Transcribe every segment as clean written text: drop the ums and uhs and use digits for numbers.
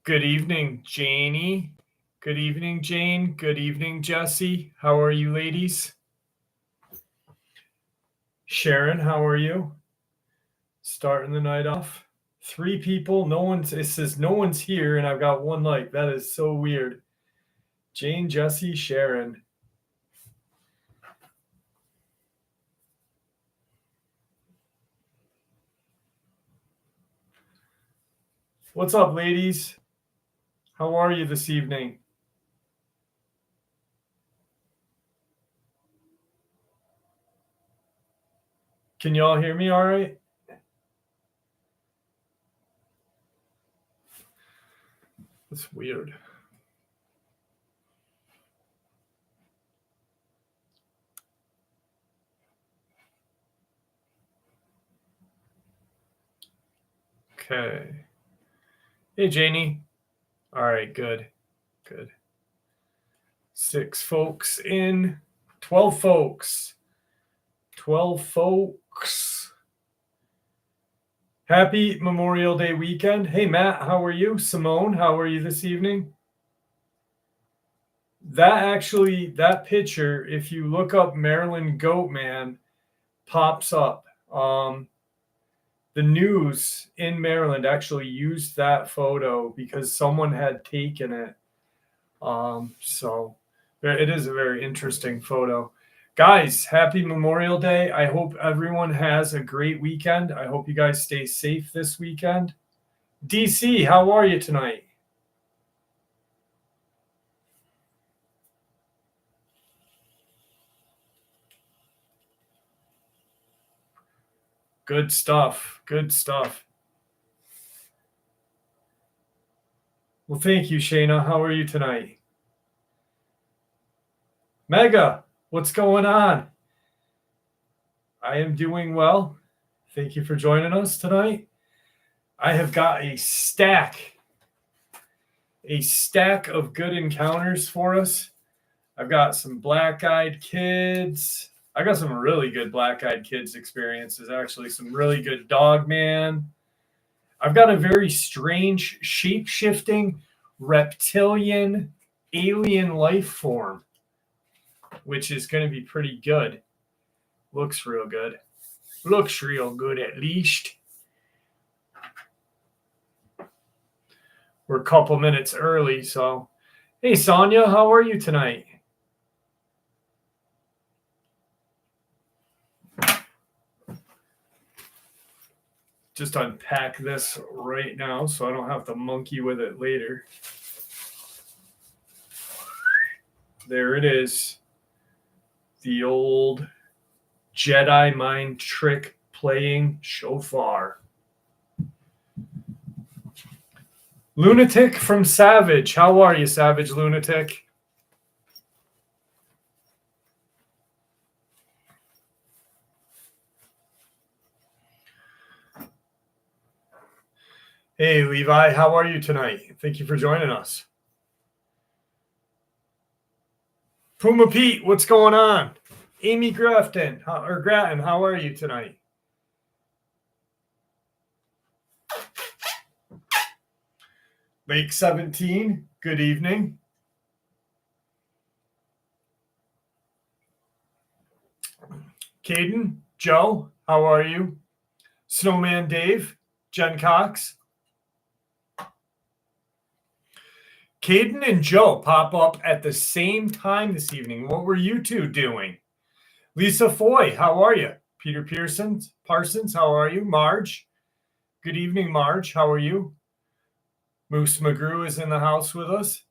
Good evening, Janie. Good evening, Jane. Good evening, Jesse. How are you, ladies? Sharon, how are you? Starting the night off. 3 people. It says no one's here, and I've got 1 like. That is so weird. Jane, Jesse, Sharon. What's up, ladies? How are you this evening? Can you all hear me all right? That's weird. Okay. Hey, Janie. All right, good. 6 folks in. 12 folks. 12 folks. Happy Memorial Day weekend. Hey, Matt, how are you? Simone, how are you this evening? That picture, if you look up Maryland Goatman, pops up. The news in Maryland actually used that photo because someone had taken it. So it is a very interesting photo. Guys, happy Memorial Day. I hope everyone has a great weekend. I hope you guys stay safe this weekend. DC, how are you tonight? Good stuff. Well, thank you, Shayna. How are you tonight? Mega, what's going on? I am doing well. Thank you for joining us tonight. I have got a stack of good encounters for us. I've got some black-eyed kids. I got some really good black-eyed kids experiences, actually. Some really good Dogman. I've got a very strange, shape-shifting, reptilian, alien life form, which is going to be pretty good. Looks real good. Looks real good, at least. We're a couple minutes early, so... Hey, Sonia, how are you tonight? Just unpack this right now so I don't have to monkey with it later. There it is. The old Jedi mind trick playing shofar. Lunatic from Savage. How are you, Savage Lunatic? Hey, Levi, how are you tonight? Thank you for joining us. Puma Pete, what's going on? Amy Gratton, how are you tonight? Lake 17, good evening. Caden, Joe, how are you? Snowman Dave, Jen Cox. Caden and Joe pop up at the same time this evening. What were you two doing? Lisa Foy, how are you? Peter Parsons, how are you? Marge, good evening, Marge. How are you? Moose McGrew is in the house with us.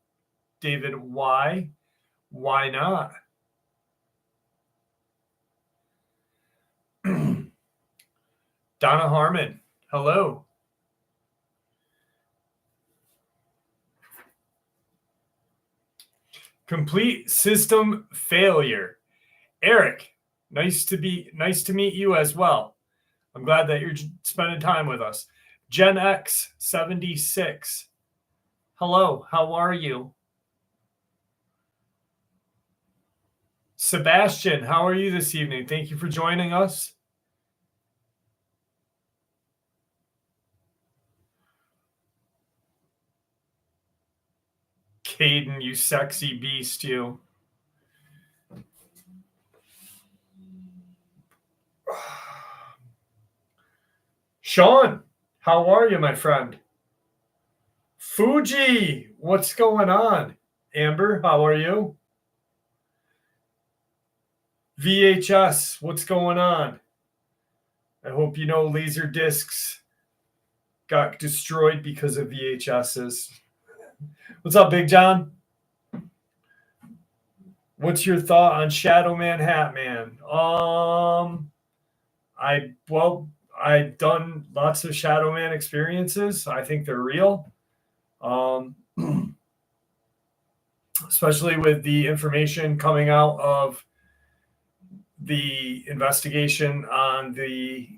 David, why not? Donna Harmon, hello. Complete system failure. Eric, nice to meet you as well. I'm glad that you're spending time with us. Gen X 76. Hello, how are you? Sebastian, how are you this evening? Thank you for joining us. Caden, you sexy beast, you. Sean, how are you, my friend? Fuji, what's going on? Amber, how are you? VHS, what's going on? I hope you know laser discs got destroyed because of VHSs. What's up, Big John? What's your thought on Shadow Man, Hat Man? I've done lots of Shadow Man experiences. I think they're real. Especially with the information coming out of the investigation on the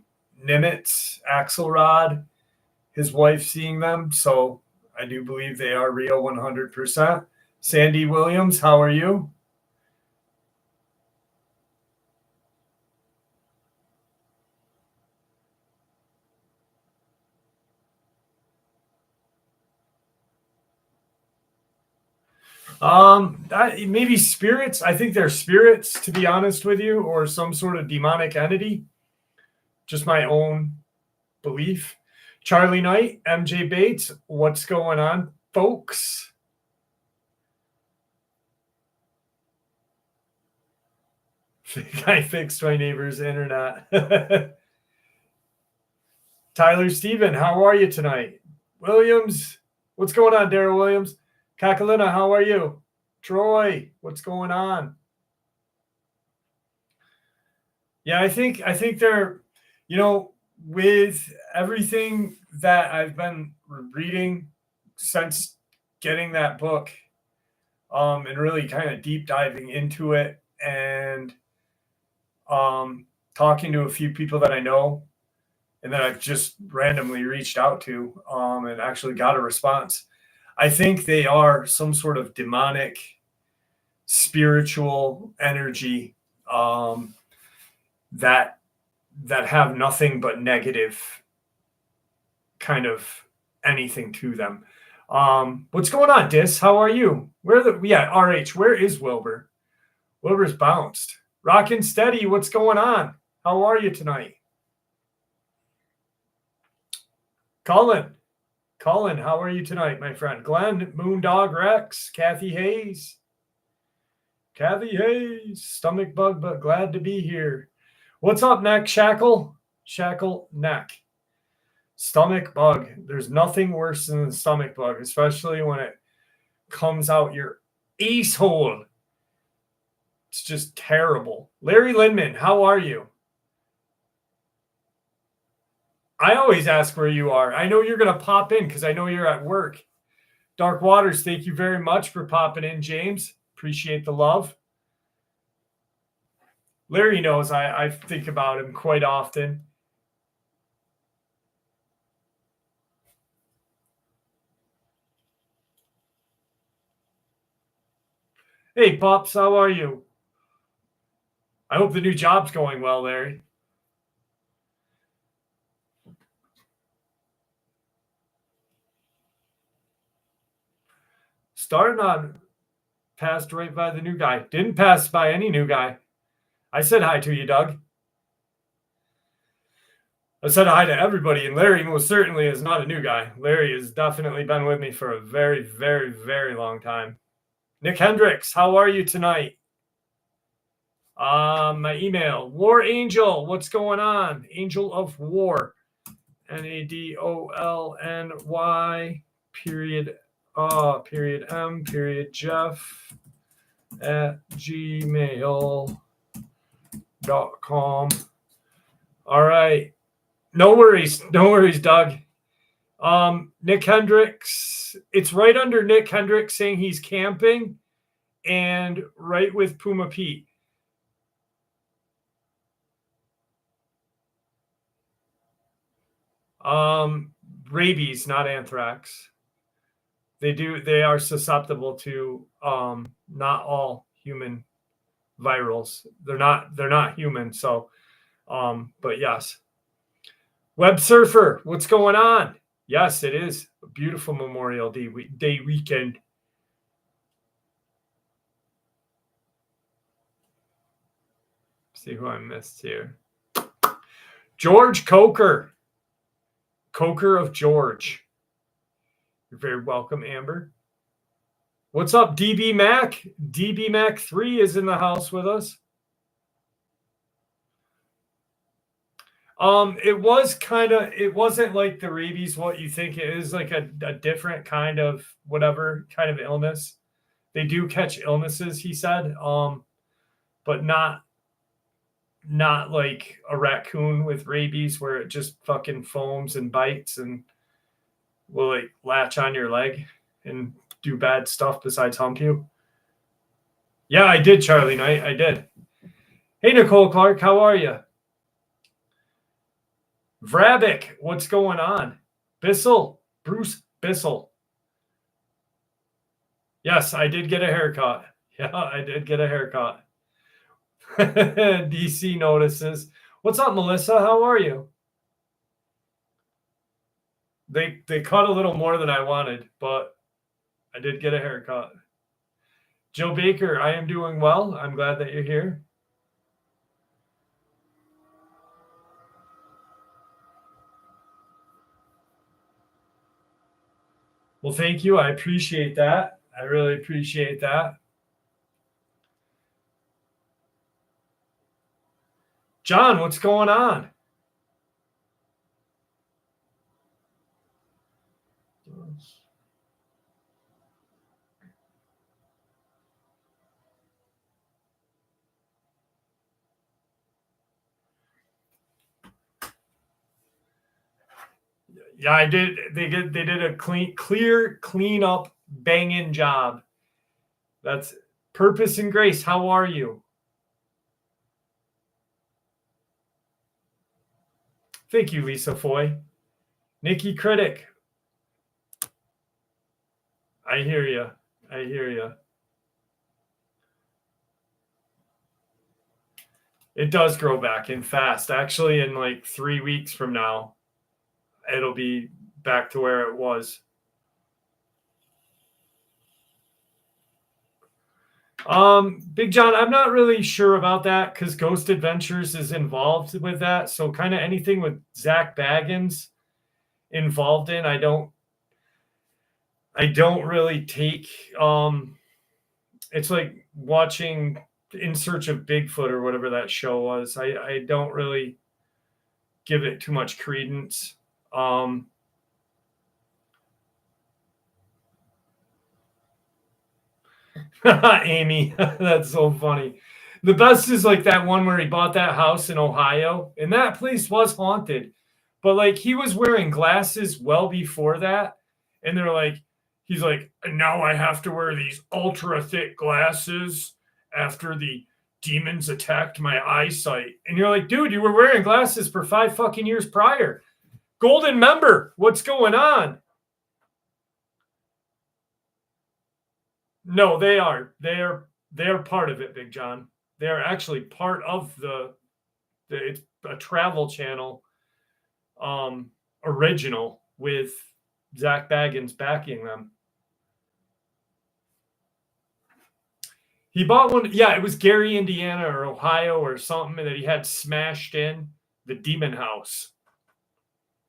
Nimitz Axelrod, his wife seeing them. So I do believe they are real 100%. Sandy Williams, how are you? Maybe spirits. I think they're spirits, to be honest with you, or some sort of demonic entity. Just my own belief. Charlie Knight, MJ Bates, what's going on, folks? I fixed my neighbor's internet. Tyler Steven, how are you tonight? Williams, what's going on, Daryl Williams? Kakalina, how are you? Troy, what's going on? Yeah, I think they're, with everything that I've been reading since getting that book, and really kind of deep diving into it and talking to a few people that I know and that I've just randomly reached out to and actually got a response. I think they are some sort of demonic, spiritual energy that have nothing but negative kind of anything to them. What's going on, Dis? How are you? RH, where is Wilbur? Wilbur's bounced. Rockin' steady, what's going on? How are you tonight? Colin, how are you tonight, my friend? Glenn, Moondog Rex, Kathy Hayes, stomach bug, but glad to be here. What's up, Neck Shackle? Shackle Neck. Stomach bug. There's nothing worse than the stomach bug, especially when it comes out your ace hole. It's just terrible. Larry Lindman, how are you? I always ask where you are. I know you're going to pop in because I know you're at work. Dark Waters, thank you very much for popping in, James. Appreciate the love. Larry knows I think about him quite often. Hey, Pops, how are you? I hope the new job's going well, Larry. Started on, passed right by the new guy. Didn't pass by any new guy. I said hi to you, Doug. I said hi to everybody, and Larry most certainly is not a new guy. Larry has definitely been with me for a very, very, very long time. Nick Hendricks, how are you tonight? My email, War Angel, what's going on? Angel of War, NADOLNY _M Jeff at gmail.com. All right. No worries, Doug. Nick Hendricks, it's right under Nick Hendricks saying he's camping and right with Puma Pete. Rabies, not anthrax. They are susceptible to not all human virals. They're not human, so but yes. Web Surfer, what's going on? Yes, it is a beautiful Memorial Day weekend. see who I missed here. George Coker. Coker of George. You're very welcome, Amber. What's up, DB Mac? DB Mac 3 is in the house with us. It wasn't like the rabies, what you think it is, like a different kind of whatever kind of illness. They do catch illnesses, he said, but not like a raccoon with rabies where it just fucking foams and bites and will like latch on your leg and do bad stuff besides hump you. Yeah, I did, Charlie Knight. I did. Hey, Nicole Clark, how are you? Vrabic, what's going on? Bissell, Bruce Bissell. Yes, I did get a haircut. Yeah, I did get a haircut. DC notices. What's up, Melissa? How are you? They cut a little more than I wanted, but I did get a haircut. Joe Baker, I am doing well. I'm glad that you're here. Well, thank you. I appreciate that. I really appreciate that. John, what's going on? Yeah, I did. They did a clean up, banging job. That's Purpose and Grace. How are you? Thank you, Lisa Foy. Nikki Critic. I hear you. I hear you. It does grow back in fast. Actually, in like 3 weeks from now, it'll be back to where it was. Big John, I'm not really sure about that because Ghost Adventures is involved with that. So kind of anything with Zach Baggins involved in, I don't really take, it's like watching In Search of Bigfoot or whatever that show was. I don't really give it too much credence. Amy, that's so funny. The best is like that one where he bought that house in Ohio, and that place was haunted, but like he was wearing glasses well before that, and they're like, he's like, now I have to wear these ultra thick glasses after the demons attacked my eyesight. And you're like, dude, you were wearing glasses for 5 fucking years prior. Golden member, what's going on? No, they are. They're part of it, Big John. They are actually part of it's a Travel Channel original with Zach Baggins backing them. He bought one. Yeah, it was Gary, Indiana or Ohio or something that he had smashed in the demon house.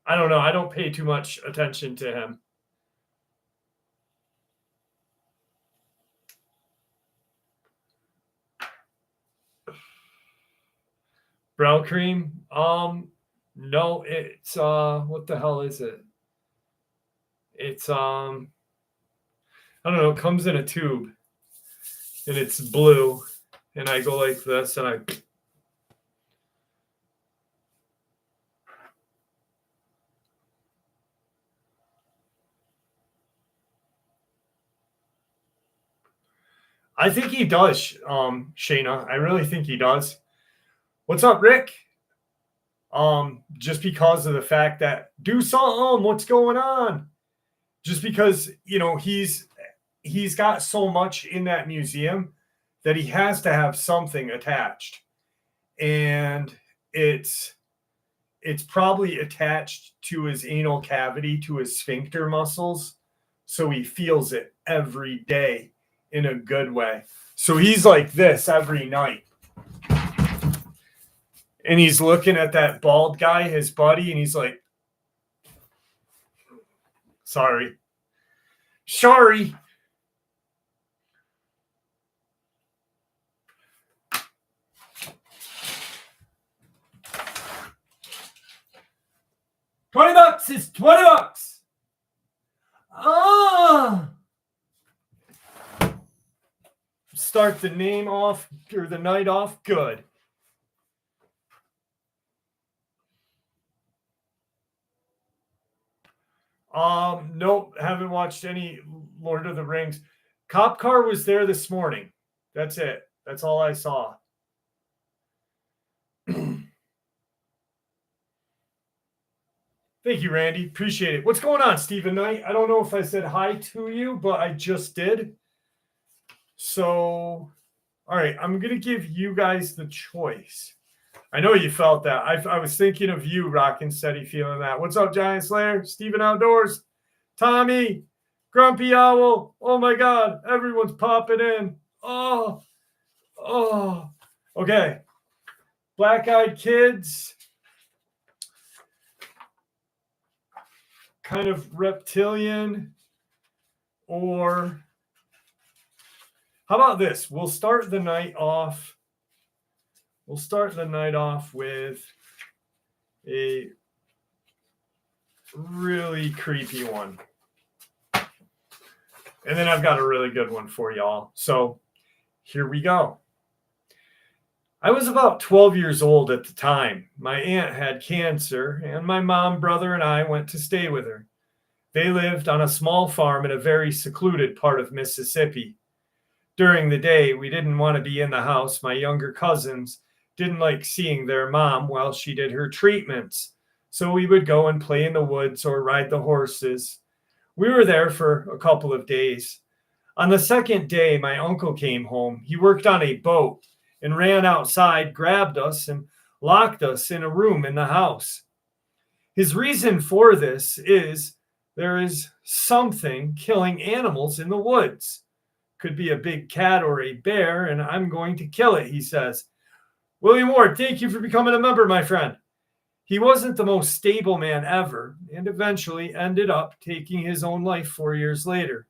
I don't know. I don't pay too much attention to him. Brow cream? No, it's what the hell is it? It's I don't know, it comes in a tube and it's blue and I go like this and I think he does, Shayna. I really think he does. What's up, Rick? Just because of the fact that do something, what's going on? Just because, you know, he's got so much in that museum that he has to have something attached. And it's probably attached to his anal cavity, to his sphincter muscles. So he feels it every day in a good way. So he's like this every night. And he's looking at that bald guy, his buddy, and he's like, sorry. Sorry. $20 is $20. Ah. Start the name off or the night off good. Nope, haven't watched any Lord of the Rings. Cop car was there this morning. That's it. That's all I saw. Thank you, Randy. Appreciate it. What's going on, Stephen Knight? I don't know if I said hi to you, but I just did. So, all right, I'm going to give you guys the choice. I know you felt that. I was thinking of you, Rockin' Steady, feeling that. What's up, Giant Slayer? Stephen Outdoors? Tommy? Grumpy Owl? Oh, my God. Everyone's popping in. Oh. Okay. Black-eyed kids. Kind of reptilian. Or how about this? We'll start the night off with a really creepy one. And then I've got a really good one for y'all. So here we go. I was about 12 years old at the time. My aunt had cancer, and my mom, brother, and I went to stay with her. They lived on a small farm in a very secluded part of Mississippi. During the day, we didn't want to be in the house. My younger cousins didn't like seeing their mom while she did her treatments, so we would go and play in the woods or ride the horses. We were there for a couple of days. On the second day, my uncle came home. He worked on a boat and ran outside, grabbed us, and locked us in a room in the house. His reason for this is there is something killing animals in the woods. Could be a big cat or a bear, and I'm going to kill it, he says. William Ward, thank you for becoming a member, my friend. He wasn't the most stable man ever, and eventually ended up taking his own life 4 years later.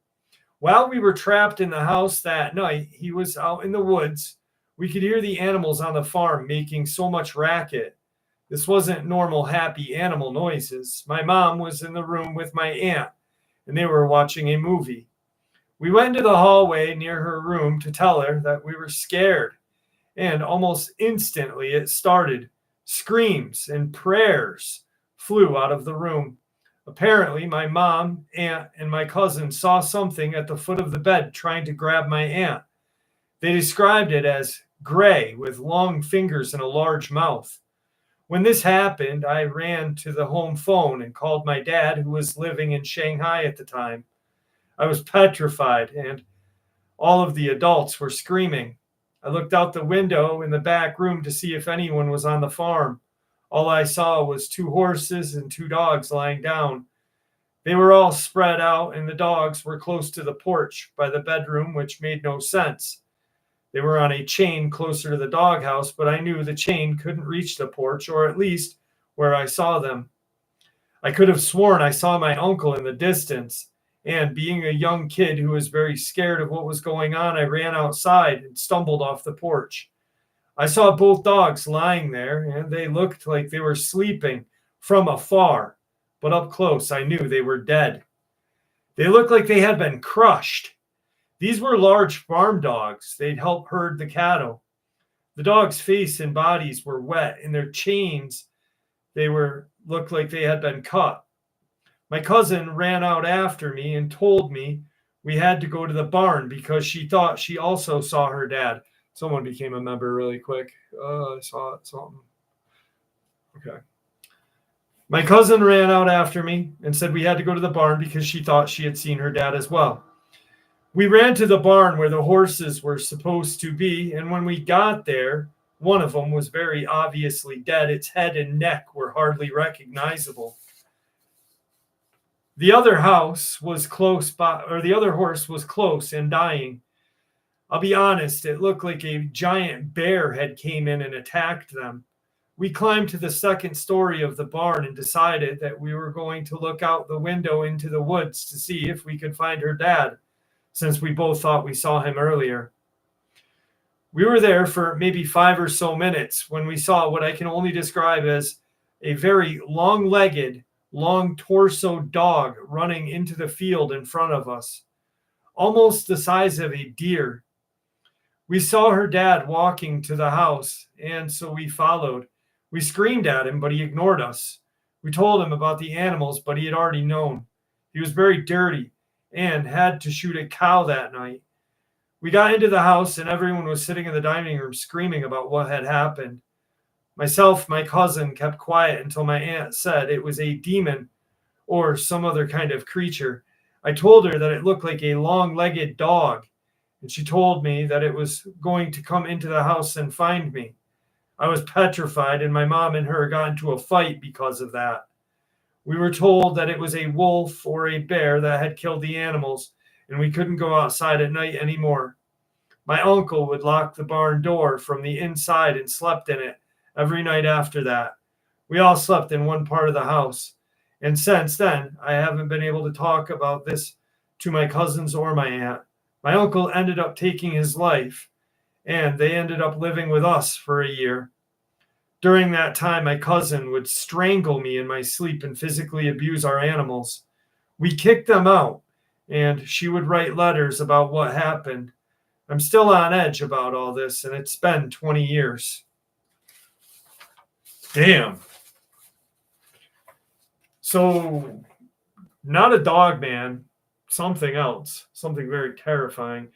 While we were trapped in the house that night, he was out in the woods. We could hear the animals on the farm making so much racket. This wasn't normal, happy animal noises. My mom was in the room with my aunt, and they were watching a movie. We went into the hallway near her room to tell her that we were scared, and almost instantly it started. Screams and prayers flew out of the room. Apparently, my mom, aunt, and my cousin saw something at the foot of the bed trying to grab my aunt. They described it as gray with long fingers and a large mouth. When this happened, I ran to the home phone and called my dad, who was living in Shanghai at the time. I was petrified, and all of the adults were screaming. I looked out the window in the back room to see if anyone was on the farm. All I saw was 2 horses and 2 dogs lying down. They were all spread out, and the dogs were close to the porch by the bedroom, which made no sense. They were on a chain closer to the doghouse, but I knew the chain couldn't reach the porch, or at least where I saw them. I could have sworn I saw my uncle in the distance, and being a young kid who was very scared of what was going on, I ran outside and stumbled off the porch. I saw both dogs lying there, and they looked like they were sleeping from afar, but up close I knew they were dead. They looked like they had been crushed. These were large farm dogs. They'd help herd the cattle. The dogs' face and bodies were wet, and their chains, looked like they had been cut. My cousin ran out after me and told me we had to go to the barn because she thought she also saw her dad. Someone became a member really quick. I saw something. Okay. My cousin ran out after me and said we had to go to the barn because she thought she had seen her dad as well. We ran to the barn where the horses were supposed to be, and when we got there, one of them was very obviously dead. Its head and neck were hardly recognizable. The other horse was close and dying. I'll be honest, it looked like a giant bear had came in and attacked them. We climbed to the second story of the barn and decided that we were going to look out the window into the woods to see if we could find her dad, since we both thought we saw him earlier. We were there for maybe 5 or so minutes when we saw what I can only describe as a very long-legged, long-torso dog running into the field in front of us, almost the size of a deer. We saw her dad walking to the house, and so we followed. We screamed at him, but he ignored us. We told him about the animals, but he had already known. He was very dirty and had to shoot a cow that night. We got into the house, and everyone was sitting in the dining room screaming about what had happened. Myself, my cousin, kept quiet until my aunt said it was a demon or some other kind of creature. I told her that it looked like a long-legged dog, and she told me that it was going to come into the house and find me. I was petrified, and my mom and her got into a fight because of that. We were told that it was a wolf or a bear that had killed the animals, and we couldn't go outside at night anymore. My uncle would lock the barn door from the inside and slept in it every night after that. We all slept in one part of the house, and since then, I haven't been able to talk about this to my cousins or my aunt. My uncle ended up taking his life, and they ended up living with us for a year. During that time, my cousin would strangle me in my sleep and physically abuse our animals. We kicked them out, and she would write letters about what happened. I'm still on edge about all this, and it's been 20 years. Damn. So, not a dog man, something else, something very terrifying.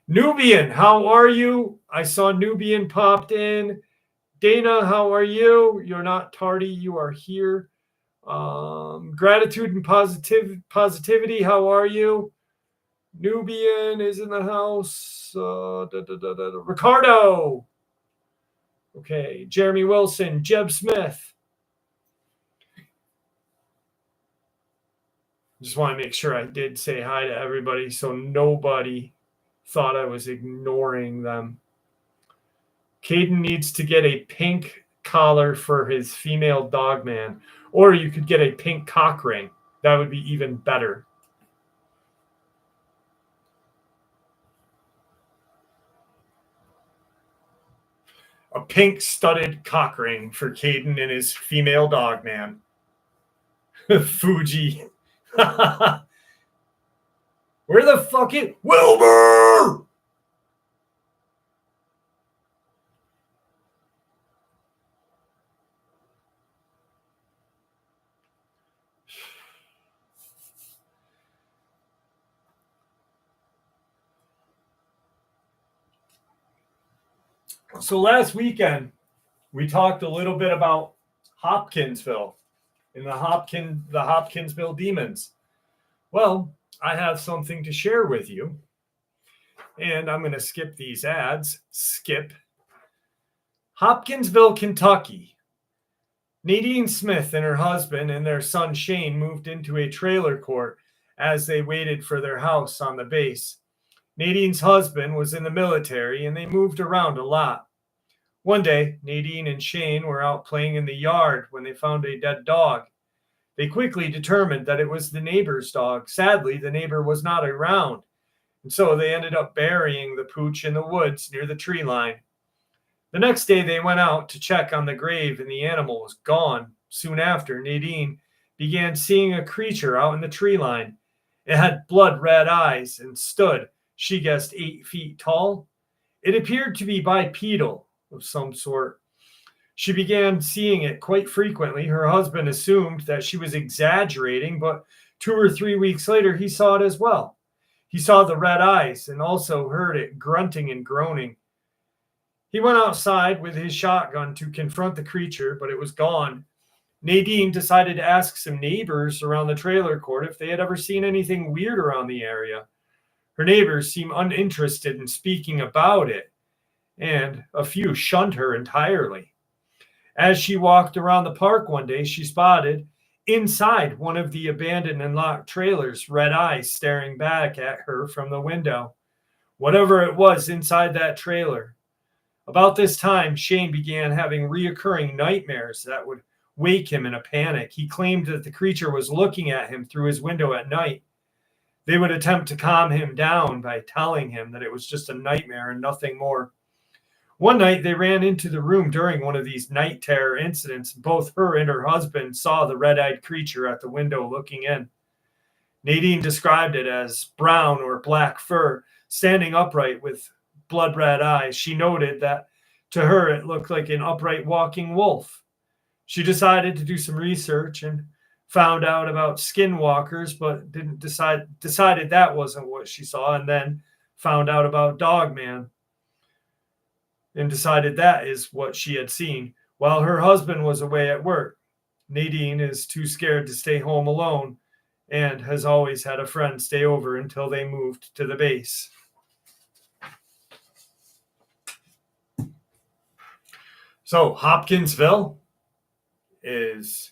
Nubian, how are you? I saw Nubian popped in. Dana, how are you? You're not tardy, you are here. Gratitude and positivity, how are you? Nubian is in the house. Ricardo. Okay, Jeremy Wilson, Jeb Smith. Just want to make sure I did say hi to everybody so nobody thought I was ignoring them. Caden needs to get a pink collar for his female dogman, or you could get a pink cock ring. That would be even better. A pink studded cock ring for Caden and his female dogman. Fuji. Where the fuck is Wilbur? So last weekend, we talked a little bit about Hopkinsville and the Hopkinsville demons. Well, I have something to share with you, and I'm going to skip these ads. Skip. Hopkinsville, Kentucky. Nadine Smith and her husband and their son Shane moved into a trailer court as they waited for their house on the base. Nadine's husband was in the military, and they moved around a lot. One day, Nadine and Shane were out playing in the yard when they found a dead dog. They quickly determined that it was the neighbor's dog. Sadly, the neighbor was not around, and so they ended up burying the pooch in the woods near the tree line. The next day, they went out to check on the grave, and the animal was gone. Soon after, Nadine began seeing a creature out in the tree line. It had blood-red eyes and stood, she guessed, 8 feet tall. It appeared to be bipedal of some sort. She began seeing it quite frequently. Her husband assumed that she was exaggerating, but 2 or 3 weeks later, he saw it as well. He saw the red eyes and also heard it grunting and groaning. He went outside with his shotgun to confront the creature, but it was gone. Nadine decided to ask some neighbors around the trailer court if they had ever seen anything weird around the area. Her neighbors seemed uninterested in speaking about it, and a few shunned her entirely. As she walked around the park one day, she spotted, inside one of the abandoned and locked trailers, red eyes staring back at her from the window. Whatever it was inside that trailer About this time, Shane began having reoccurring nightmares that would wake him in a panic. He claimed that the creature was looking at him through his window at night. They would attempt to calm him down by telling him that it was just a nightmare and nothing more. One night, they ran into the room during one of these night terror incidents. Both her and her husband saw the red-eyed creature at the window looking in. Nadine described it as brown or black fur, standing upright with blood-red eyes. She noted that to her it looked like an upright walking wolf. She decided to do some research and found out about skinwalkers, but decided that wasn't what she saw, and then found out about Dogman and decided that is what she had seen while her husband was away at work. Nadine is too scared to stay home alone and has always had a friend stay over until they moved to the base. So Hopkinsville is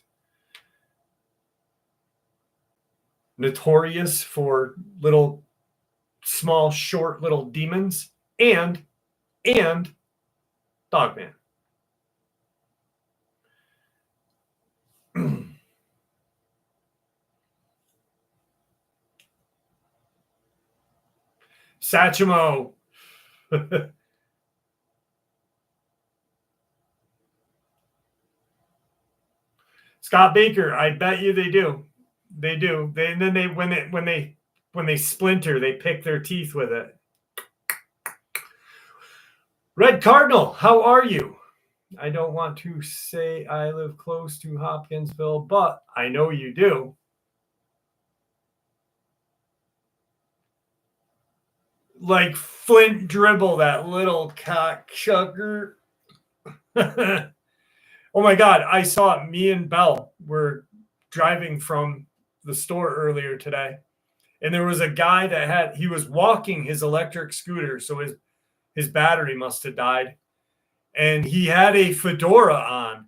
notorious for little, small, short little demons and Dogman. Satchmo. Scott Baker, I bet you they do. They do. And then when they splinter, they pick their teeth with it. Red Cardinal, how are you? I don't want to say I live close to Hopkinsville, but I know you do. Like Flint Dribble, that little cocksucker. Oh my God, I saw it. Me and Belle were driving from the store earlier today, and there was a guy he was walking his electric scooter, so his battery must have died, and he had a fedora on,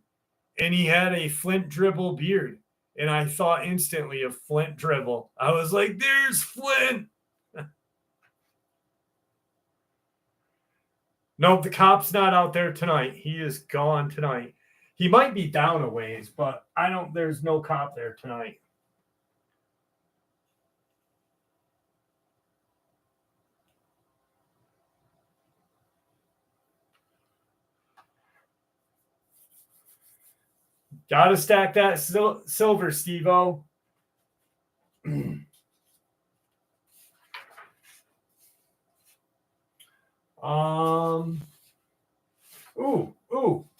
and he had a Flint Dribble beard, and I thought instantly of Flint Dribble. I was like, there's Flint. Nope, the cop's not out there tonight. He is gone tonight. He might be down a ways, but there's no cop there tonight. Gotta stack that silver, Steve-O.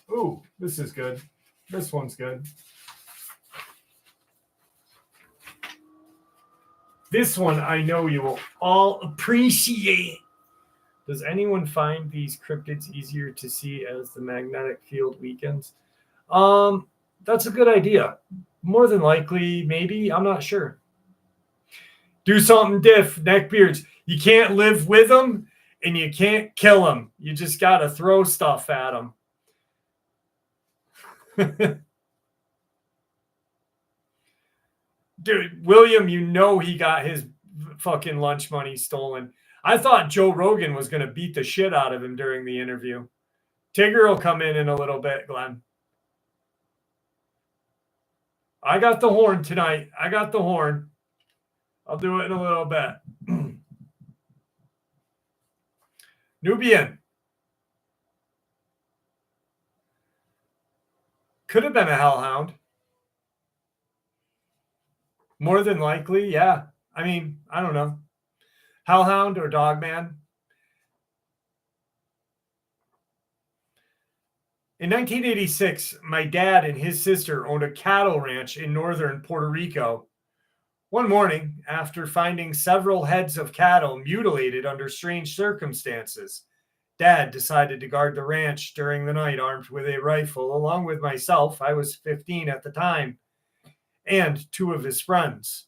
Ooh, this is good. This one's good. This one I know you will all appreciate. Does anyone find these cryptids easier to see as the magnetic field weakens? That's a good idea. More than likely, maybe. I'm not sure. Do something diff, neckbeards. You can't live with them and you can't kill them. You just got to throw stuff at them. Dude, William, he got his fucking lunch money stolen. I thought Joe Rogan was going to beat the shit out of him during the interview. Tigger will come in a little bit, Glenn. I got the horn tonight. I got the horn. I'll do it in a little bit. Nubian. Could have been a hellhound. More than likely, yeah. I mean, I don't know. Hellhound or Dogman. In 1986, my dad and his sister owned a cattle ranch in northern Puerto Rico. One morning, after finding several heads of cattle mutilated under strange circumstances, Dad decided to guard the ranch during the night armed with a rifle, along with myself. I was 15 at the time, and two of his friends.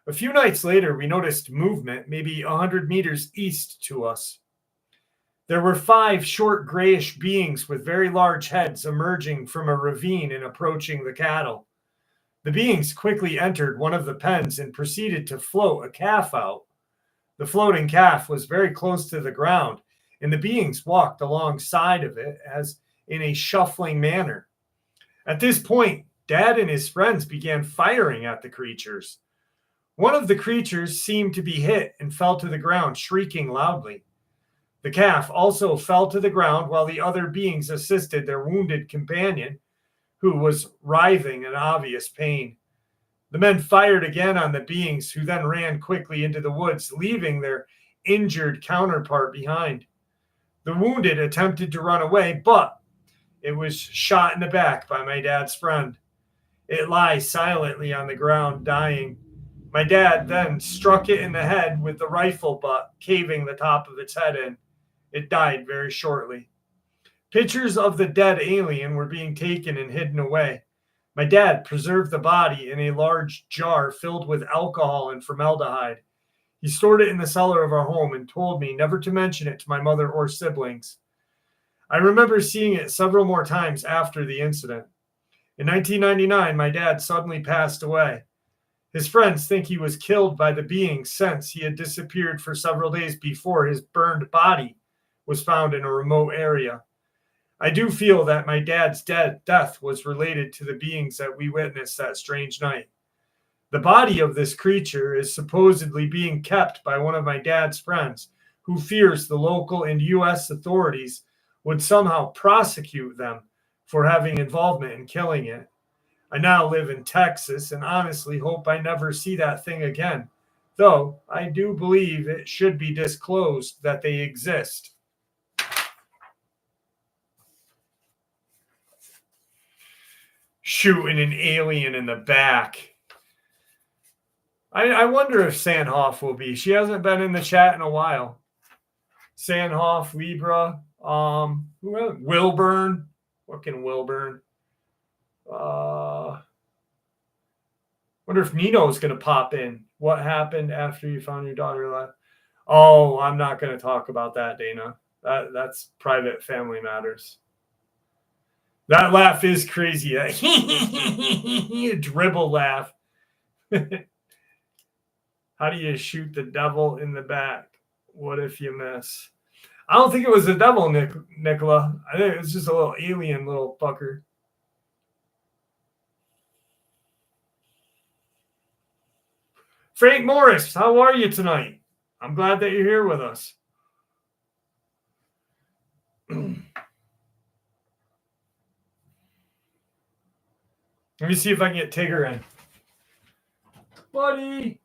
A few nights later, we noticed movement, maybe 100 meters east to us. There were 5 short grayish beings with very large heads emerging from a ravine and approaching the cattle. The beings quickly entered one of the pens and proceeded to float a calf out. The floating calf was very close to the ground, and the beings walked alongside of it as in a shuffling manner. At this point, Dad and his friends began firing at the creatures. One of the creatures seemed to be hit and fell to the ground, shrieking loudly. The calf also fell to the ground while the other beings assisted their wounded companion, who was writhing in obvious pain. The men fired again on the beings, who then ran quickly into the woods, leaving their injured counterpart behind. The wounded attempted to run away, but it was shot in the back by my dad's friend. It lies silently on the ground, dying. My dad then struck it in the head with the rifle butt, caving the top of its head in. It died very shortly. Pictures of the dead alien were being taken and hidden away. My dad preserved the body in a large jar filled with alcohol and formaldehyde. He stored it in the cellar of our home and told me never to mention it to my mother or siblings. I remember seeing it several more times after the incident. In 1999, my dad suddenly passed away. His friends think he was killed by the being since he had disappeared for several days before his burned body was found in a remote area. I do feel that my dad's death was related to the beings that we witnessed that strange night. The body of this creature is supposedly being kept by one of my dad's friends, who fears the local and U.S. authorities would somehow prosecute them for having involvement in killing it. I now live in Texas and honestly hope I never see that thing again, though I do believe it should be disclosed that they exist. Shooting an alien in the back. I wonder if Sandhoff will be. She hasn't been in the chat in a while. Sandhoff, Libra, who else? Wilburn. Fucking Wilburn. Wonder if Nino's going to pop in. What happened after you found your daughter alive? Oh, I'm not going to talk about that, Dana. That's private family matters. That laugh is crazy. A dribble laugh. How do you shoot the devil in the back? What if you miss? I don't think it was the devil, Nicola. I think it was just a little alien little fucker. Frank Morris, how are you tonight? I'm glad that you're here with us. Let me see if I can get Tigger in. Buddy!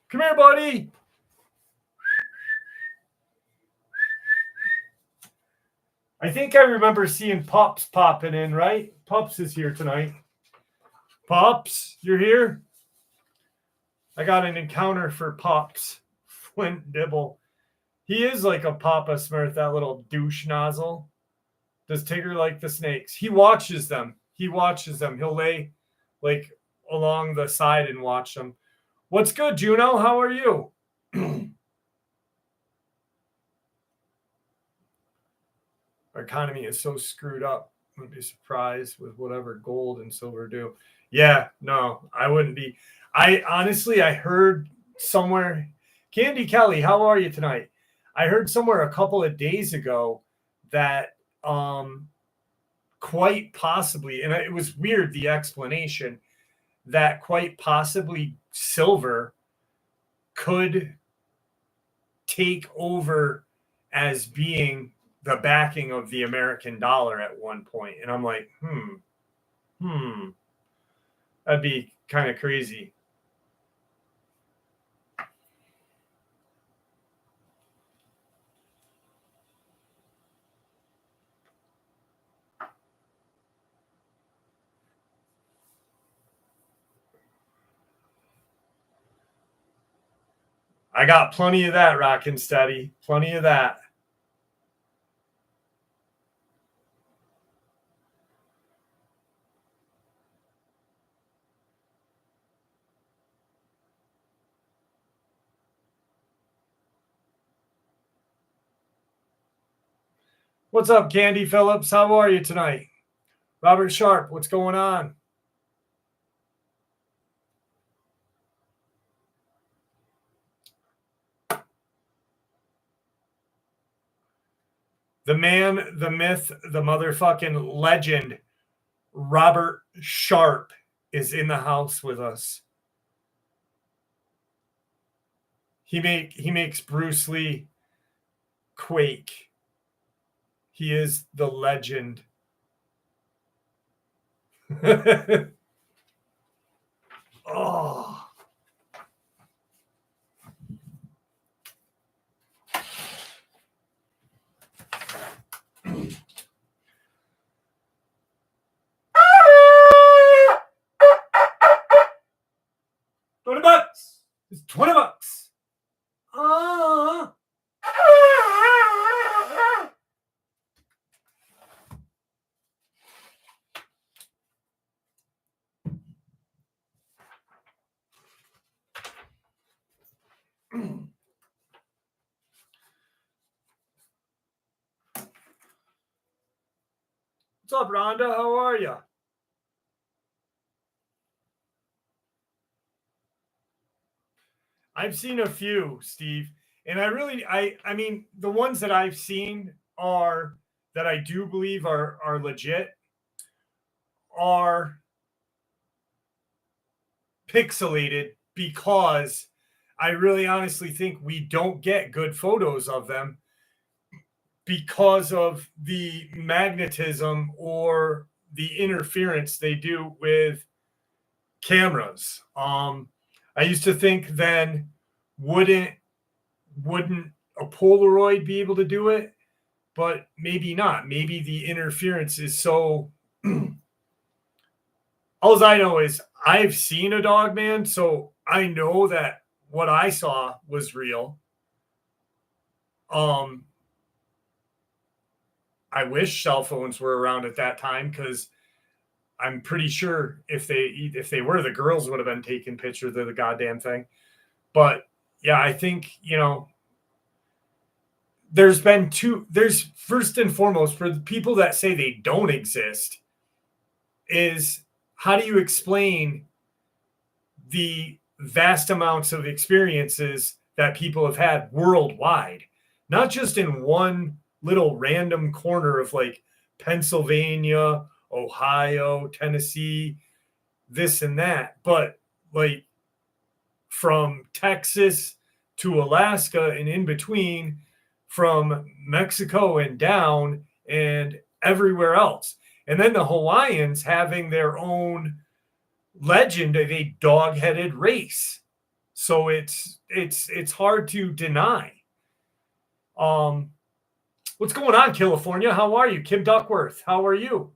Come here, buddy! I think I remember seeing Pops popping in, right? Pops is here tonight. Pops, you're here? I got an encounter for Pops. Flint Dibble. He is like a Papa Smurf, that little douche nozzle. Does Tigger like the snakes? He watches them. He'll lay like along the side and watch them. What's good, Juno? How are you? Our economy is so screwed up. I wouldn't be surprised with whatever gold and silver do. Yeah, no, I wouldn't be. I heard somewhere, Candy Kelly, how are you tonight? I heard somewhere a couple of days ago that quite possibly, and it was weird, the explanation, that quite possibly silver could take over as being the backing of the American dollar at one point. And I'm like, that'd be kind of crazy. I got plenty of that, rockin' steady. Plenty of that. What's up, Candy Phillips? How are you tonight? Robert Sharp, what's going on? The man, the myth, the motherfucking legend, Robert Sharp is in the house with us. He makes Bruce Lee quake. He is the legend. Oh. $20. It's $20. What's up, Rhonda? How are you? I've seen a few, Steve, and I mean, the ones that I've seen are that I do believe are legit are pixelated because I really honestly think we don't get good photos of them because of the magnetism or the interference they do with cameras. I used to think then wouldn't a Polaroid be able to do it? But maybe not. Maybe the interference is so. All I know is I've seen a Dogman, so I know that what I saw was real. I wish cell phones were around at that time because I'm pretty sure if they were, the girls would have been taking pictures of the goddamn thing. But yeah, I think, there's first and foremost, for the people that say they don't exist, is how do you explain the vast amounts of experiences that people have had worldwide, not just in one little random corner of like Pennsylvania, Ohio, Tennessee, this and that, but like from Texas to Alaska and in between, from Mexico and down and everywhere else. And then the Hawaiians having their own legend of a dog-headed race. So it's hard to deny. What's going on, California? How are you? Kim Duckworth, how are you?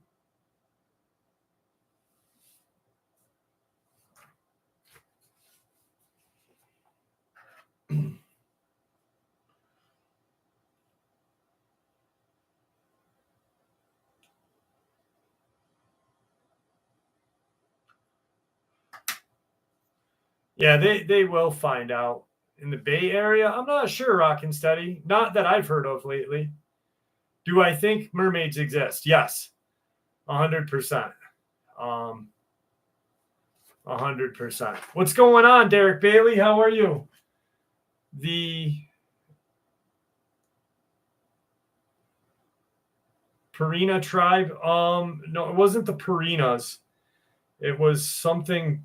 Yeah, they will find out. In the Bay Area, I'm not sure, Rock and Steady. Not that I've heard of lately. Do I think mermaids exist? Yes. 100%. 100%. What's going on, Derek Bailey? How are you? The Purina tribe? No, it wasn't the Purinas. It was something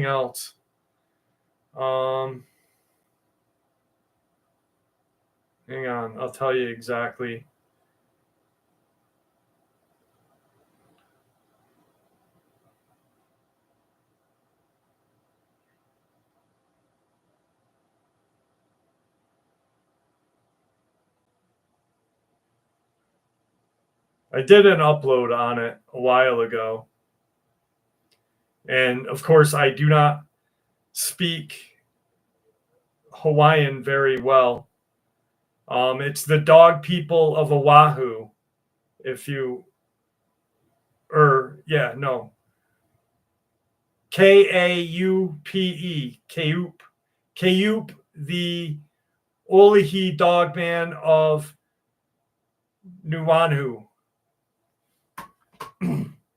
else. Hang on, I'll tell you exactly. I did an upload on it a while ago. And of course, I do not speak Hawaiian very well. It's the dog people of Oahu. Kaupe, Kaupe, the Olihi Dogman of Nuuanu.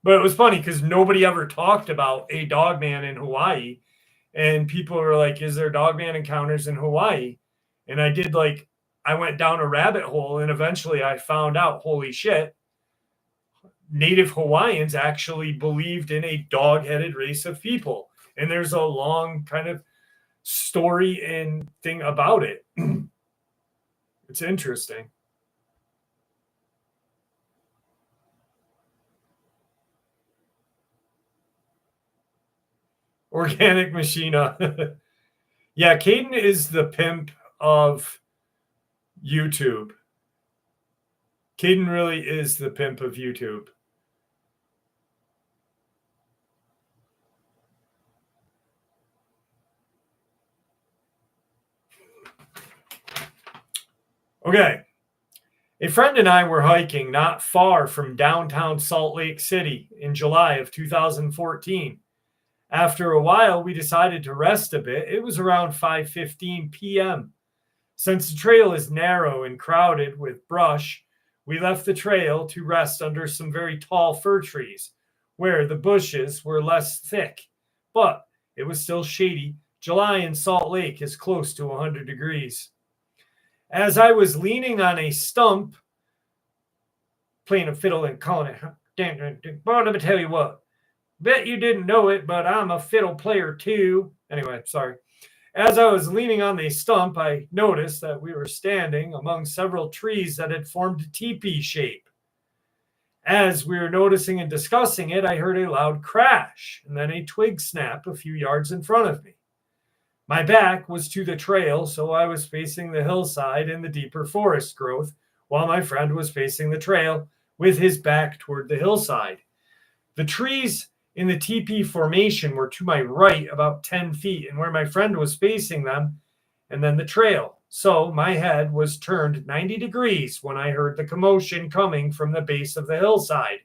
But it was funny because nobody ever talked about a Dogman in Hawaii. And people were like, is there Dogman encounters in Hawaii? And I did like I went down a rabbit hole, and eventually I found out, holy shit, Native Hawaiians actually believed in a dog-headed race of people. And there's a long kind of story and thing about it. It's interesting. Organic Machina. Yeah, Caden is the pimp of YouTube. Caden really is the pimp of YouTube. Okay. A friend and I were hiking not far from downtown Salt Lake City in July of 2014. After a while, we decided to rest a bit. It was around 5:15 p.m. Since the trail is narrow and crowded with brush, we left the trail to rest under some very tall fir trees, where the bushes were less thick, but it was still shady. July in Salt Lake is close to 100 degrees. As I was leaning on a stump, playing a fiddle and calling it, well, let me tell you what, bet you didn't know it, but I'm a fiddle player too. Anyway, sorry. As I was leaning on the stump, I noticed that we were standing among several trees that had formed a teepee shape. As we were noticing and discussing it, I heard a loud crash and then a twig snap a few yards in front of me. My back was to the trail, so I was facing the hillside and the deeper forest growth, while my friend was facing the trail with his back toward the hillside. The trees in the teepee formation were to my right about 10 feet, and where my friend was facing them, and then the trail. So my head was turned 90 degrees when I heard the commotion coming from the base of the hillside.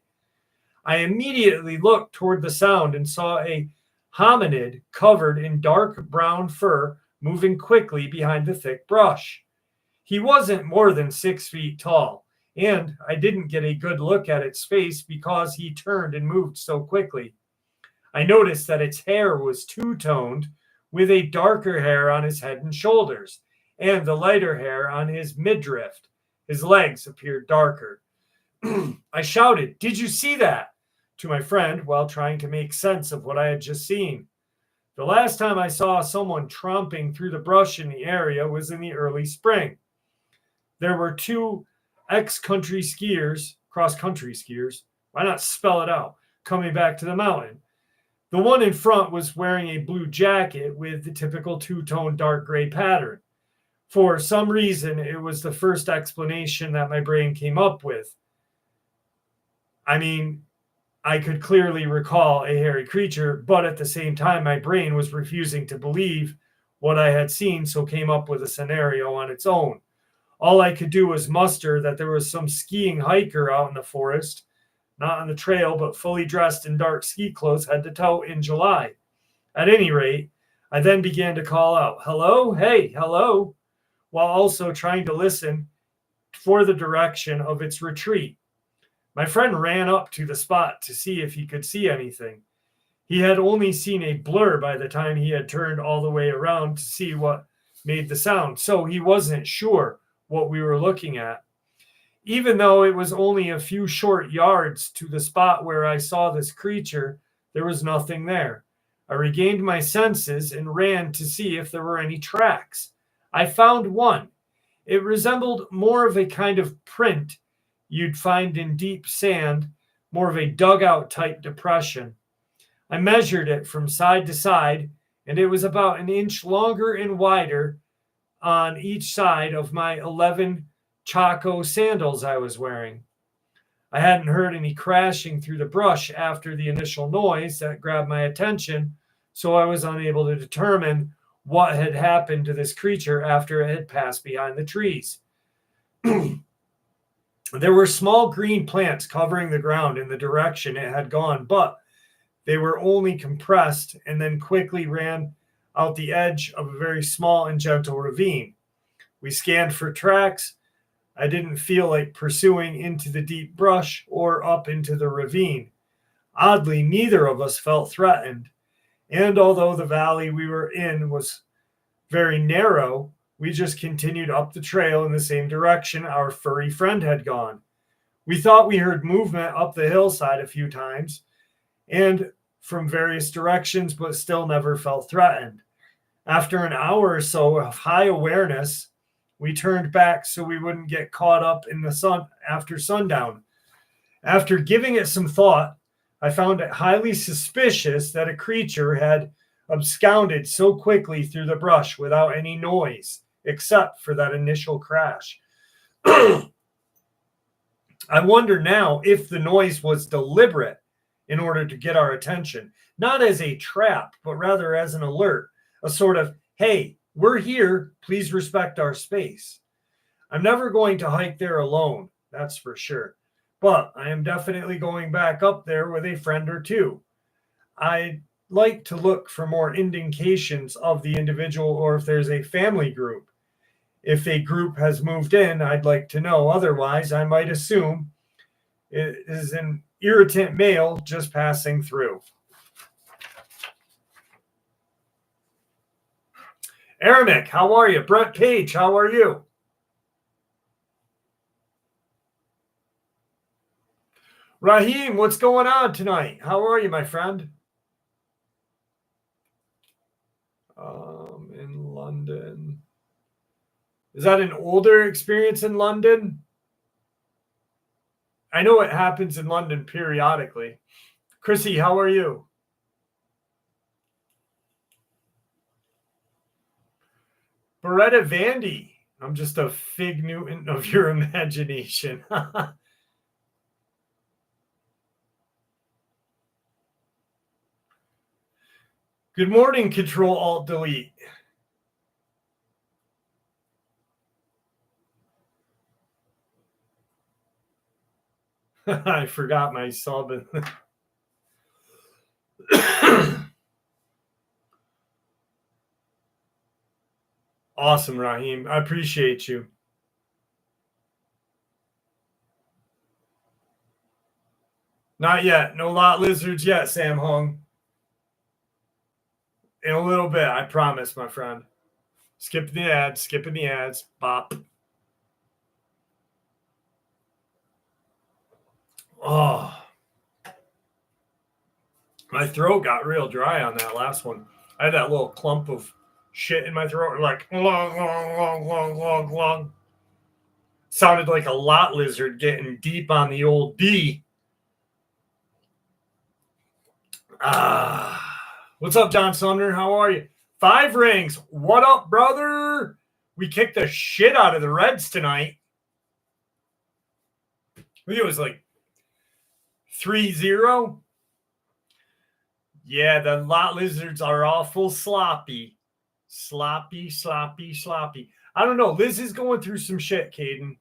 I immediately looked toward the sound and saw a hominid covered in dark brown fur moving quickly behind the thick brush. He wasn't more than 6 feet tall, and I didn't get a good look at its face because he turned and moved so quickly. I noticed that its hair was two-toned, with a darker hair on his head and shoulders, and the lighter hair on his midriff. His legs appeared darker. I shouted, "Did you see that?" to my friend while trying to make sense of what I had just seen. The last time I saw someone tromping through the brush in the area was in the early spring. There were two cross-country skiers, why not spell it out, coming back to the mountain. The one in front was wearing a blue jacket with the typical two-tone dark gray pattern. For some reason, it was the first explanation that my brain came up with. I mean, I could clearly recall a hairy creature, but at the same time, my brain was refusing to believe what I had seen, so came up with a scenario on its own. All I could do was muster that there was some skiing hiker out in the forest, not on the trail, but fully dressed in dark ski clothes head to toe in July. At any rate, I then began to call out, "Hello? Hey, hello," while also trying to listen for the direction of its retreat. My friend ran up to the spot to see if he could see anything. He had only seen a blur by the time he had turned all the way around to see what made the sound, so he wasn't sure what we were looking at. Even though it was only a few short yards to the spot where I saw this creature, there was nothing there. I regained my senses and ran to see if there were any tracks. I found one. It resembled more of a kind of print you'd find in deep sand, more of a dugout type depression. I measured it from side to side, and it was about an inch longer and wider on each side of my 11 Chaco sandals I was wearing. I hadn't heard any crashing through the brush after the initial noise that grabbed my attention, so I was unable to determine what had happened to this creature after it had passed behind the trees. There were small green plants covering the ground in the direction it had gone, but they were only compressed and then quickly ran out the edge of a very small and gentle ravine. We scanned for tracks. I didn't feel like pursuing into the deep brush or up into the ravine. Oddly, neither of us felt threatened, and although the valley we were in was very narrow, we just continued up the trail in the same direction our furry friend had gone. We thought we heard movement up the hillside a few times and from various directions, but still never felt threatened. After an hour or so of high awareness, we turned back so we wouldn't get caught up in the sun after sundown. After giving it some thought, I found it highly suspicious that a creature had absconded so quickly through the brush without any noise, except for that initial crash. I wonder now if the noise was deliberate in order to get our attention, not as a trap, but rather as an alert, a sort of, hey, we're here, please respect our space. I'm never going to hike there alone, that's for sure. But I am definitely going back up there with a friend or two. I'd like to look for more indications of the individual or if there's a family group. If a group has moved in, I'd like to know. Otherwise, I might assume it is an irritant male just passing through. Aramik, how are you? Brett Page, how are you? Raheem, what's going on tonight? How are you, my friend? In London. Is that an older experience in London? I know it happens in London periodically. Chrissy, how are you? Beretta Vandy. I'm just a fig Newton of your imagination. Good morning, Control Alt Delete. I forgot my sub. Awesome, Raheem. I appreciate you. Not yet. No lot lizards yet, Sam Hung. In a little bit, I promise, my friend. Skipping the ads. Bop. Oh. My throat got real dry on that last one. I had that little clump of shit in my throat, like long. Sounded like a lot lizard getting deep on the old D. What's up, John Sumner? How are you? 5 rings. What up, brother? We kicked the shit out of the Reds tonight. I think it was like 3-0. Yeah, the lot lizards are awful sloppy. Sloppy. I don't know. Liz is going through some shit, Caden.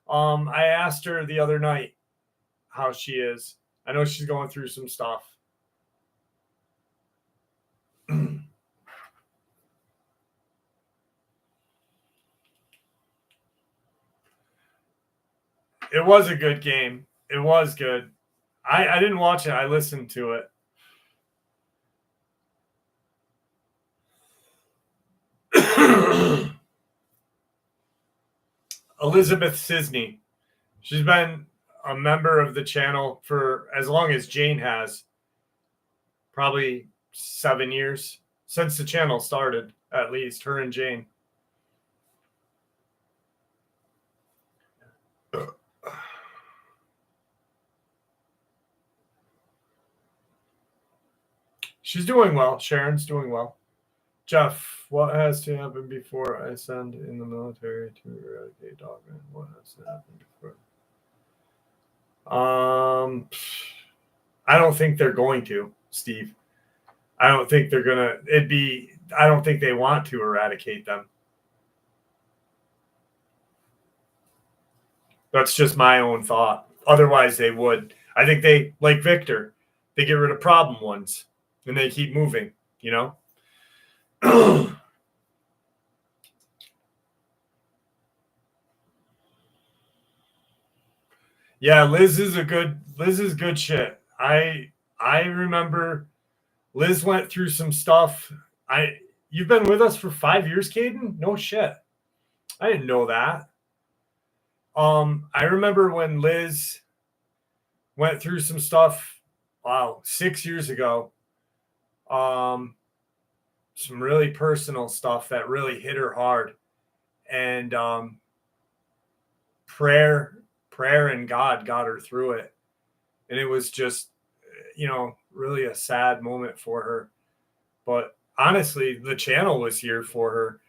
I asked her the other night how she is. I know she's going through some stuff. It was a good game. It was good. I didn't watch it. I listened to it. Elizabeth Sisney. She's been a member of the channel for as long as Jane has. Probably 7 years since the channel started, at least, her and Jane. She's doing well. Sharon's doing well. Jeff, what has to happen before I send in the military to eradicate Dogman? What has to happen before? I don't think they're going to, Steve. I don't think they're going to. I don't think they want to eradicate them. That's just my own thought. Otherwise, they would. I think they, like Victor, they get rid of problem ones and they keep moving, you know? Yeah, Liz is good shit. I remember Liz went through some stuff. You've been with us for 5 years, Caden? No shit. I didn't know that. I remember when Liz went through some stuff, wow, 6 years ago. Some really personal stuff that really hit her hard. And prayer and God got her through it. And it was just, really a sad moment for her. But honestly, the channel was here for her,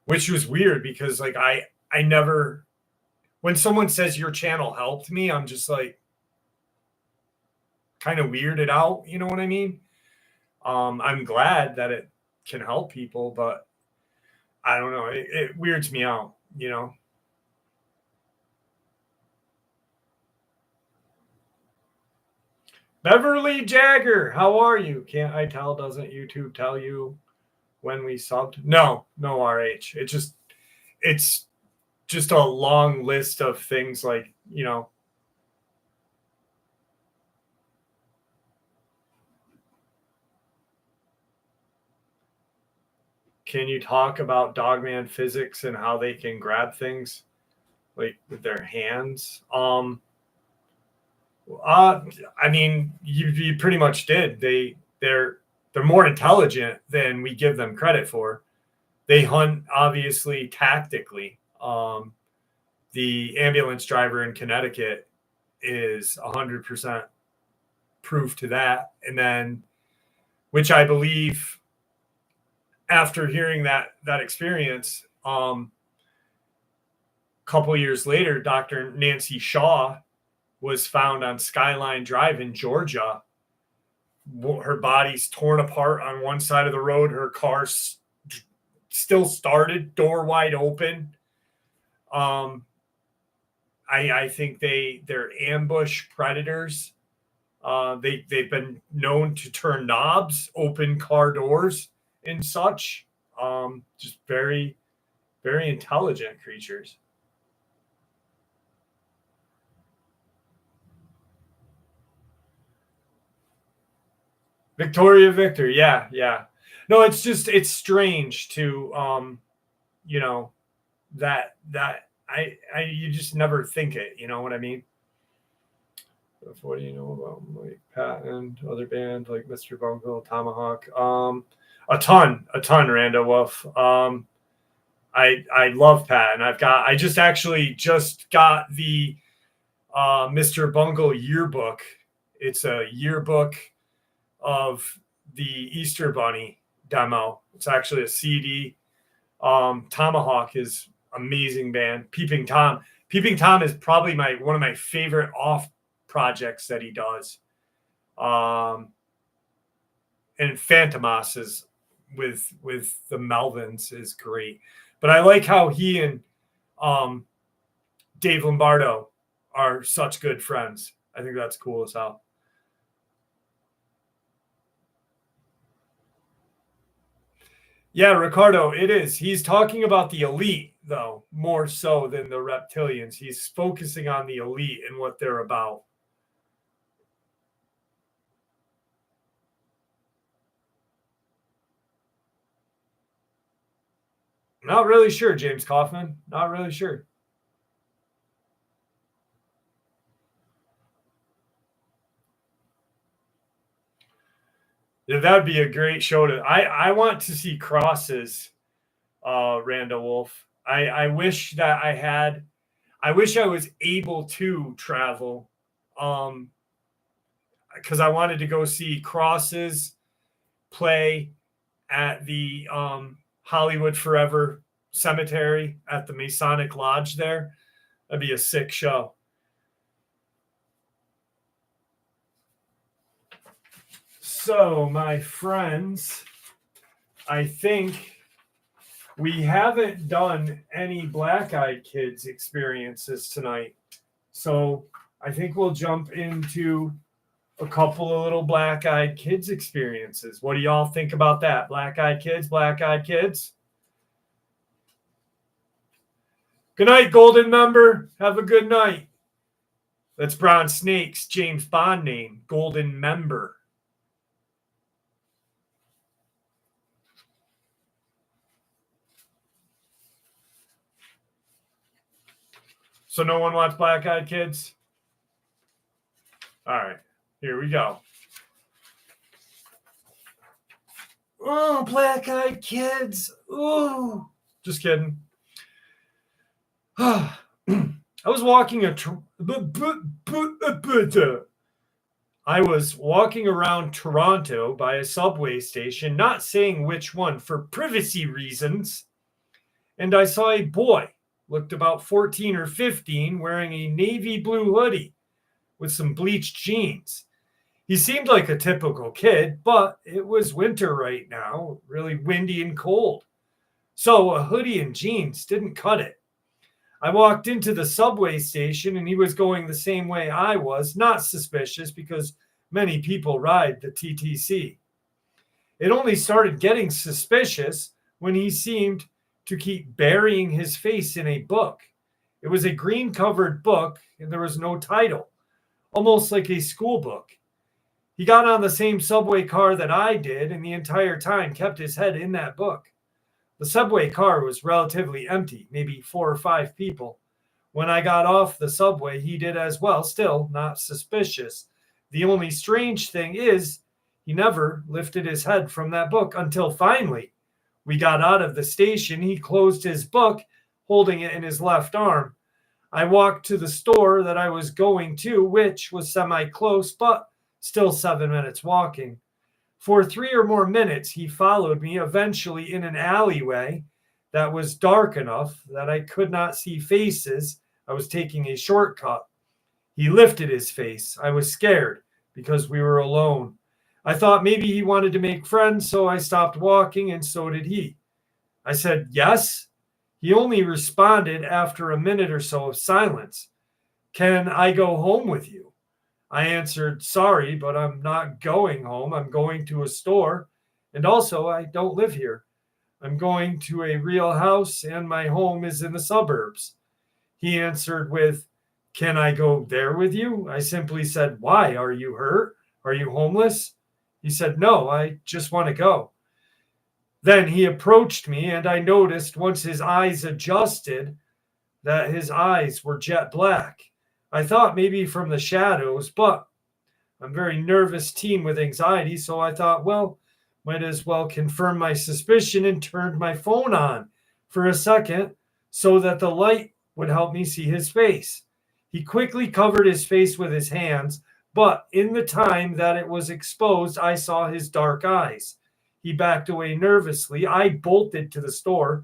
which was weird because like I never, when someone says your channel helped me, I'm just like kind of weirded out, you know what I mean? I'm glad that it can help people, but I don't know. It weirds me out, you know? Beverly Jagger, how are you? Can't I tell? Doesn't YouTube tell you when we subbed? No, RH. It's just a long list of things like, can you talk about Dogman physics and how they can grab things like with their hands? I mean, you pretty much did. They're more intelligent than we give them credit for. They hunt obviously tactically. The ambulance driver in Connecticut is 100% proof to that. And then, which I believe, after hearing that experience, a couple years later, Dr. Nancy Shaw was found on Skyline Drive in Georgia. Her body's torn apart on one side of the road. Her car still started, door wide open. I think they're ambush predators. They've been known to turn knobs, open car doors, and such. Just very, very intelligent creatures. Victoria Victor, yeah. No, it's strange to that I you just never think it, you know what I mean? What do you know about like Pat and other bands like Mr. Bungle, Tomahawk? A ton, Randa Wolf. I love Pat, and I just got the Mr. Bungle yearbook. It's a yearbook of the Easter Bunny demo. It's actually a CD. Tomahawk is amazing band. Peeping Tom is probably one of my favorite off projects that he does. And Phantomas is with the Melvins is great. But I like how he and Dave Lombardo are such good friends. I think that's cool as hell. Yeah, Ricardo, it is. He's talking about the elite, though, more so than the reptilians. He's focusing on the elite and what they're about. Not really sure, James Kaufman. Not really sure. Yeah, that would be a great show to. I want to see crosses, Randall Wolf. I wish that I had. I wish I was able to travel, because I wanted to go see crosses play at the Hollywood Forever Cemetery at the Masonic Lodge there. That'd be a sick show. So, my friends, I think we haven't done any Black Eyed Kids experiences tonight. So, I think we'll jump into a couple of little Black Eyed Kids experiences. What do y'all think about that? Black Eyed Kids, Black Eyed Kids. Good night, Golden Member. Have a good night. That's Brown Snake's James Bond name, Golden Member. So no one wants black-eyed kids? All right, here we go. Oh, black-eyed kids. Ooh. Just kidding. I was walking I was walking around Toronto by a subway station, not saying which one for privacy reasons, and I saw a boy, looked about 14 or 15, wearing a navy blue hoodie with some bleached jeans. He seemed like a typical kid, but it was winter right now, really windy and cold. So a hoodie and jeans didn't cut it. I walked into the subway station and he was going the same way I was, not suspicious because many people ride the TTC. It only started getting suspicious when he seemed to keep burying his face in a book. It was a green covered book and there was no title, almost like a school book. He got on the same subway car that I did and the entire time kept his head in that book. The subway car was relatively empty, maybe 4 or 5 people. When I got off the subway, he did as well, still not suspicious. The only strange thing is he never lifted his head from that book until finally we got out of the station. He closed his book, holding it in his left arm. I walked to the store that I was going to, which was semi-close, but still 7 minutes walking. For 3 or more minutes, he followed me, eventually in an alleyway that was dark enough that I could not see faces. I was taking a shortcut. He lifted his face. I was scared because we were alone. I thought maybe he wanted to make friends, so I stopped walking, and so did he. I said, yes. He only responded after a minute or so of silence. Can I go home with you? I answered, sorry, but I'm not going home. I'm going to a store. And also, I don't live here. I'm going to a real house and my home is in the suburbs. He answered with, can I go there with you? I simply said, why? Are you hurt? Are you homeless? He said, no, I just want to go. Then he approached me and I noticed once his eyes adjusted that his eyes were jet black. I thought maybe from the shadows, but I'm a very nervous teen with anxiety, so I thought, well, might as well confirm my suspicion and turned my phone on for a second so that the light would help me see his face. He quickly covered his face with his hands, but in the time that it was exposed, I saw his dark eyes. He backed away nervously. I bolted to the store.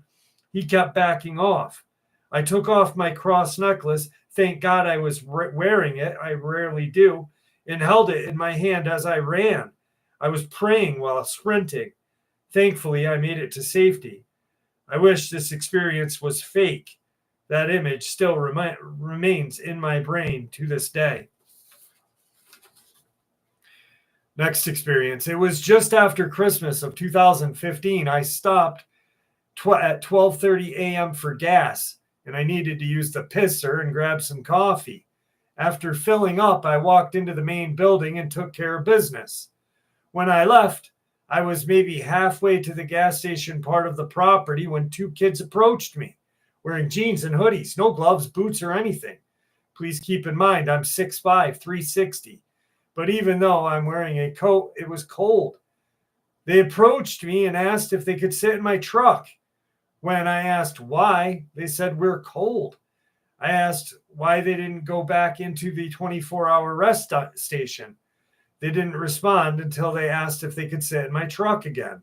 He kept backing off. I took off my cross necklace. Thank God I was wearing it. I rarely do. And held it in my hand as I ran. I was praying while sprinting. Thankfully, I made it to safety. I wish this experience was fake. That image still remains in my brain to this day. Next experience. It was just after Christmas of 2015. I stopped at 12:30 a.m. for gas, and I needed to use the pisser and grab some coffee. After filling up, I walked into the main building and took care of business. When I left, I was maybe halfway to the gas station part of the property when 2 kids approached me, wearing jeans and hoodies, no gloves, boots, or anything. Please keep in mind, I'm 6'5", 360. But even though I'm wearing a coat, it was cold. They approached me and asked if they could sit in my truck. When I asked why, they said, we're cold. I asked why they didn't go back into the 24-hour rest station. They didn't respond until they asked if they could sit in my truck again.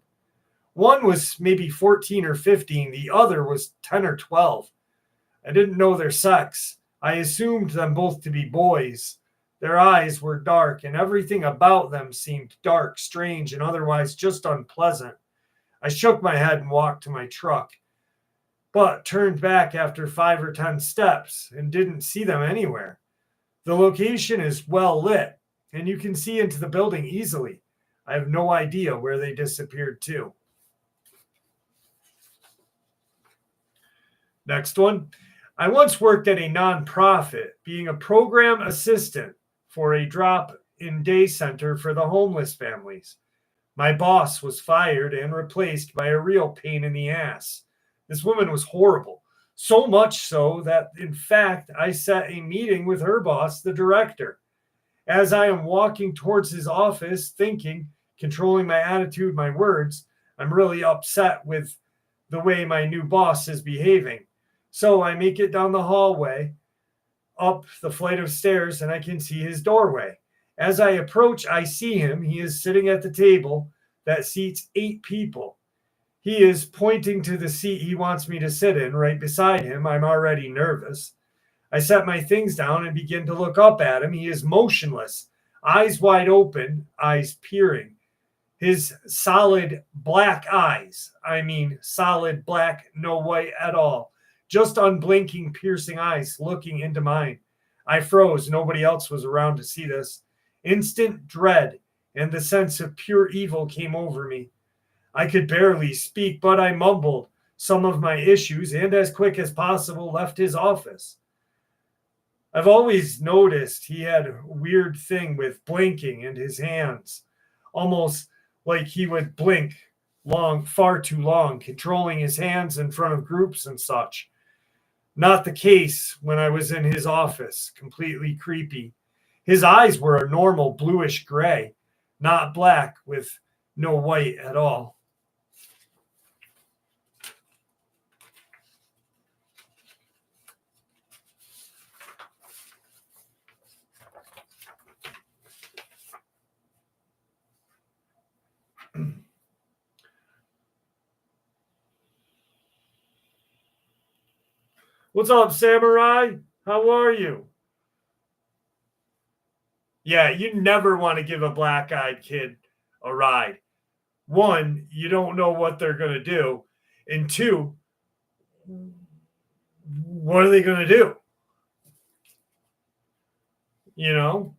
One was maybe 14 or 15. The other was 10 or 12. I didn't know their sex. I assumed them both to be boys. Their eyes were dark, and everything about them seemed dark, strange, and otherwise just unpleasant. I shook my head and walked to my truck, but turned back after 5 or 10 steps and didn't see them anywhere. The location is well lit, and you can see into the building easily. I have no idea where they disappeared to. Next one. I once worked at a nonprofit, being a program assistant for a drop-in day center for the homeless families. My boss was fired and replaced by a real pain in the ass. This woman was horrible. So much so that, in fact, I set a meeting with her boss, the director. As I am walking towards his office, thinking, controlling my attitude, my words, I'm really upset with the way my new boss is behaving. So I make it down the hallway, up the flight of stairs, and I can see his doorway. As I approach, I see him. He is sitting at the table that seats 8 people. He is pointing to the seat he wants me to sit in right beside him. I'm already nervous. I set my things down and begin to look up at him. He is motionless, eyes wide open, eyes peering. His solid black eyes, I mean solid black, no white at all, just unblinking, piercing eyes looking into mine. I froze. Nobody else was around to see this. Instant dread and the sense of pure evil came over me. I could barely speak, but I mumbled some of my issues and, as quick as possible, left his office. I've always noticed he had a weird thing with blinking and his hands, almost like he would blink long, far too long, controlling his hands in front of groups and such. Not the case when I was in his office, completely creepy. His eyes were a normal bluish gray, not black with no white at all. What's up, Samurai? How are you? Yeah, you never want to give a black-eyed kid a ride. One, you don't know what they're going to do. And two, what are they going to do? You know?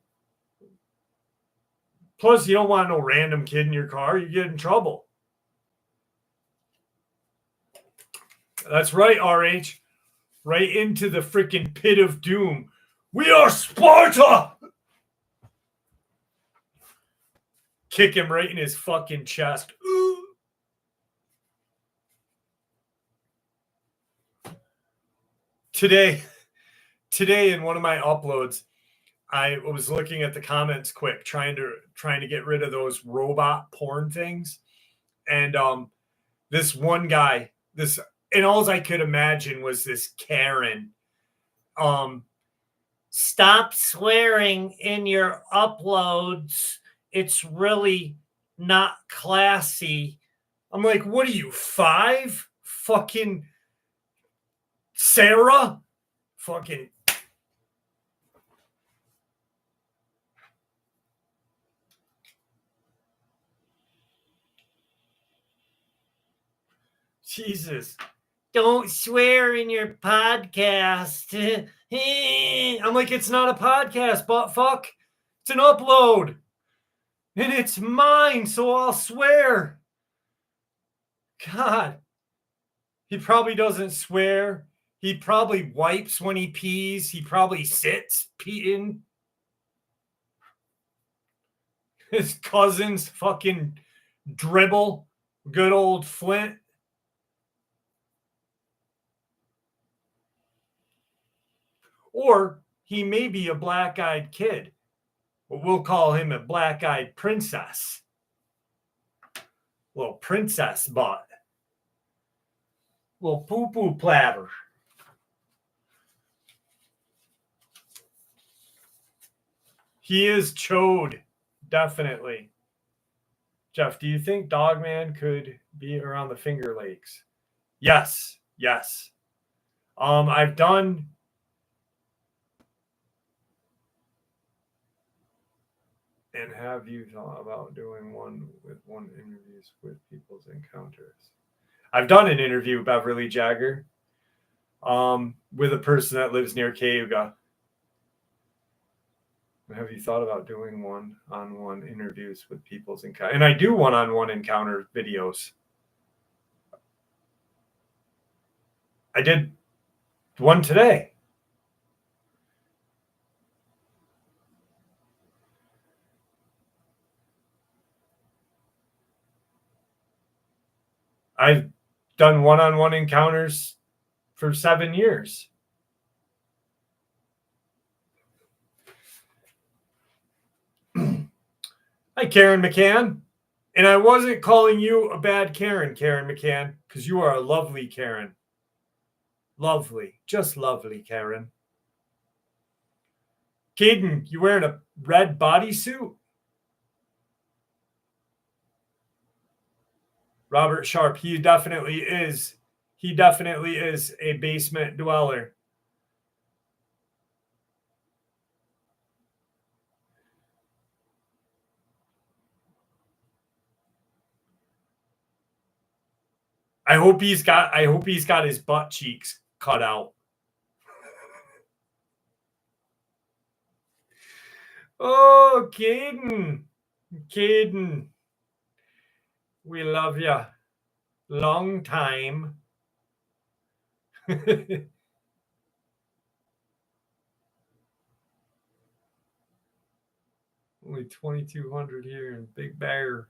Plus, you don't want no random kid in your car. You get in trouble. That's right, RH. Right into the freaking pit of doom. We are Sparta! Kick him right in his fucking chest. Today in one of my uploads, I was looking at the comments quick, trying to get rid of those robot porn things. And this one guy, and all I could imagine was this Karen. Stop swearing in your uploads. It's really not classy. I'm like, what are you, 5? Fucking Sarah? Fucking. Jesus. Don't swear in your podcast. I'm like, it's not a podcast, but fuck. It's an upload. And it's mine, so I'll swear. God. He probably doesn't swear. He probably wipes when he pees. He probably sits peeing. His cousins fucking dribble. Good old Flint. Or he may be a black-eyed kid. But we'll call him a black-eyed princess. Little princess butt. Little poo-poo platter. He is chode. Definitely. Jeff, do you think Dogman could be around the Finger Lakes? Yes. I've done. And have you thought about doing one interviews with people's encounters? I've done an interview with Beverly Jagger with a person that lives near Cayuga. Have you thought about doing one-on-one interviews with people's encounters? And I do one-on-one encounter videos. I did one today. I've done one-on-one encounters for 7 years. Hi, Karen McCann. And I wasn't calling you a bad Karen, Karen McCann, because you are a lovely Karen. Lovely. Just lovely, Karen. Caden, you wearing a red bodysuit? Robert Sharp, he definitely is. He definitely is a basement dweller. I hope he's got his butt cheeks cut out. Oh, Caden. Caden. We love you. Long time. Only 2,200 here in Big Bear.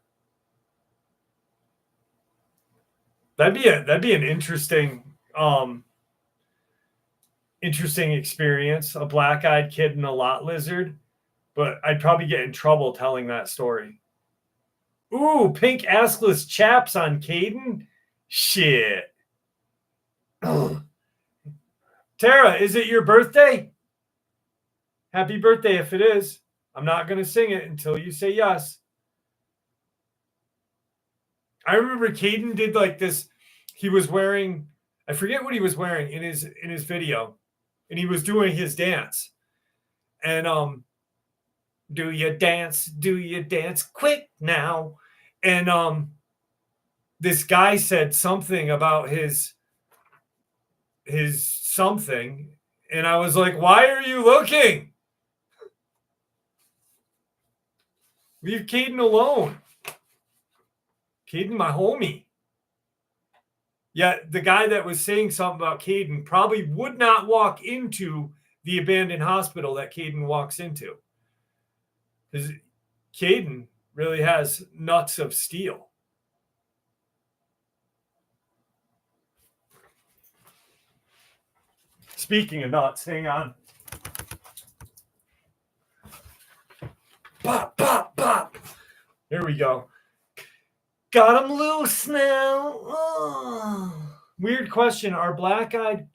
That'd be an interesting experience. A black-eyed kid and a lot lizard, but I'd probably get in trouble telling that story. Ooh, pink assless chaps on Caden? Shit. Tara, is it your birthday? Happy birthday if it is. I'm not going to sing it until you say yes. I remember Caden did like this. He was wearing, I forget what he was wearing in his video, and he was doing his dance. And do you dance? Do you dance quick now? And this guy said something about his something, and I was like, why are you looking? Leave Caden alone. Caden, my homie. Yeah, the guy that was saying something about Caden probably would not walk into the abandoned hospital that Caden walks into. Because Caden really has nuts of steel. Speaking of nuts, hang on. Pop, pop, pop. There we go. Got him loose now. Oh. Weird question. Are black-eyed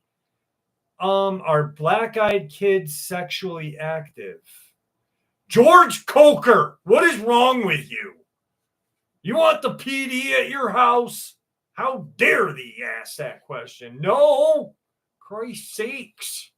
kids sexually active? George Coker, what is wrong with you? You want the PD at your house? How dare thee ask that question? No. Christ's sakes.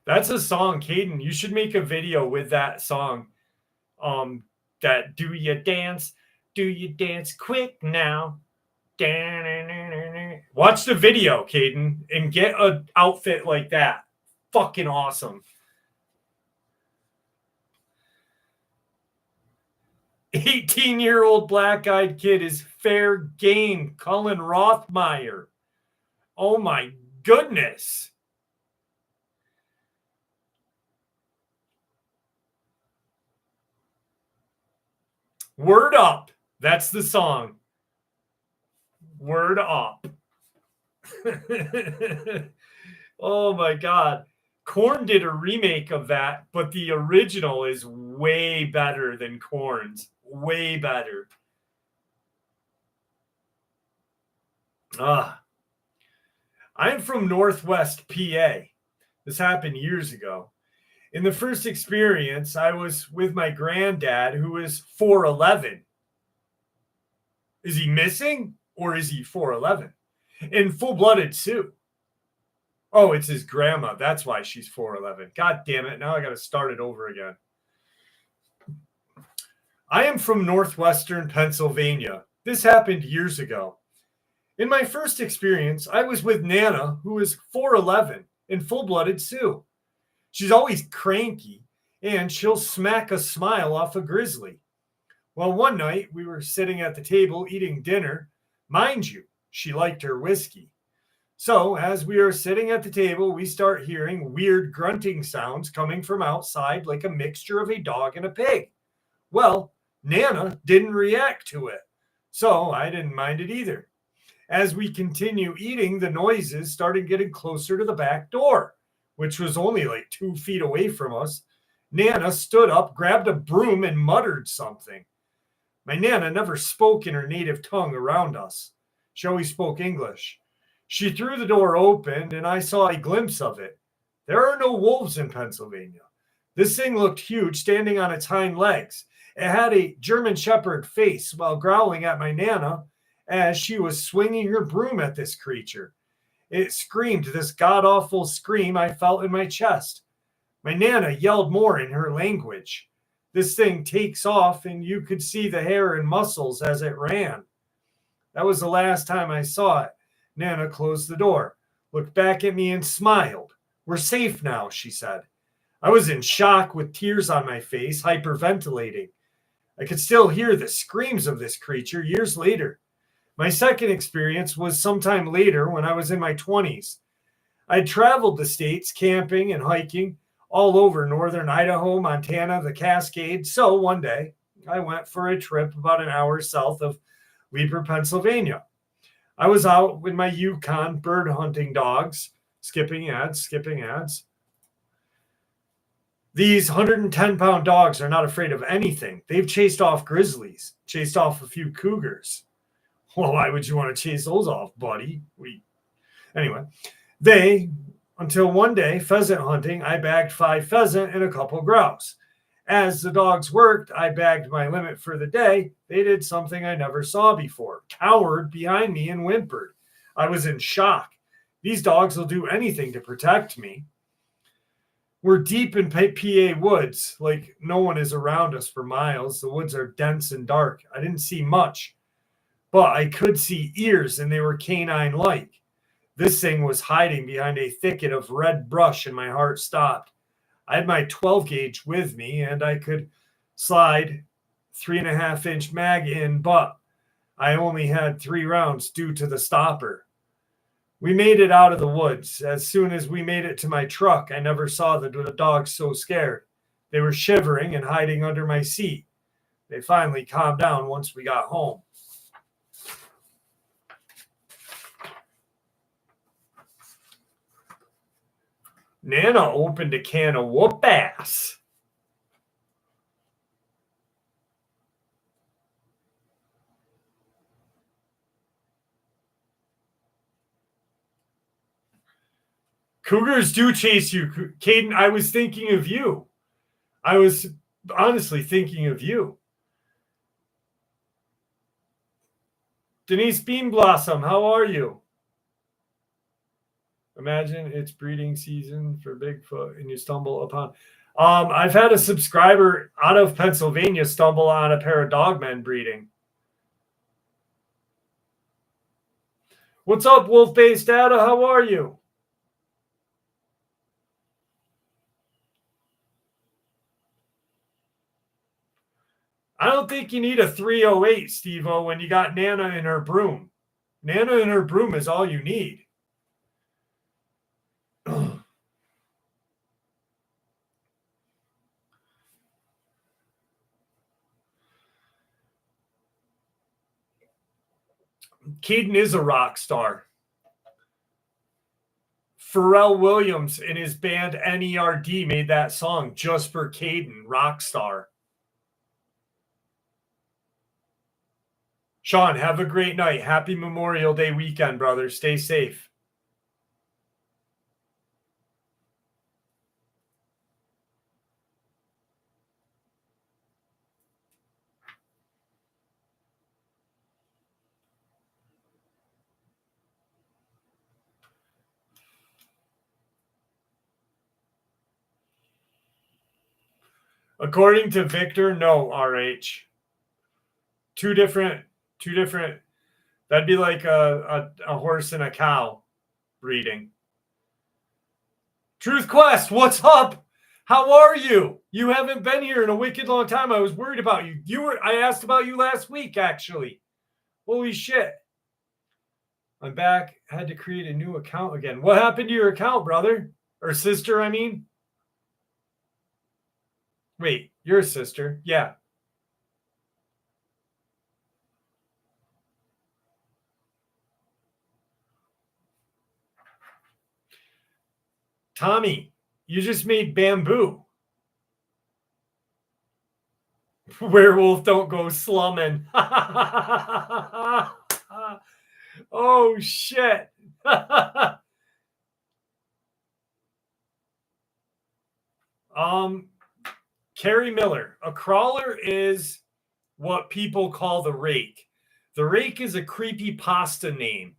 That's a song, Caden. You should make a video with that song. That do you dance? Do you dance quick now? Watch the video, Caden, and get an outfit like that. Fucking awesome. 18-year-old black-eyed kid is fair game. Cullen Rothmeyer. Oh my goodness. Word Up. That's the song. Word Up. Oh my God. Korn did a remake of that, but the original is way better than Korn's. Way better. I'm from Northwest PA. This happened years ago. In the first experience, I was with my granddad, who is 4'11". Is he missing or is he 4'11"? In full-blooded Sioux. Oh, it's his grandma. That's why she's 4'11". God damn it. Now I got to start it over again. I am from northwestern Pennsylvania. This happened years ago. In my first experience, I was with Nana, who is 4'11" in full-blooded Sioux. She's always cranky, and she'll smack a smile off a grizzly. Well, one night we were sitting at the table eating dinner. Mind you, she liked her whiskey. So, as we are sitting at the table, we start hearing weird grunting sounds coming from outside, like a mixture of a dog and a pig. Well, Nana didn't react to it, so I didn't mind it either. As we continue eating, the noises started getting closer to the back door, which was only like 2 feet away from us. Nana stood up, grabbed a broom, and muttered something. My Nana never spoke in her native tongue around us. She always spoke English. She threw the door open, and I saw a glimpse of it. There are no wolves in Pennsylvania. This thing looked huge, standing on its hind legs. It had a German Shepherd face while growling at my Nana as she was swinging her broom at this creature. It screamed this god-awful scream I felt in my chest. My Nana yelled more in her language. This thing takes off, and you could see the hair and muscles as it ran. That was the last time I saw it. Nana closed the door, looked back at me, and smiled. We're safe now, she said. I was in shock with tears on my face, hyperventilating. I could still hear the screams of this creature years later. My second experience was sometime later when I was in my 20s. I traveled the states camping and hiking all over northern Idaho, Montana, the Cascades. So one day I went for a trip about an hour south of Weber, Pennsylvania. I was out with my Yukon bird hunting dogs, skipping ads. These 110-pound dogs are not afraid of anything. They've chased off grizzlies, chased off a few cougars. Well, why would you want to chase those off, buddy? Anyway, until one day, pheasant hunting, I bagged 5 pheasant and a couple grouse. As the dogs worked, I bagged my limit for the day. They did something I never saw before, cowered behind me and whimpered. I was in shock. These dogs will do anything to protect me. We're deep in PA woods, like no one is around us for miles. The woods are dense and dark. I didn't see much, but I could see ears, and they were canine-like. This thing was hiding behind a thicket of red brush, and my heart stopped. I had my 12 gauge with me, and I could slide 3.5-inch mag in, but I only had 3 rounds due to the stopper. We made it out of the woods. As soon as we made it to my truck, I never saw the dogs so scared. They were shivering and hiding under my seat. They finally calmed down once we got home. Nana opened a can of whoop ass. Cougars do chase you, Caden. I was thinking of you. I was honestly thinking of you. Denise Bean Blossom, how are you? Imagine it's breeding season for Bigfoot and you stumble upon. I've had a subscriber out of Pennsylvania stumble on a pair of Dogmen breeding. What's up, Wolf-Based Data? How are you? I don't think you need a 308, Steve-O, when you got Nana and her broom. Nana and her broom is all you need. Caden is a rock star. Pharrell Williams and his band NERD made that song just for Caden, rock star. Sean, have a great night. Happy Memorial Day weekend, brother. Stay safe. According to Victor, no, RH. Two different. That'd be like a horse and a cow breeding. Truth Quest, what's up? How are you? You haven't been here in a wicked long time. I was worried about you. I asked about you last week, actually. Holy shit. I'm back. Had to create a new account again. What happened to your account, brother? Or sister, I mean? Wait, you're a sister. Yeah. Tommy, you just made bamboo. Werewolf don't go slumming. Oh, shit. Carrie Miller. A crawler is what people call the rake. The rake is a creepy pasta name.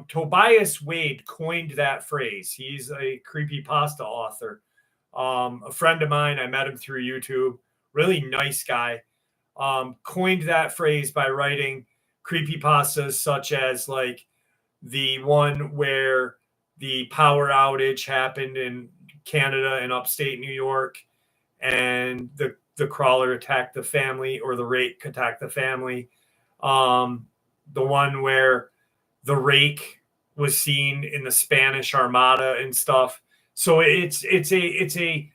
Tobias Wade coined that phrase. He's a creepy pasta author. A friend of mine, I met him through YouTube. Really nice guy. Coined that phrase by writing creepy pastas such as like the one where the power outage happened in Canada and upstate New York, and the crawler attacked the family, or the rake attacked the family. The one where the rake was seen in the Spanish Armada and stuff. So it's a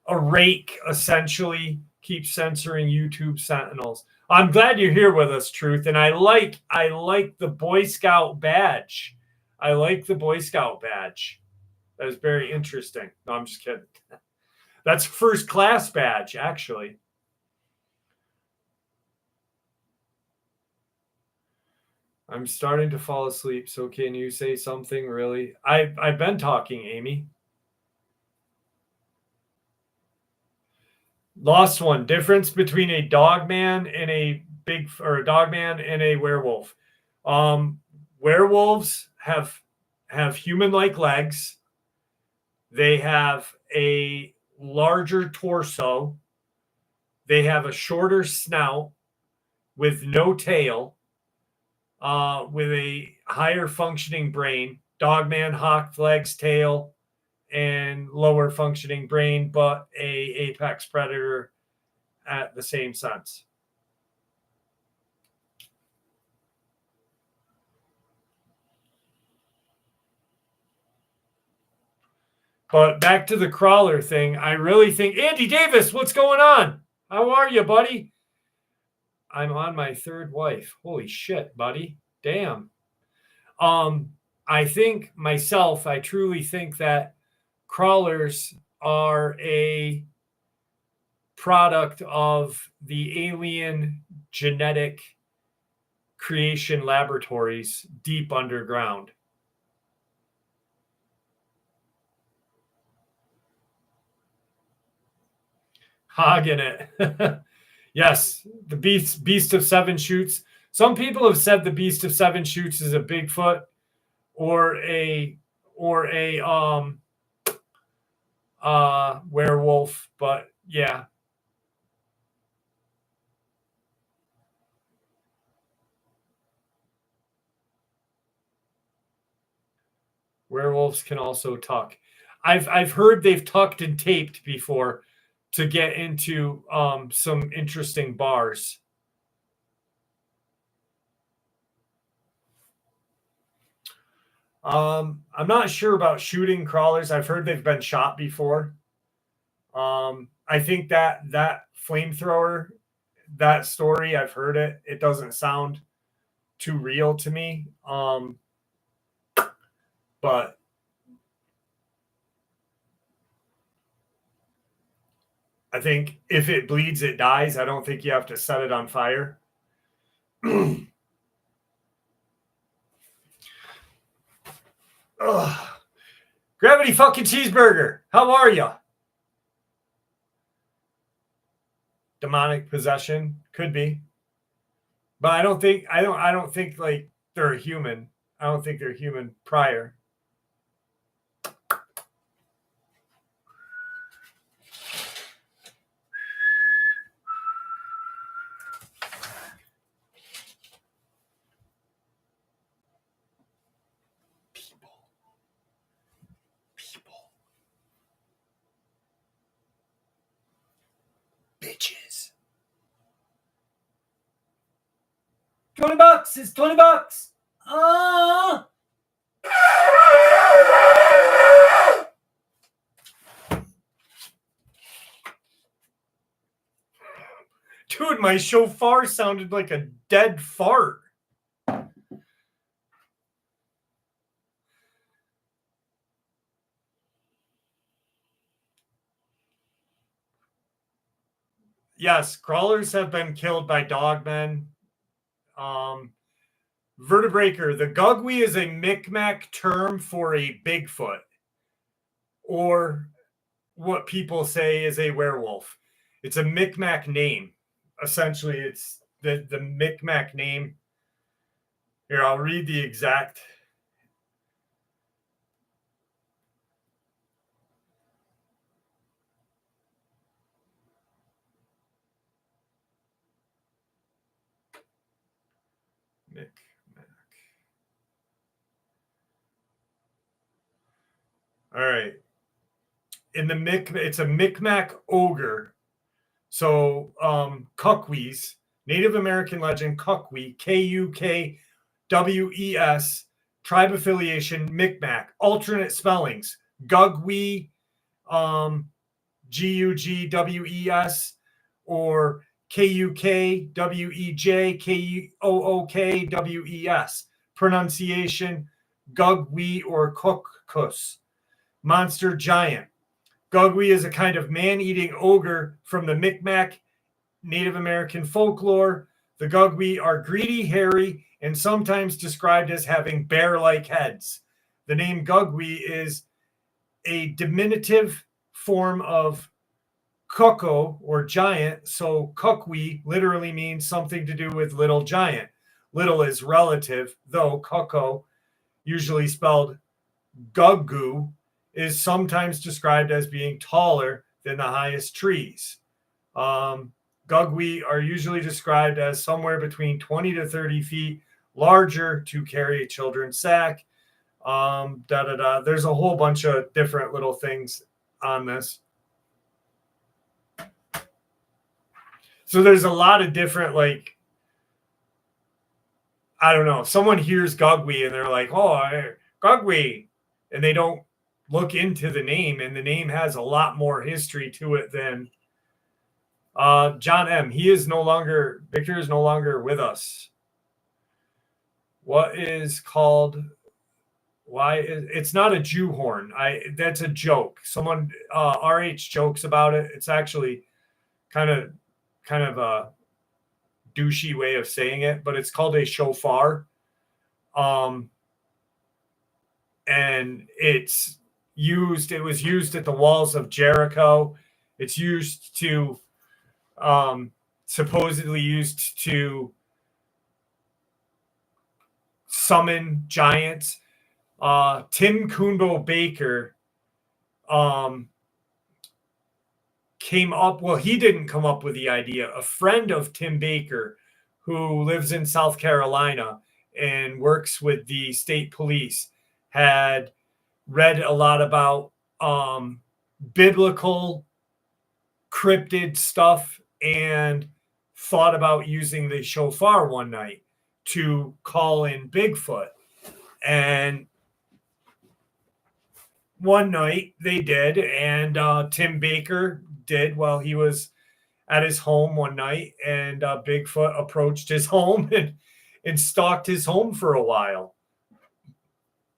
rake essentially. Keep censoring YouTube sentinels. I'm glad you're here with us, Truth, and I like the Boy Scout badge. I like the Boy Scout badge. That is very interesting. No, I'm just kidding. That's first class badge, actually. I'm starting to fall asleep, so can you say something really? I've been talking, Amy. Lost one. Difference between a dogman and a dogman and a werewolf. Werewolves have human-like legs. They have a larger torso. They have a shorter snout with no tail, with a higher functioning brain. Dogman, hawk legs, tail, and lower functioning brain, but a apex predator at the same sense. But back to the crawler thing, I really think Andy Davis, what's going on? How are you, buddy? I'm on my third wife. Holy shit, buddy. Damn. I think myself, I truly think that crawlers are a product of the alien genetic creation laboratories deep underground. Hogging it. Yes, the beast of seven shoots. Some people have said the beast of seven shoots is a Bigfoot or a werewolf, but yeah. Werewolves can also tuck. I've heard they've tucked and taped before to get into some interesting bars. I'm not sure about shooting crawlers. I've heard they've been shot before. I think that flamethrower, that story, I've heard it. It doesn't sound too real to me. But I think if it bleeds, it dies. I don't think you have to set it on fire. Gravity fucking cheeseburger. How are you? Demonic possession could be, but I don't think like they're a human. I don't think they're human prior. Bitches. $20. It's $20. Dude, my shofar sounded like a dead fart. Yes, crawlers have been killed by dogmen. Vertebraker, the Gugwi is a Micmac term for a Bigfoot, or what people say is a werewolf. It's a Micmac name. Essentially, it's the Micmac name. Here, I'll read the exact. Micmac. All right. It's a Micmac ogre. So Kukwis, Native American legend Kukwi, Kukwes, tribe affiliation Micmac, alternate spellings Gugwi, Gugwes, or Kukwejkookwes. Pronunciation Gugwi or Kukkus. Monster giant. Gugwi is a kind of man-eating ogre from the Micmac Native American folklore. The Gugwi are greedy, hairy, and sometimes described as having bear-like heads. The name Gugwi is a diminutive form of Koko, or giant, so Kukwi literally means something to do with little giant. Little is relative, though Koko, usually spelled Gugu, is sometimes described as being taller than the highest trees. Gugwi are usually described as somewhere between 20 to 30 feet larger to carry a children's sack. There's a whole bunch of different little things on this. So there's a lot of different, like, I don't know. Someone hears Gugwi and they're like, oh, Gugwi. And they don't look into the name, and the name has a lot more history to it than John M. Victor is no longer with us. What is called, it's not a Jew horn. That's a joke. Someone, RH jokes about it. It's actually kind of a douchey way of saying it, but it's called a shofar. And it was used at the walls of Jericho. It's supposedly used to summon giants. Tim Coonbo Baker he didn't come up with the idea. A friend of Tim Baker, who lives in South Carolina and works with the state police, had read a lot about biblical cryptid stuff and thought about using the shofar one night to call in Bigfoot. And one night they did, and Tim Baker did while he was at his home one night, and Bigfoot approached his home and stalked his home for a while.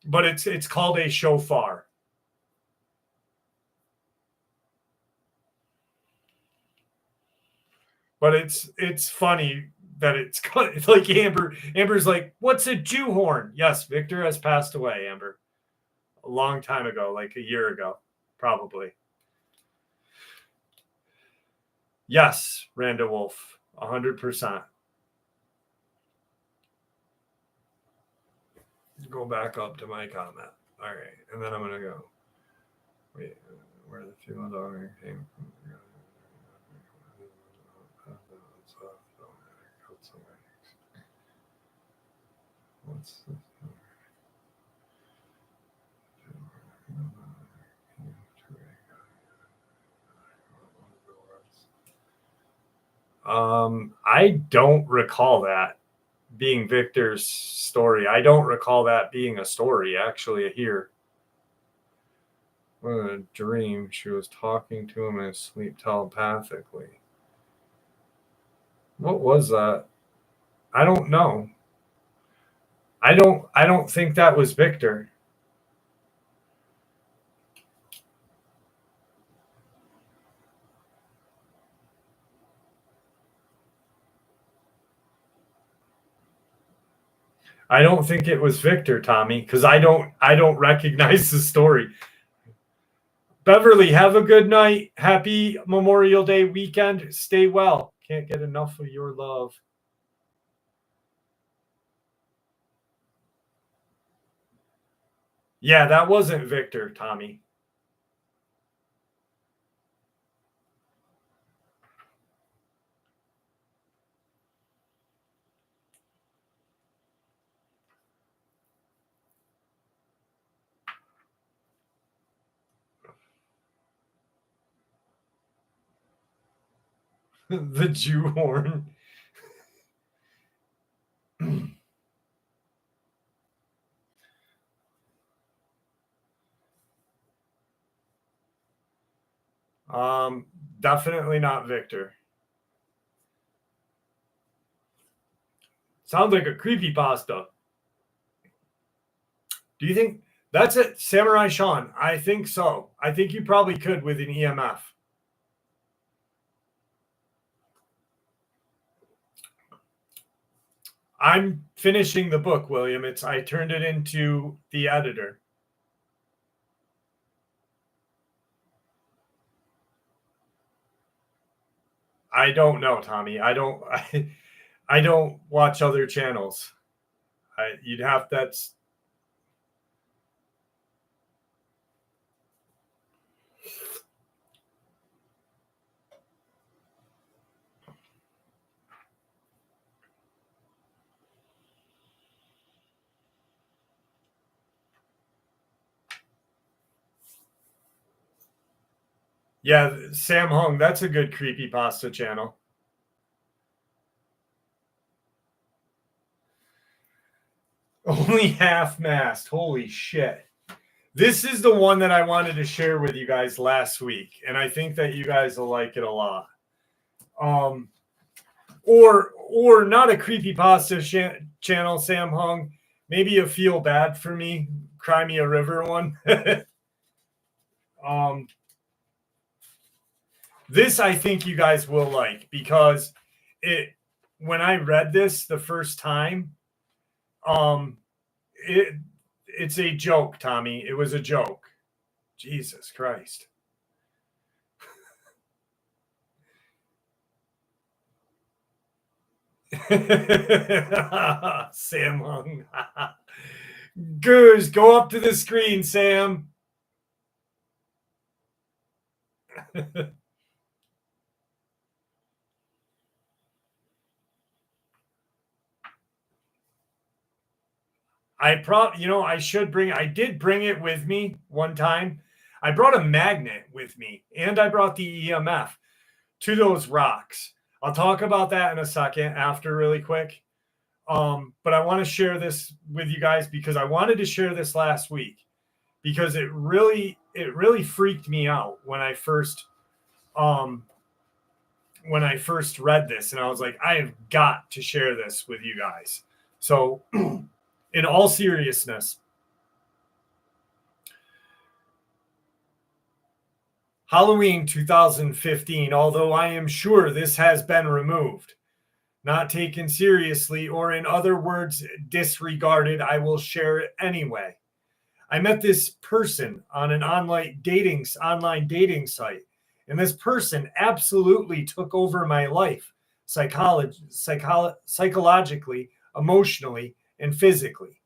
But it's called a shofar. But it's funny that it's like Amber's like, what's a Jew horn? Yes, Victor has passed away, Amber. A long time ago, like a year ago, probably. Yes, Randa Wolf, 100%. Go back up to my comment. All right, and then I'm going to go. Wait, where the female dog came from. What's this? I don't recall that being Victor's story. I don't recall that being a story, actually, here. What a dream. She was talking to him in his sleep telepathically. What was that? I don't know. I don't think that was Victor. I don't think it was Victor, Tommy, because I don't recognize the story. Beverly, have a good night. Happy Memorial Day weekend. Stay well. Can't get enough of your love. Yeah, that wasn't Victor, Tommy. The Jew horn. um, Definitely not Victor. Sounds like a creepy pasta. Do you think that's it, Samurai Sean? I think so. I think you probably could with an EMF. I'm finishing the book, William. I turned it into the editor. I don't know, Tommy. I don't watch other channels. You'd have that's yeah, Sam Hung. That's a good creepy pasta channel. Only half mast. Holy shit. This is the one that I wanted to share with you guys last week, and I think that you guys will like it a lot. Or not a creepypasta channel, Sam Hung. Maybe a feel bad for me, cry me a river one. um, this I think you guys will like because it. When I read this the first time, um, it's a joke, Tommy. It was a joke. Jesus Christ. Sam Hung. Goose, go up to the screen, Sam. I should I did bring it with me one time. I brought a magnet with me and I brought the EMF to those rocks. I'll talk about that in a second after really quick. But I want to share this with you guys because I wanted to share this last week because it really freaked me out when I first read this, and I was like, I have got to share this with you guys. So in all seriousness, Halloween 2015, although I am sure this has been removed, not taken seriously, or in other words, disregarded, I will share it anyway. I met this person on an online dating site, and this person absolutely took over my life, psychologically, emotionally, and physically.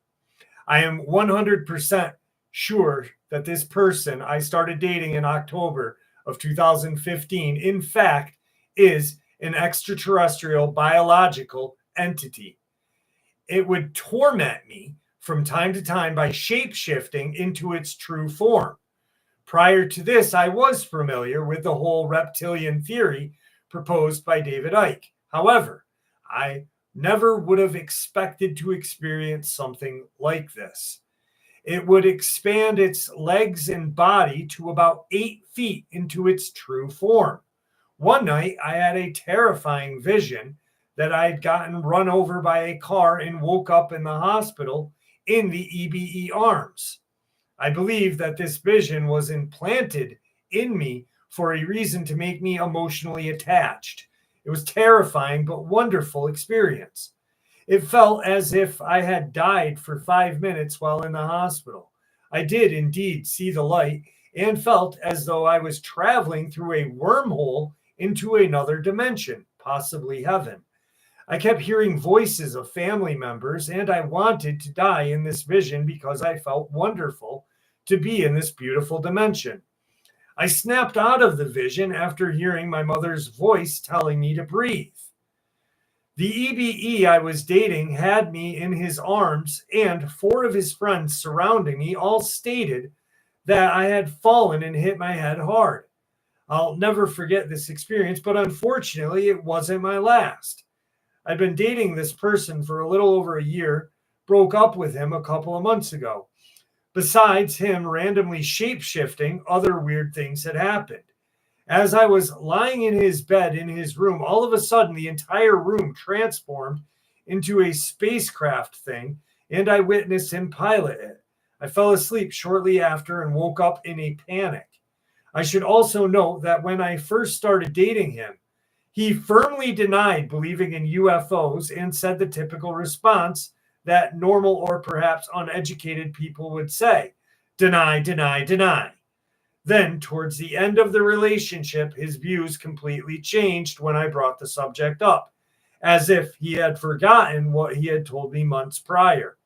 I am 100% sure that this person I started dating in October of 2015, in fact, is an extraterrestrial biological entity. It would torment me from time to time by shape-shifting into its true form. Prior to this, I was familiar with the whole reptilian theory proposed by David Icke. However, I never would have expected to experience something like this. It would expand its legs and body to about 8 feet into its true form. One night, I had a terrifying vision that I had gotten run over by a car and woke up in the hospital in the EBE arms. I believe that this vision was implanted in me for a reason to make me emotionally attached. It was terrifying but wonderful experience. It felt as if I had died for 5 minutes while in the hospital. I did indeed see the light and felt as though I was traveling through a wormhole into another dimension, possibly heaven. I kept hearing voices of family members, and I wanted to die in this vision because I felt wonderful to be in this beautiful dimension. I snapped out of the vision after hearing my mother's voice telling me to breathe. The EBE I was dating had me in his arms, and 4 of his friends surrounding me all stated that I had fallen and hit my head hard. I'll never forget this experience, but unfortunately, it wasn't my last. I'd been dating this person for a little over a year, broke up with him a couple of months ago. Besides him randomly shape-shifting, other weird things had happened. As I was lying in his bed in his room, all of a sudden the entire room transformed into a spacecraft thing, and I witnessed him pilot it. I fell asleep shortly after and woke up in a panic. I should also note that when I first started dating him, he firmly denied believing in UFOs and said the typical response that normal or perhaps uneducated people would say: deny, deny, deny. Then, towards the end of the relationship, his views completely changed when I brought the subject up, as if he had forgotten what he had told me months prior.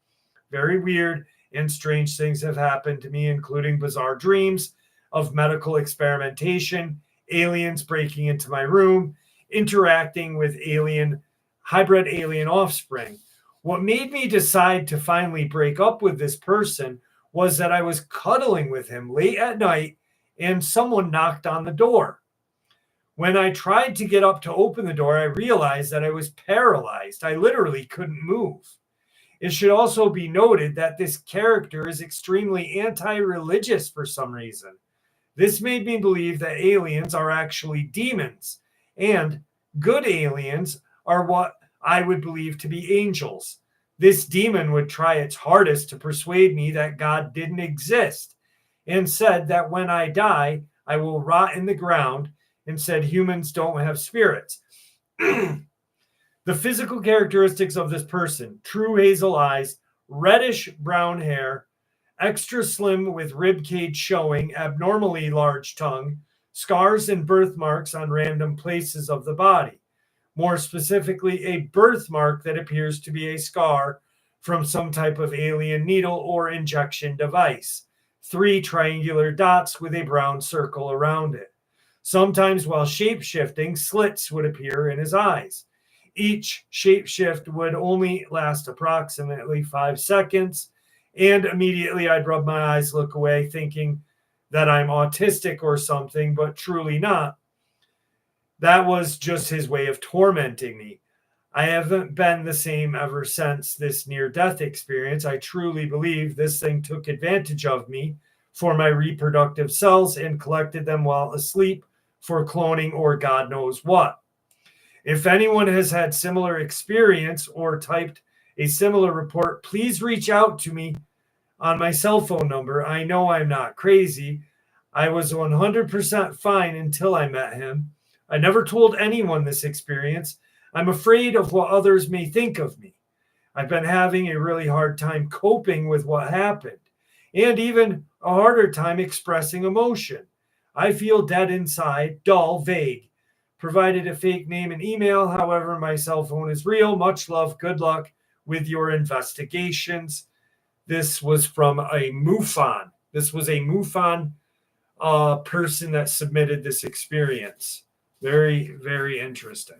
Very weird and strange things have happened to me, including bizarre dreams of medical experimentation, aliens breaking into my room, interacting with hybrid alien offspring. What made me decide to finally break up with this person was that I was cuddling with him late at night and someone knocked on the door. When I tried to get up to open the door, I realized that I was paralyzed. I literally couldn't move. It should also be noted that this character is extremely anti-religious for some reason. This made me believe that aliens are actually demons, and good aliens are what I would believe to be angels. This demon would try its hardest to persuade me that God didn't exist, and said that when I die, I will rot in the ground, and said humans don't have spirits. The physical characteristics of this person: true hazel eyes, reddish brown hair, extra slim with rib cage showing, abnormally large tongue, scars and birthmarks on random places of the body. More specifically, a birthmark that appears to be a scar from some type of alien needle or injection device. 3 triangular dots with a brown circle around it. Sometimes while shape-shifting, slits would appear in his eyes. Each shape-shift would only last approximately 5 seconds, and immediately I'd rub my eyes, look away, thinking that I'm autistic or something, but truly not. That was just his way of tormenting me. I haven't been the same ever since this near-death experience. I truly believe this thing took advantage of me for my reproductive cells and collected them while asleep for cloning or God knows what. If anyone has had similar experience or typed a similar report, please reach out to me on my cell phone number. I know I'm not crazy. I was 100% fine until I met him. I never told anyone this experience. I'm afraid of what others may think of me. I've been having a really hard time coping with what happened, and even a harder time expressing emotion. I feel dead inside, dull, vague. Provided a fake name and email. However, my cell phone is real. Much love. Good luck with your investigations. This was from a MUFON. This was a MUFON person that submitted this experience. Very, very interesting.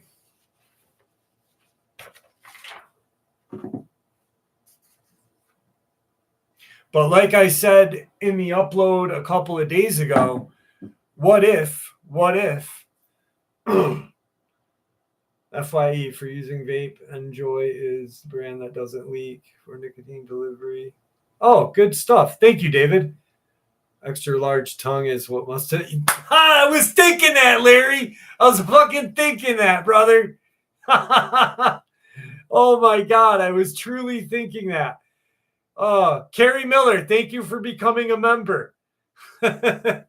But like I said in the upload a couple of days ago, what if, FYE for using vape, Enjoy is the brand that doesn't leak for nicotine delivery. Oh, good stuff. Thank you, David. Extra large tongue is what must have... I was thinking that, Larry. I was fucking thinking that, brother. Oh my God, I was truly thinking that. Carrie Miller, thank you for becoming a member. When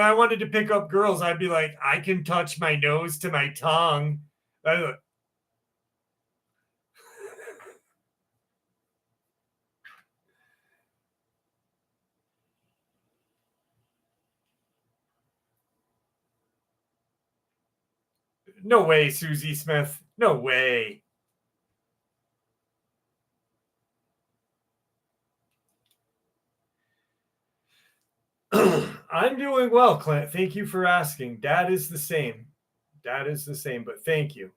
I wanted to pick up girls, I'd be like, I can touch my nose to my tongue. No way, Susie Smith. No way. I'm doing well, Clint. Thank you for asking. Dad is the same. Dad is the same, but thank you.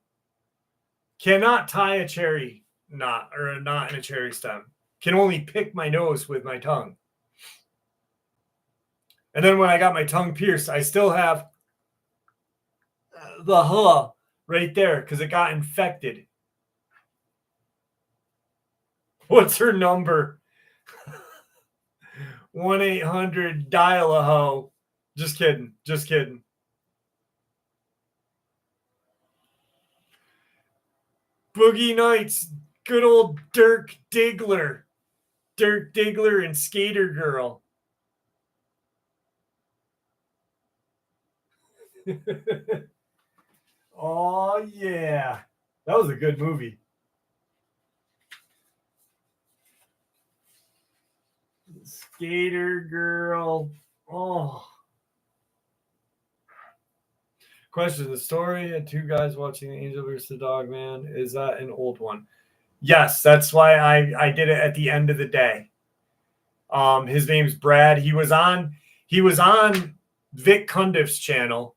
Cannot tie a cherry knot or a knot in a cherry stem. Can only pick my nose with my tongue. And then when I got my tongue pierced, I still have the huh right there because it got infected. What's her number? 1-800 dial a hoe. Just kidding. Just kidding. Boogie Nights. Good old Dirk Diggler. Dirk Diggler and Skater Girl. Oh, yeah. That was a good movie. Skater Girl. Oh. Question: the story of two guys watching the Angel versus the Dogman, is that an old one? Yes, that's why I did it at the end of the day. His name's Brad. He was on Vic Cundiff's channel.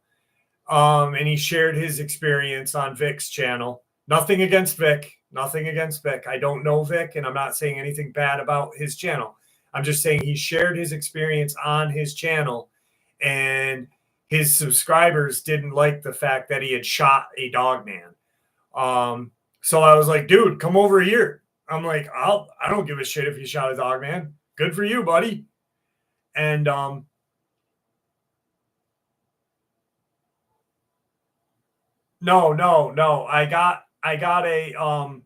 And he shared his experience on Vic's channel. Nothing against Vic. Nothing against Vic. I don't know Vic, and I'm not saying anything bad about his channel. I'm just saying he shared his experience on his channel, and his subscribers didn't like the fact that he had shot a dog man. So I was like, dude, come over here. I'm like, I don't give a shit if you shot a dog man. Good for you, buddy. And no. I got a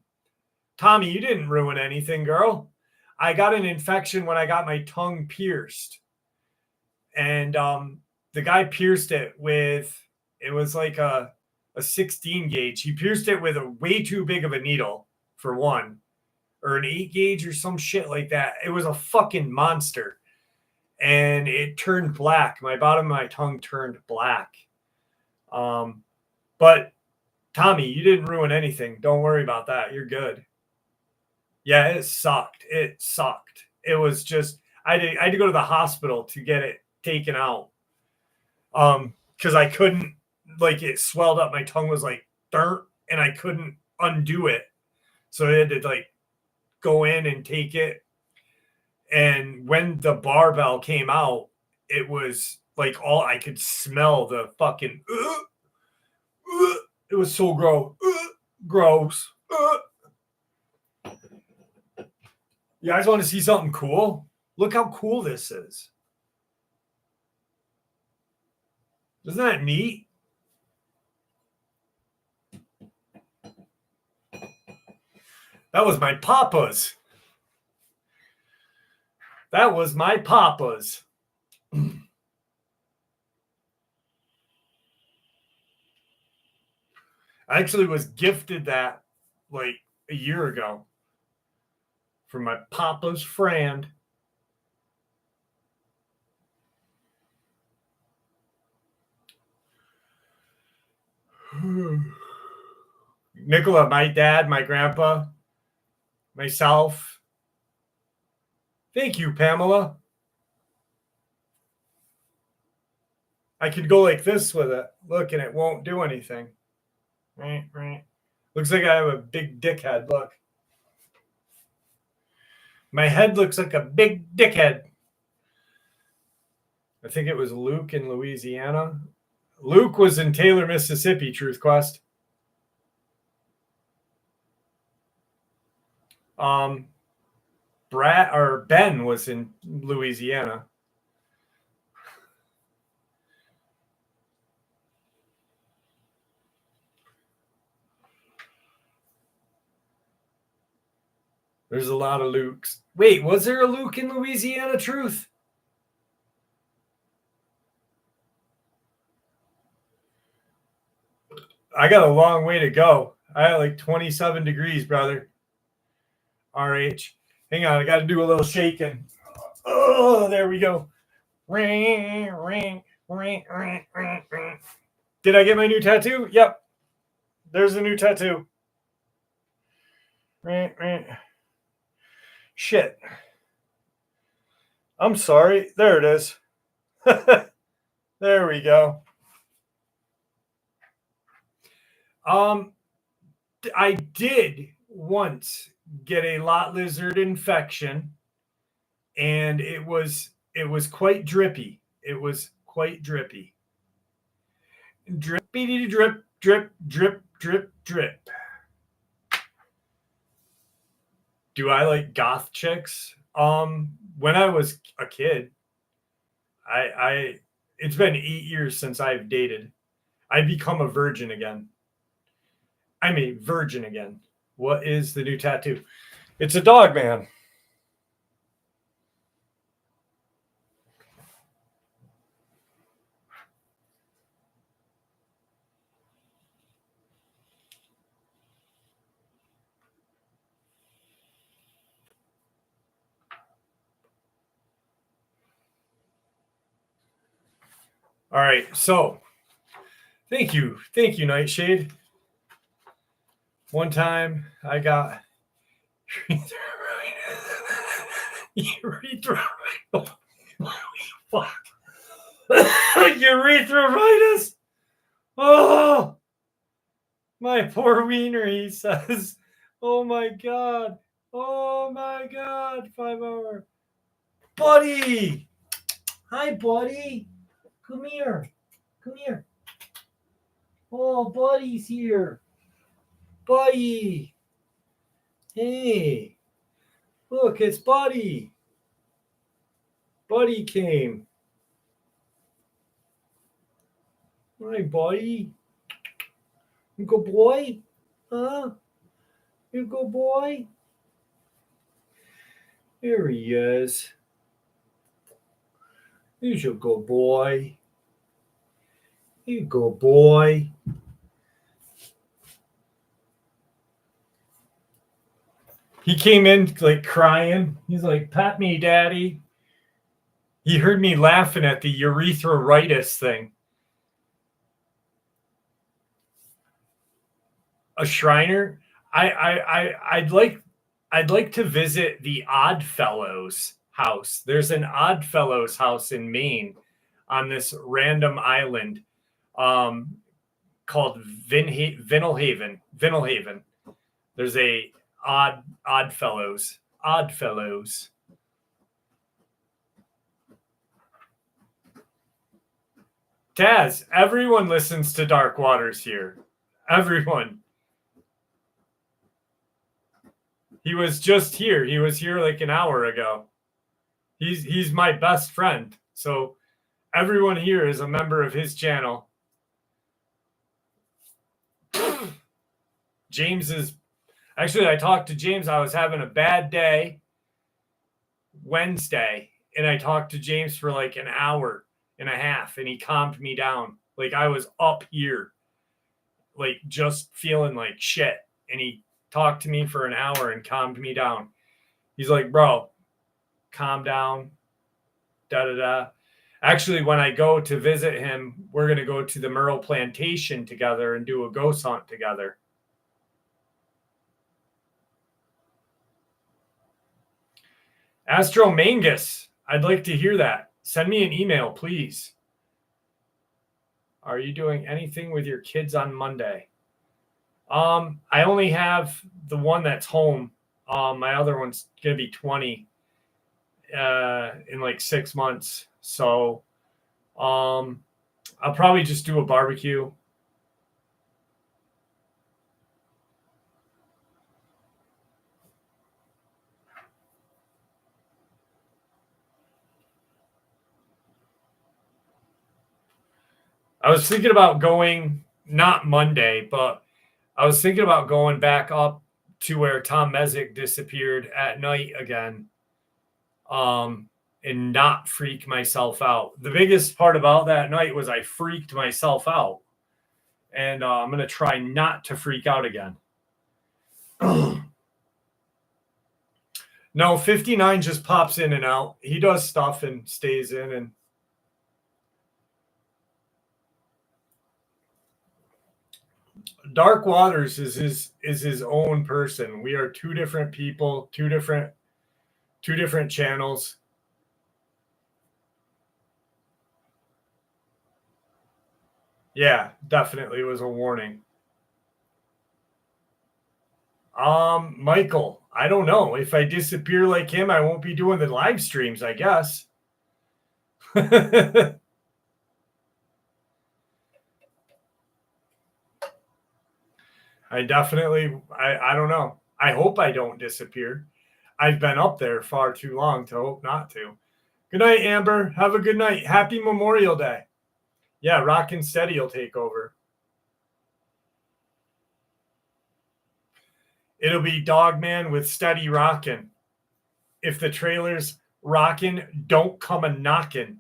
Tommy, you didn't ruin anything, girl. I got an infection when I got my tongue pierced. And the guy pierced it with, it was like a 16 gauge. He pierced it with a way too big of a needle, for one, or an 8 gauge or some shit like that. It was a fucking monster. And it turned black. My bottom of my tongue turned black. But Tommy, you didn't ruin anything. Don't worry about that. You're good. Yeah, it sucked. It sucked. It was just, I had to go to the hospital to get it taken out. Because I couldn't, like, it swelled up. My tongue was like dirt, and I couldn't undo it. So I had to like go in and take it. And when the barbell came out, it was like all I could smell the fucking. It was so gross. You guys want to see something cool? Look how cool this is. Isn't that neat? That was my papa's. That was my papa's. I actually was gifted that like a year ago from my papa's friend. Nicola, my dad, my grandpa, myself. Thank you, Pamela. I could go like this with it. Look, and it won't do anything. Right. Looks like I have a big dick head. Look. My head looks like a big dickhead. I think it was Luke in Louisiana. Luke was in Taylor, Mississippi, Truth Quest. But Ben was in Louisiana. There's a lot of Lukes. Wait, was there a Luke in Louisiana, Truth? I got a long way to go. I had like 27 degrees, brother. RH. Hang on, I got to do a little shaking. Oh, there we go. Ring, ring, ring, ring, ring, ring. Did I get my new tattoo? Yep. There's a new tattoo. Ring, ring. Shit. I'm sorry. There it is. There we go. I did once get a lot lizard infection, and it was quite drippy. It was quite drippy. Drippity drip, drip, drip, drip, drip. Do I like goth chicks? When I was a kid, I it's been 8 years since I've dated. I've become a virgin again. I'm a virgin again. What is the new tattoo? It's a Dogman. All right, so thank you, Nightshade. One time I got urethritis. Fuck. Urethritis. Oh, my poor wiener, he says. Oh my God. Oh my God. 5 hour. Buddy. Hi, buddy. Come here. Come here. Oh, buddy's here. Buddy. Hey. Look, it's Buddy. Buddy came. Hi, Buddy. You good boy? Huh? You good boy? Here he is. He's a good boy. You good boy. He came in like crying. He's like, "Pat me, Daddy." He heard me laughing at the urethritis thing. A Shriner? I'd like to visit the Oddfellows house. There's an Oddfellows house in Maine on this random island called Vinnelhaven. There's a Oddfellows. Taz, everyone listens to Dark Waters here. Everyone. He was just here. He was here like an hour ago. He's my best friend. So everyone here is a member of his channel. James is actually, I talked to James. I was having a bad day Wednesday, and I talked to James for like an hour and a half, and he calmed me down. Like I was up here, like just feeling like shit. And he talked to me for an hour and calmed me down. He's like, "Bro, calm down." Da da da. Actually, when I go to visit him, we're going to go to the Merle Plantation together and do a ghost hunt together. Astro Mangus, I'd like to hear that. Send me an email, please. Are you doing anything with your kids on Monday? I only have the one that's home. My other one's going to be 20 in like 6 months. So I'll probably just do a barbecue. I was thinking about going, not Monday, but I was thinking about going back up to where Tom Mezek disappeared at night again, and not freak myself out. The biggest part about that night was I freaked myself out. And I'm going to try not to freak out again. No, 59 just pops in and out. He does stuff and stays in. And Dark Waters is his own person. We are two different people, two different channels. Yeah, definitely was a warning. Michael, I don't know. If I disappear like him, I won't be doing the live streams, I guess. I definitely, I don't know. I hope I don't disappear. I've been up there far too long to hope not to. Good night, Amber. Have a good night. Happy Memorial Day. Yeah, Rockin' Steady will take over. It'll be Dogman with Steady Rockin'. If the trailer's rockin', don't come a knockin'.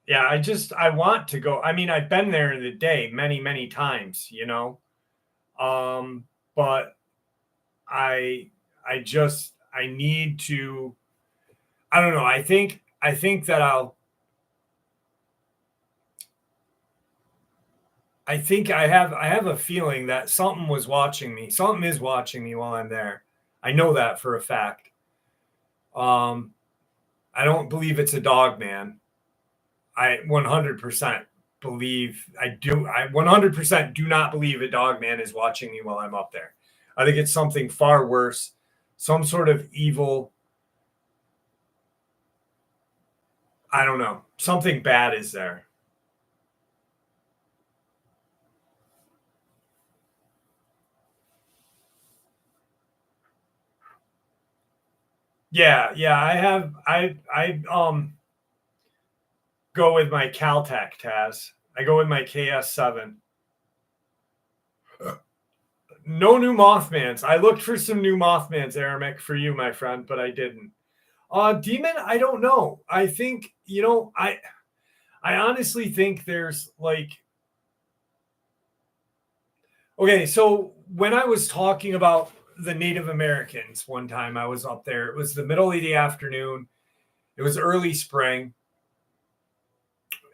Yeah, I want to go. I mean, I've been there in the day many, many times, you know. But I need to, I don't know. I think that I have a feeling that something was watching me. Something is watching me while I'm there. I know that for a fact. I don't believe it's a dog man. I 100% believe I 100% do not believe a dog man is watching me while I'm up there. I think it's something far worse, some sort of evil. I don't know. Something bad is there. Yeah, I go with my Caltech Taz. I go with my KS7. No new Mothmans. I looked for some new Mothmans, Aramic, for you, my friend, but I didn't. Demon, I don't know. I think, I honestly think there's like, okay, so when I was talking about the Native Americans one time, I was up there. It was the middle of the afternoon. It was early spring.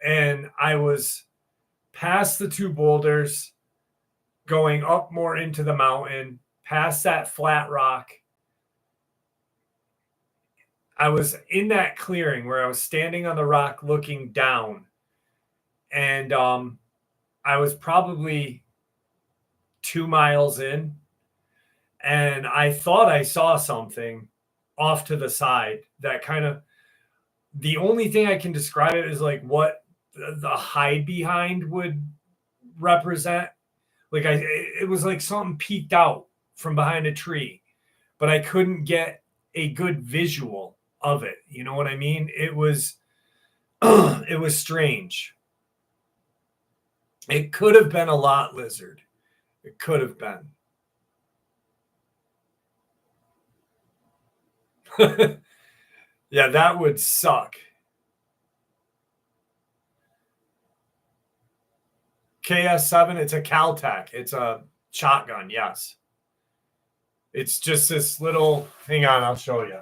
And I was past the two boulders, going up more into the mountain, past that flat rock. I was in that clearing where I was standing on the rock looking down. And I was probably 2 miles in. And I thought I saw something off to the side that kind of, the only thing I can describe it is like what the hide behind would represent. Like it was like something peeked out from behind a tree, but I couldn't get a good visual of it. You know what I mean? It was it was strange. It could have been a lot lizard. It could have been. Yeah, that would suck. KS7, it's a Caltech. It's a shotgun, yes. It's just this little, hang on, I'll show you.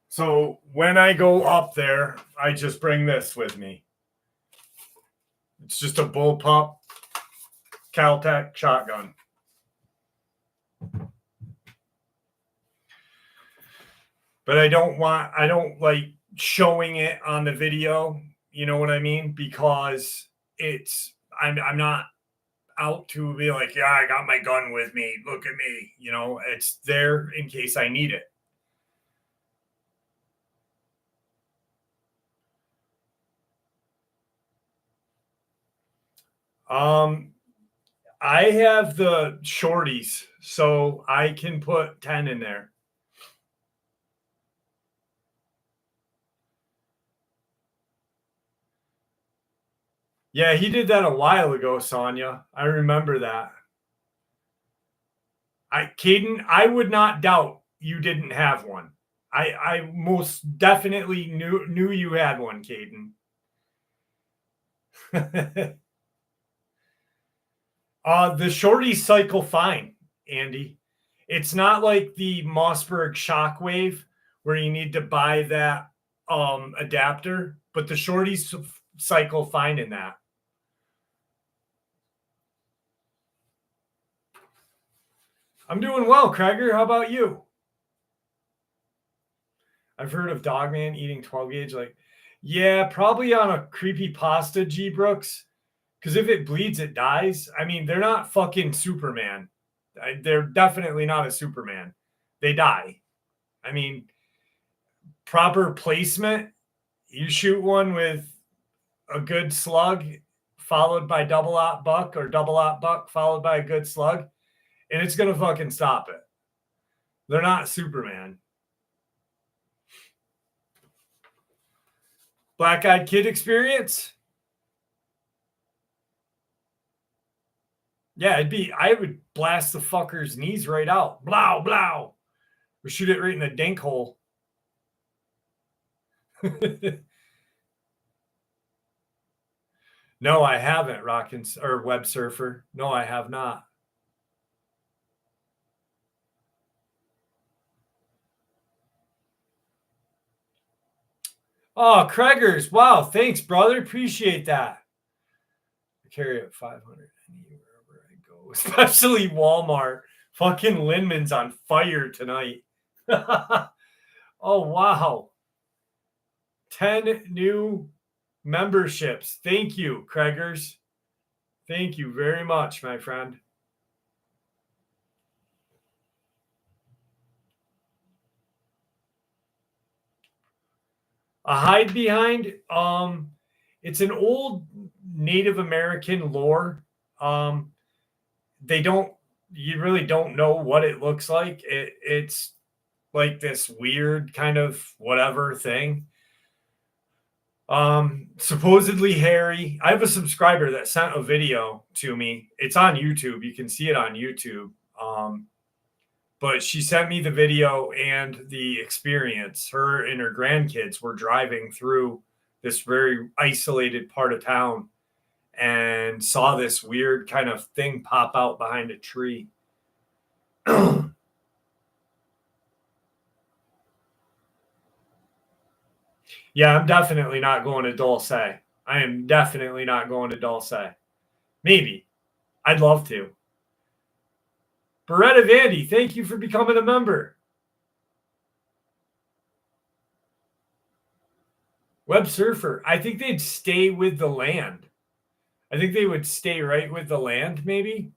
So when I go up there, I just bring this with me. It's just a bullpup. Caltech shotgun. But I don't like showing it on the video. You know what I mean? Because I'm not out to be like, yeah, I got my gun with me. Look at me. You know, it's there in case I need it. I have the shorties, so I can put 10 in there. Yeah, he did that a while ago, Sonia. I remember that. Caden, I would not doubt you didn't have one. I most definitely knew you had one, Caden. The shorties cycle fine, Andy. It's not like the Mossberg Shockwave where you need to buy that adapter, but the shorties cycle fine in that. I'm doing well, Kreger. How about you? I've heard of Dogman eating 12 gauge. Like, yeah, probably on a creepy pasta, G Brooks. Because if it bleeds, it dies. I mean, they're not fucking Superman. They're definitely not a Superman. They die. I mean, proper placement. You shoot one with a good slug, followed by double aught buck, or double aught buck followed by a good slug, and it's gonna fucking stop it. They're not Superman. Black-eyed kid experience? Yeah, I would blast the fucker's knees right out. Blow, blow. Or shoot it right in the dink hole. No, I haven't, Rockins or Web Surfer. No, I have not. Oh, Kreger's. Wow, thanks, brother. Appreciate that. I carry it 500 wherever I go, especially Walmart. Fucking Linman's on fire tonight. Oh, wow. 10 new memberships. Thank you, Kreger's. Thank you very much, my friend. A hide behind. It's an old Native American lore. You really don't know what it looks like. It's like this weird kind of whatever thing. Supposedly hairy. I have a subscriber that sent a video to me. It's on YouTube. You can see it on YouTube. But she sent me the video and the experience. Her and her grandkids were driving through this very isolated part of town and saw this weird kind of thing pop out behind a tree. Yeah, I'm definitely not going to Dulce. I am definitely not going to Dulce. Maybe. I'd love to. Beretta Vandy, thank you for becoming a member. Web Surfer, I think they'd stay with the land. I think they would stay right with the land, maybe.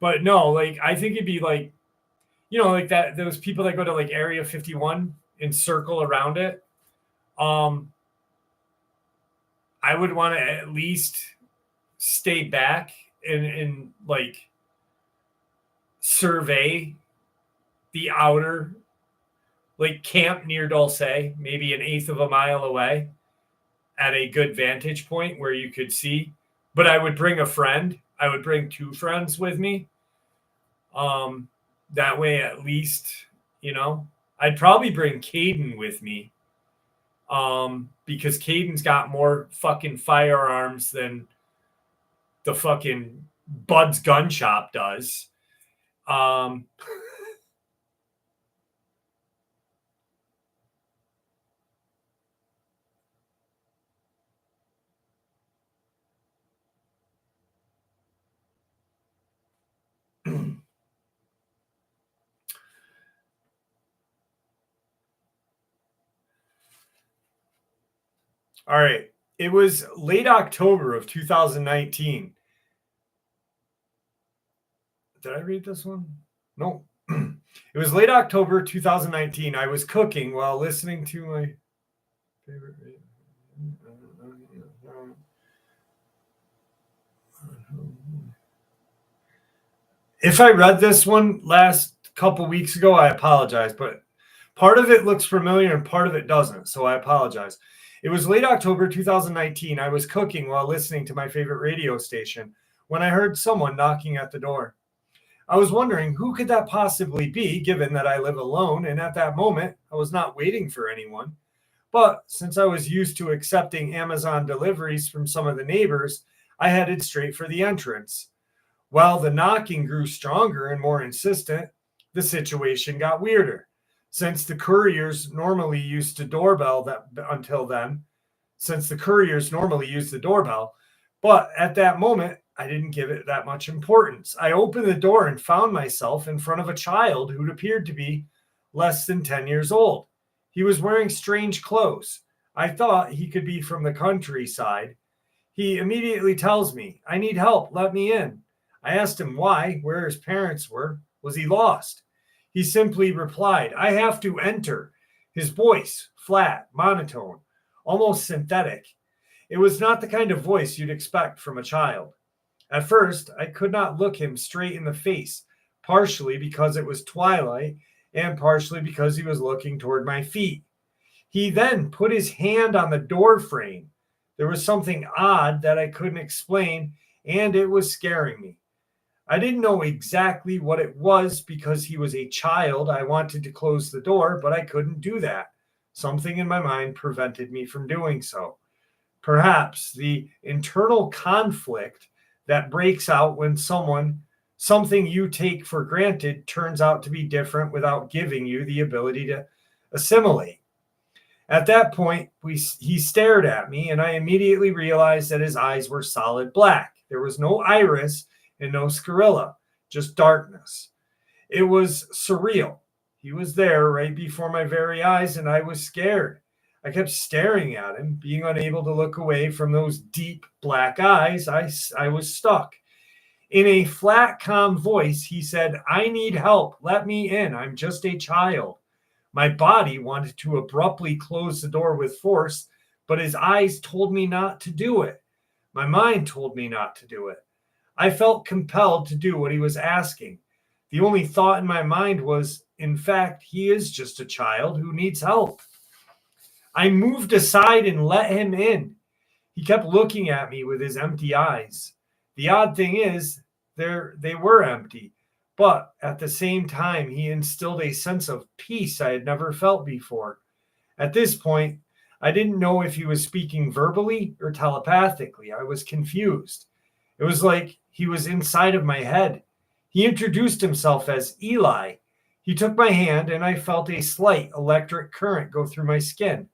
But no, like, I think it'd be like, you know, like that, those people that go to like Area 51 and circle around it. I would want to at least stay back and like survey the outer, like camp near Dulce, maybe an eighth of a mile away at a good vantage point where you could see. But I would bring a friend. I would bring 2 friends with me. That way, at least, you know, I'd probably bring Caden with me. Because Caden's got more fucking firearms than the fucking Bud's gun shop does. All right. It was late October of 2019. Did I read this one? No. It was late October 2019. I was cooking while listening to my favorite. If I read this one last couple weeks ago, I apologize, but part of it looks familiar and part of it doesn't, so I apologize. It was late October 2019. I was cooking while listening to my favorite radio station when I heard someone knocking at the door. I was wondering who could that possibly be, given that I live alone, and at that moment, I was not waiting for anyone. But since I was used to accepting Amazon deliveries from some of the neighbors, I headed straight for the entrance. While the knocking grew stronger and more insistent, the situation got weirder. Since the couriers normally used the doorbell but at that moment, I didn't give it that much importance. I opened the door and found myself in front of a child who appeared to be less than 10 years old. He was wearing strange clothes. I thought he could be from the countryside. He immediately tells me, "I need help, let me in." I asked him why, where his parents were. Was he lost? He simply replied, "I have to enter." His voice, flat, monotone, almost synthetic. It was not the kind of voice you'd expect from a child. At first, I could not look him straight in the face, partially because it was twilight and partially because he was looking toward my feet. He then put his hand on the door frame. There was something odd that I couldn't explain, and it was scaring me. I didn't know exactly what it was because he was a child. I wanted to close the door, but I couldn't do that. Something in my mind prevented me from doing so. Perhaps the internal conflict that breaks out when something you take for granted turns out to be different without giving you the ability to assimilate. At that point, he stared at me, and I immediately realized that his eyes were solid black. There was no iris and no sclerola, just darkness. It was surreal. He was there right before my very eyes, and I was scared. I kept staring at him, being unable to look away from those deep black eyes. I was stuck. In a flat, calm voice, he said, "I need help. Let me in. I'm just a child." My body wanted to abruptly close the door with force, but his eyes told me not to do it. My mind told me not to do it. I felt compelled to do what he was asking. The only thought in my mind was, in fact, he is just a child who needs help. I moved aside and let him in. He kept looking at me with his empty eyes. The odd thing is, they were empty, but at the same time, he instilled a sense of peace I had never felt before. At this point, I didn't know if he was speaking verbally or telepathically. I was confused. It was like he was inside of my head. He introduced himself as Eli. He took my hand, and I felt a slight electric current go through my skin.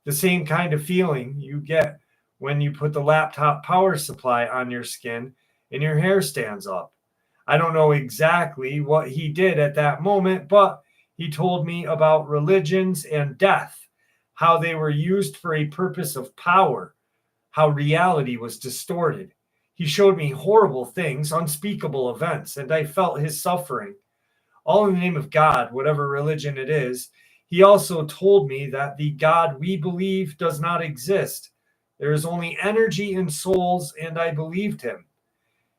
The same kind of feeling you get when you put the laptop power supply on your skin and your hair stands up. I don't know exactly what he did at that moment, but he told me about religions and death, how they were used for a purpose of power, how reality was distorted. He showed me horrible things, unspeakable events, and I felt his suffering. All in the name of God, whatever religion it is. He also told me that the God we believe does not exist. There is only energy and souls, and I believed him.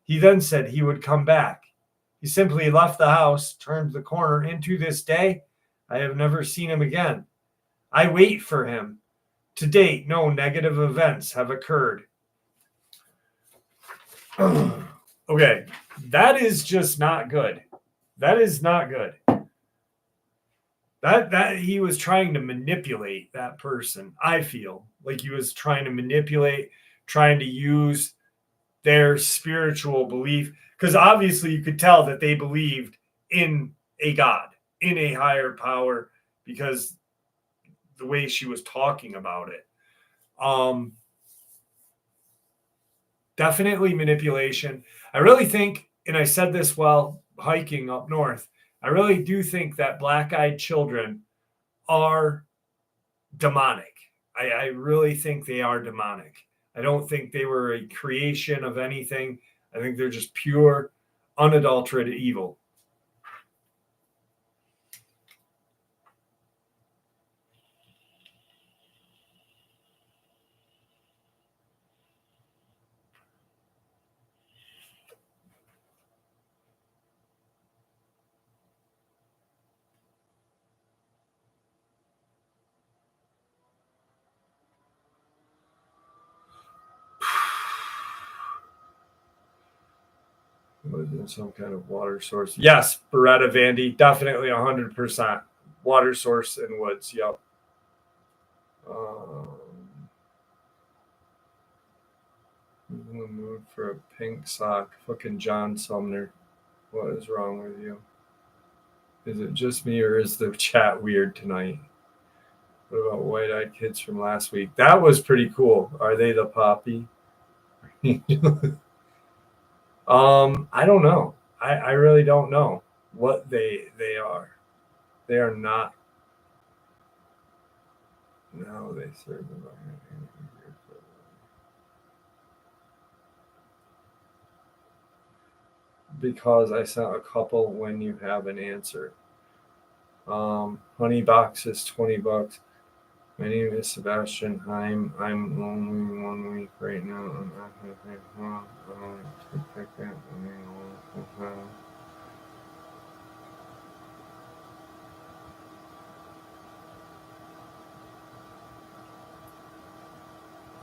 He then said he would come back. He simply left the house, turned the corner, and to this day, I have never seen him again. I wait for him. To date, no negative events have occurred. Okay, that is just not good. That is not good. That he was trying to manipulate that person. I feel like he was trying to manipulate, trying to use their spiritual belief, because obviously you could tell that they believed in a God, in a higher power, because the way she was talking about it. Definitely manipulation. I really think and I said this while hiking up north, I really do think that black-eyed children are demonic. I really think they are demonic. I don't think they were a creation of anything. I think they're just pure, unadulterated evil. Some kind of water source. Yes, Beretta Vandy, definitely 100%. Water source in woods. Yep. In the mood for a pink sock. Fucking John Sumner. What is wrong with you? Is it just me or is the chat weird tonight? What about white-eyed kids from last week? That was pretty cool. Are they the poppy? I don't know. I really don't know what they are. They are not. No, they serve the because I sent a couple when you have an answer. Honey box is $20. My name is Sebastian. I'm only 1 week right now. I'm not to pick that.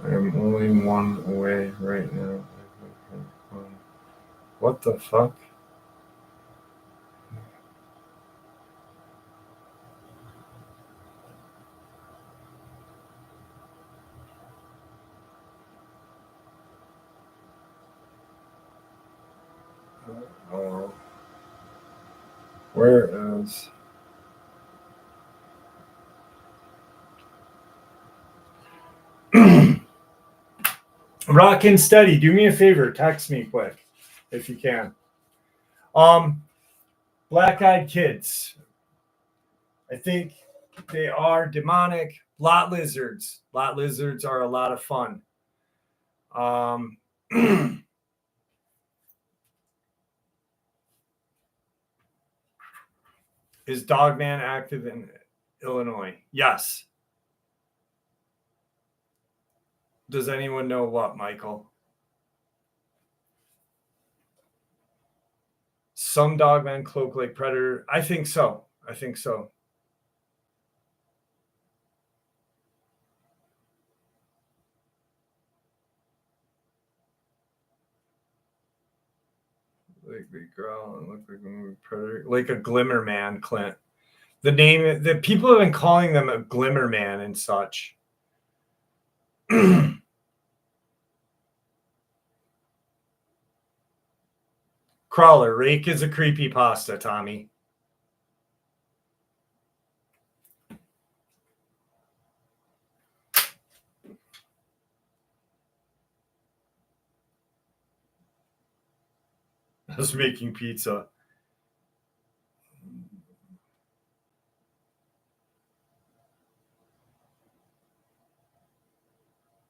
I'm only 1 away right now. What the fuck? Where is Rockin' Steady? Do me a favor, text me quick if you can. Black-eyed kids. I think they are demonic. Lot lizards. Lot lizards are a lot of fun. Is Dogman active in Illinois? Yes. Does anyone know what, Michael? Some Dogman cloak like predator. I think so. Like they growl and look like a predator, like a glimmer man, Clint. The name, the people have been calling them a glimmer man and such. Crawler, Rake is a creepy pasta, Tommy. I was making pizza.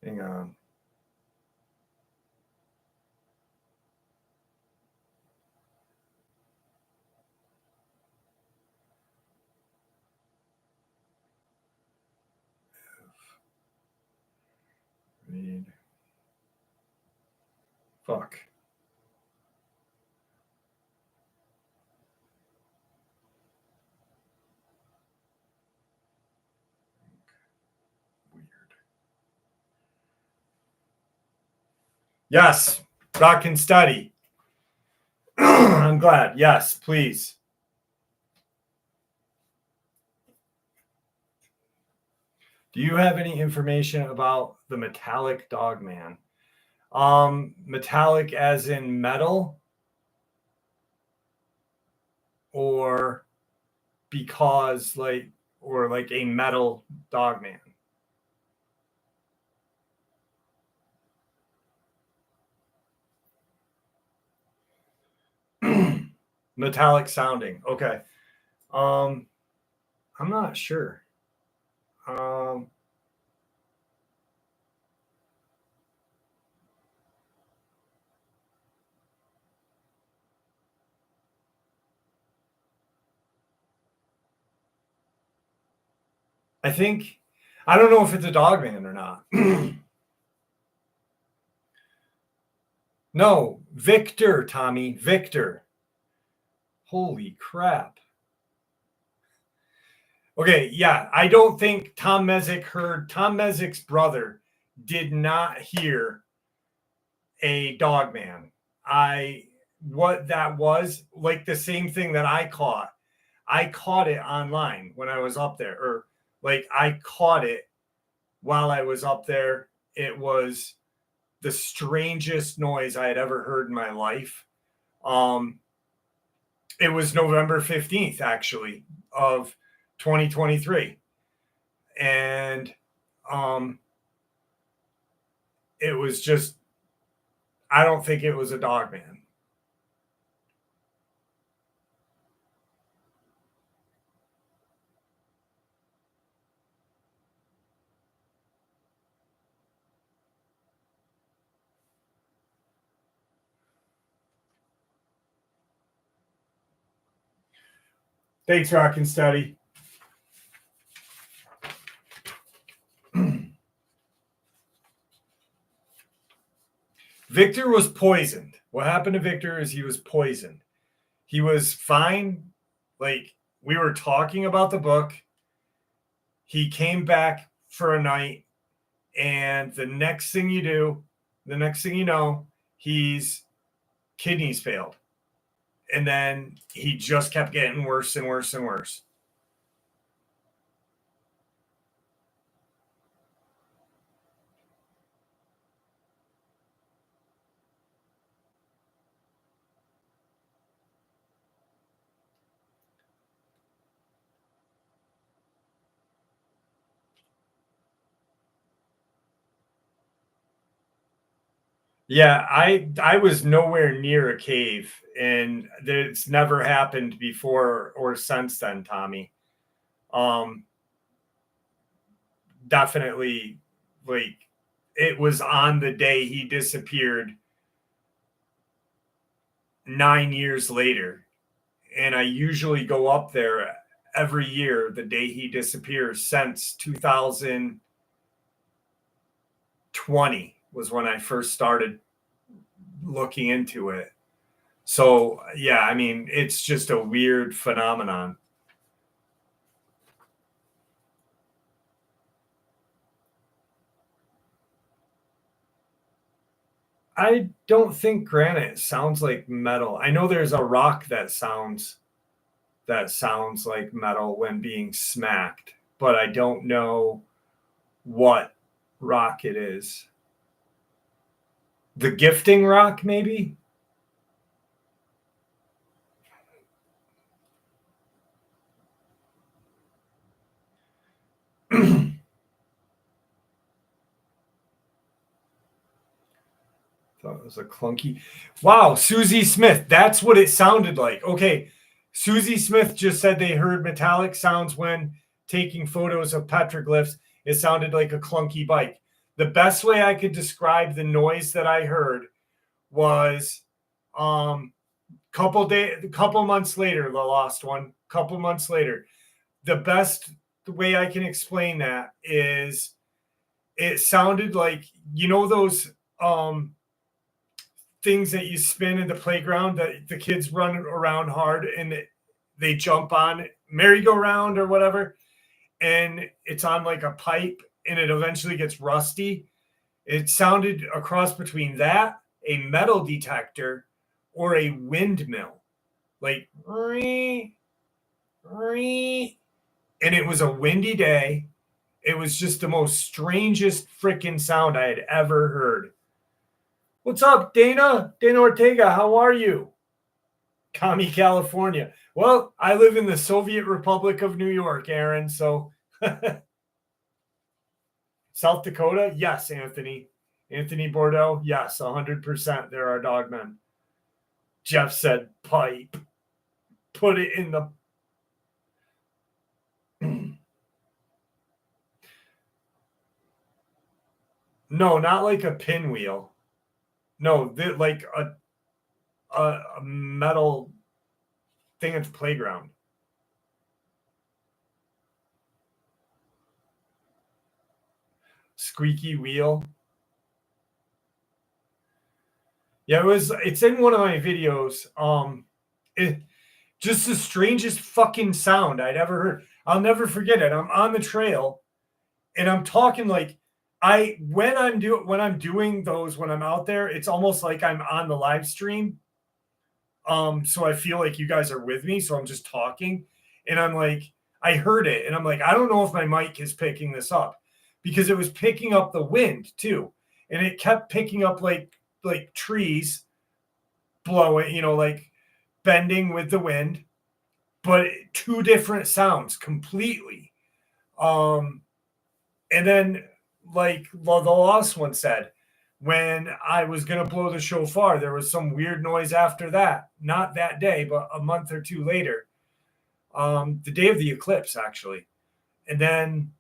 Hang on. Read. Fuck. Weird. Yes. Rock and study. I'm glad. Yes, please. Do you have any information about the metallic Dogman? Metallic as in metal? Or because like a metal Dogman? Metallic sounding. Okay. I'm not sure. I don't know if it's a Dogman or not. No, Victor, Tommy, Victor. Holy crap. Okay, yeah, I don't think Tom Mezik's brother did not hear a Dogman. What that was, like the same thing that I caught. I caught it online when I was up there, or like I caught it while I was up there. It was the strangest noise I had ever heard in my life. It was November 15th, actually, of 2023. And it was just, I don't think it was a Dogman. Thanks, Rock and Steady. Victor was poisoned. What happened to Victor is he was poisoned. He was fine. Like, we were talking about the book. He came back for a night, and the next thing you know, his kidneys failed. And then he just kept getting worse and worse and worse. Yeah, I was nowhere near a cave, and it's never happened before or since then, Tommy. Definitely, like, it was on the day he disappeared 9 years later, and I usually go up there every year the day he disappears since 2020 was when I first started looking into it. So, yeah, I mean, it's just a weird phenomenon. I don't think granite sounds like metal. I know there's a rock that sounds like metal when being smacked, but I don't know what rock it is. The gifting rock, maybe? Thought it was a clunky. Wow, Susie Smith. That's what it sounded like. Okay. Susie Smith just said they heard metallic sounds when taking photos of petroglyphs. It sounded like a clunky bike. The best way I could describe the noise that I heard was couple months later, the lost one, couple months later. The best way I can explain that is it sounded like, you know, those things that you spin in the playground that the kids run around hard and they jump on merry-go-round or whatever, and it's on like a pipe and it eventually gets rusty. It sounded a cross between that, a metal detector, or a windmill. Like, and it was a windy day. It was just the most strangest freaking sound I had ever heard. What's up, Dana? Dana Ortega, how are you? Commie, California. Well, I live in the Soviet Republic of New York, Aaron, so South Dakota? Yes, Anthony. Anthony Bordeaux? Yes, 100%. There are dogmen. Jeff said pipe. put it in the no, not like a pinwheel. No, like a metal thing at the playground. Squeaky wheel. Yeah, it's in one of my videos. Just the strangest fucking sound I'd ever heard. I'll never forget it. I'm on the trail and I'm talking like when I'm doing those, when I'm out there, it's almost like I'm on the live stream. So I feel like you guys are with me. So I'm just talking and I'm like, I heard it and I'm like, I don't know if my mic is picking this up because it was picking up the wind too. And it kept picking up like trees blowing, like bending with the wind, but two different sounds completely. And then like the last one said, when I was going to blow the shofar, there was some weird noise after that. Not that day, but a month or two later. The day of the eclipse, actually. And then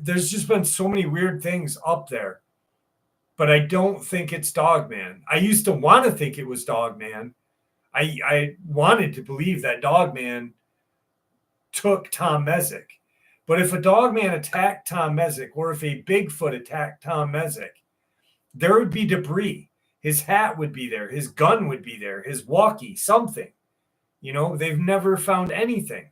there's just been so many weird things up there. But I don't think it's Dogman. I used to want to think it was Dogman. I wanted to believe that Dogman took Tom Mezek. But if a Dogman attacked Tom Mezek, or if a Bigfoot attacked Tom Mezek, there would be debris. His hat would be there. His gun would be there. His walkie, something. They've never found anything.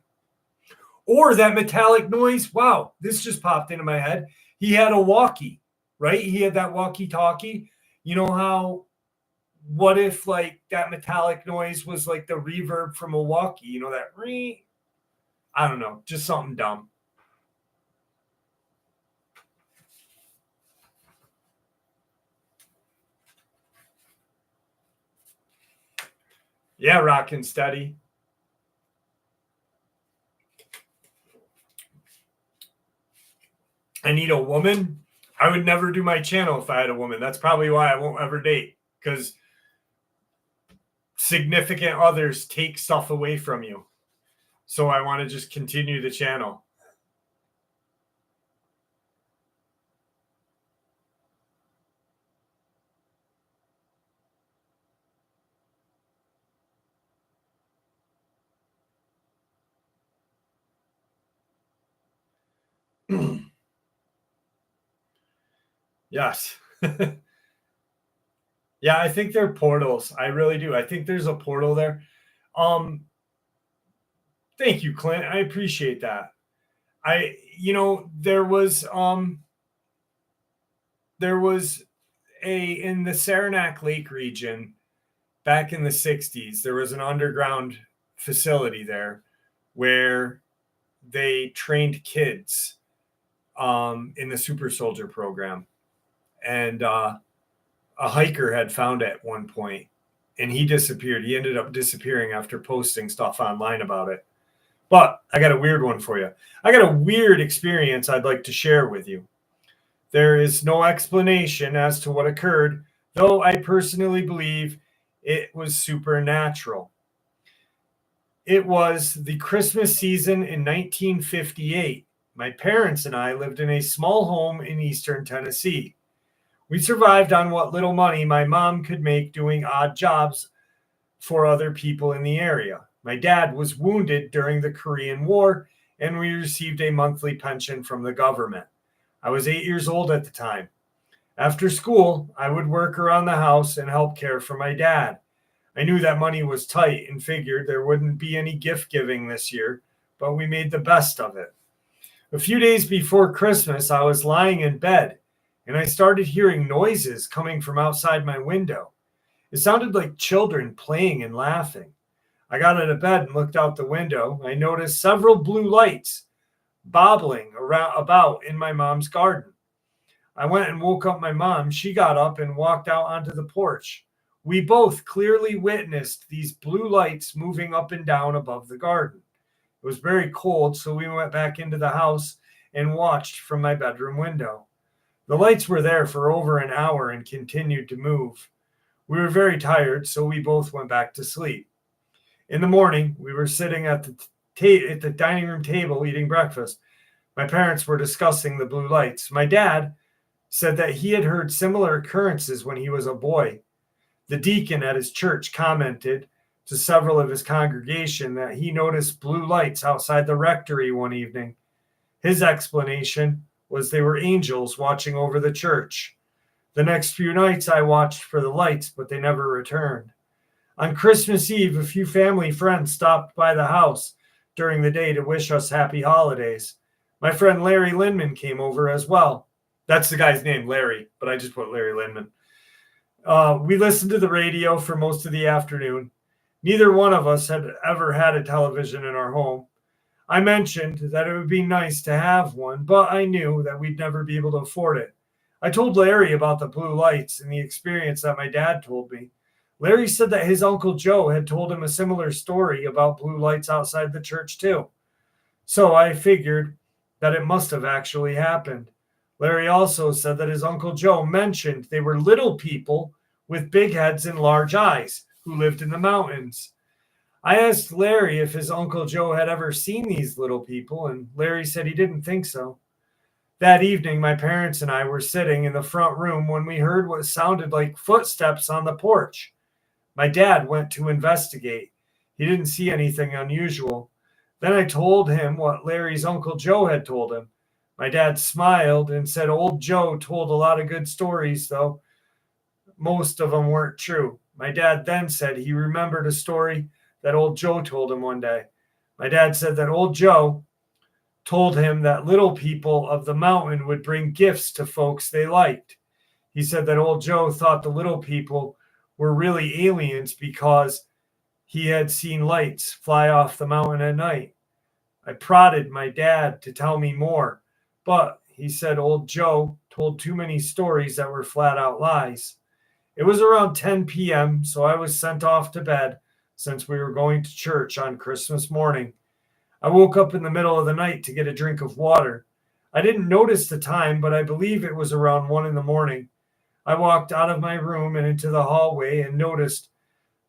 Or that metallic noise. Wow, this just popped into my head. He had a walkie, right? He had that walkie-talkie. You know how, what if like that metallic noise was like the reverb from a walkie? That ring? I don't know. Just something dumb. Yeah, rockin' steady. I need a woman. I would never do my channel if I had a woman. That's probably why I won't ever date, because significant others take stuff away from you. So I want to just continue the channel. Yes. Yeah, I think they're portals. I really do. I think there's a portal there. Thank you, Clint. I appreciate that. There was in the Saranac Lake region back in the 60s, there was an underground facility there where they trained kids in the super soldier program. And a hiker had found it at one point and he disappeared. He ended up disappearing after posting stuff online about it. But I got a weird one for you. I got a weird experience I'd like to share with you. There is no explanation as to what occurred, though I personally believe it was supernatural. It was the Christmas season in 1958. My parents and I lived in a small home in eastern Tennessee. We survived on what little money my mom could make doing odd jobs for other people in the area. My dad was wounded during the Korean War, and we received a monthly pension from the government. I was 8 years old at the time. After school, I would work around the house and help care for my dad. I knew that money was tight and figured there wouldn't be any gift giving this year, but we made the best of it. A few days before Christmas, I was lying in bed, and I started hearing noises coming from outside my window. It sounded like children playing and laughing. I got out of bed and looked out the window. I noticed several blue lights bobbling about in my mom's garden. I went and woke up my mom. She got up and walked out onto the porch. We both clearly witnessed these blue lights moving up and down above the garden. It was very cold, so we went back into the house and watched from my bedroom window. The lights were there for over an hour and continued to move. We were very tired, so we both went back to sleep. In the morning, we were sitting at the dining room table eating breakfast. My parents were discussing the blue lights. My dad said that he had heard similar occurrences when he was a boy. The deacon at his church commented to several of his congregation that he noticed blue lights outside the rectory one evening. His explanation was they were angels watching over the church. The next few nights I watched for the lights, but they never returned. On Christmas Eve, a few family friends stopped by the house during the day to wish us happy holidays. My friend Larry Lindman came over as well. That's the guy's name, Larry, but I just put Larry Lindman. We listened to the radio for most of the afternoon. Neither one of us had ever had a television in our home. I mentioned that it would be nice to have one, but I knew that we'd never be able to afford it. I told Larry about the blue lights and the experience that my dad told me. Larry said that his Uncle Joe had told him a similar story about blue lights outside the church, too. So I figured that it must have actually happened. Larry also said that his Uncle Joe mentioned they were little people with big heads and large eyes who lived in the mountains. I asked Larry if his Uncle Joe had ever seen these little people, and Larry said he didn't think so. That evening, my parents and I were sitting in the front room when we heard what sounded like footsteps on the porch. My dad went to investigate. He didn't see anything unusual. Then I told him what Larry's Uncle Joe had told him. My dad smiled and said old Joe told a lot of good stories, though most of them weren't true. My dad then said he remembered a story that old Joe told him one day. My dad said that old Joe told him that little people of the mountain would bring gifts to folks they liked. He said that old Joe thought the little people were really aliens because he had seen lights fly off the mountain at night. I prodded my dad to tell me more, but he said old Joe told too many stories that were flat out lies. It was around 10 p.m., so I was sent off to bed since we were going to church on Christmas morning. I woke up in the middle of the night to get a drink of water. I didn't notice the time, but I believe it was around 1 in the morning. I walked out of my room and into the hallway and noticed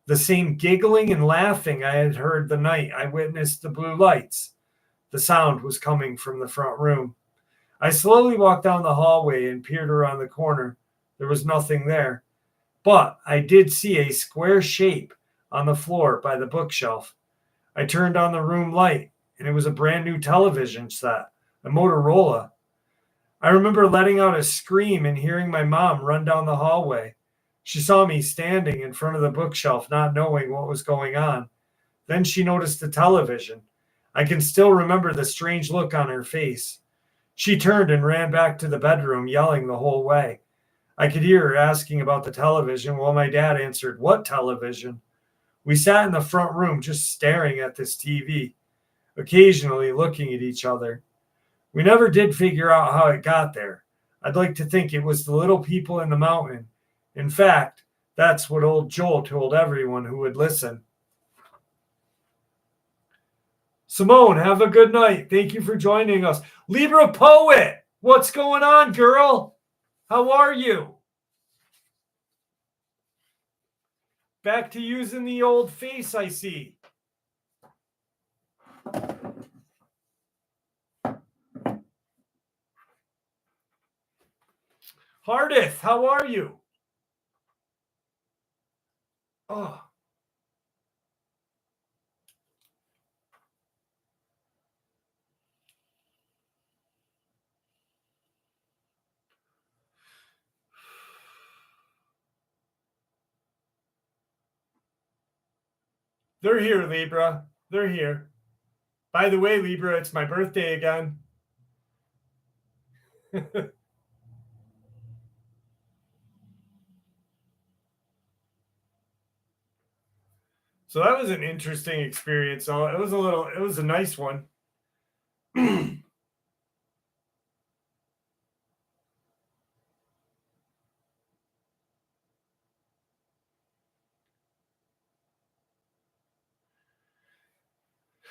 the same giggling and laughing I had heard the night I witnessed the blue lights. The sound was coming from the front room. I slowly walked down the hallway and peered around the corner. There was nothing there. But I did see a square shape on the floor by the bookshelf. I turned on the room light, and it was a brand new television set, a Motorola. I remember letting out a scream and hearing my mom run down the hallway. She saw me standing in front of the bookshelf, not knowing what was going on. Then she noticed the television. I can still remember the strange look on her face. She turned and ran back to the bedroom, yelling the whole way. I could hear her asking about the television while my dad answered, "What television?" We sat in the front room just staring at this TV, occasionally looking at each other. We never did figure out how it got there. I'd like to think it was the little people in the mountain. In fact, that's what old Joel told everyone who would listen. Simone, have a good night. Thank you for joining us. Libra Poet, what's going on, girl? How are you? Back to using the old face, I see. Hardith, how are you? Oh. They're here, Libra. They're here. By the way, Libra, it's my birthday again. So that was an interesting experience. So it was a nice one.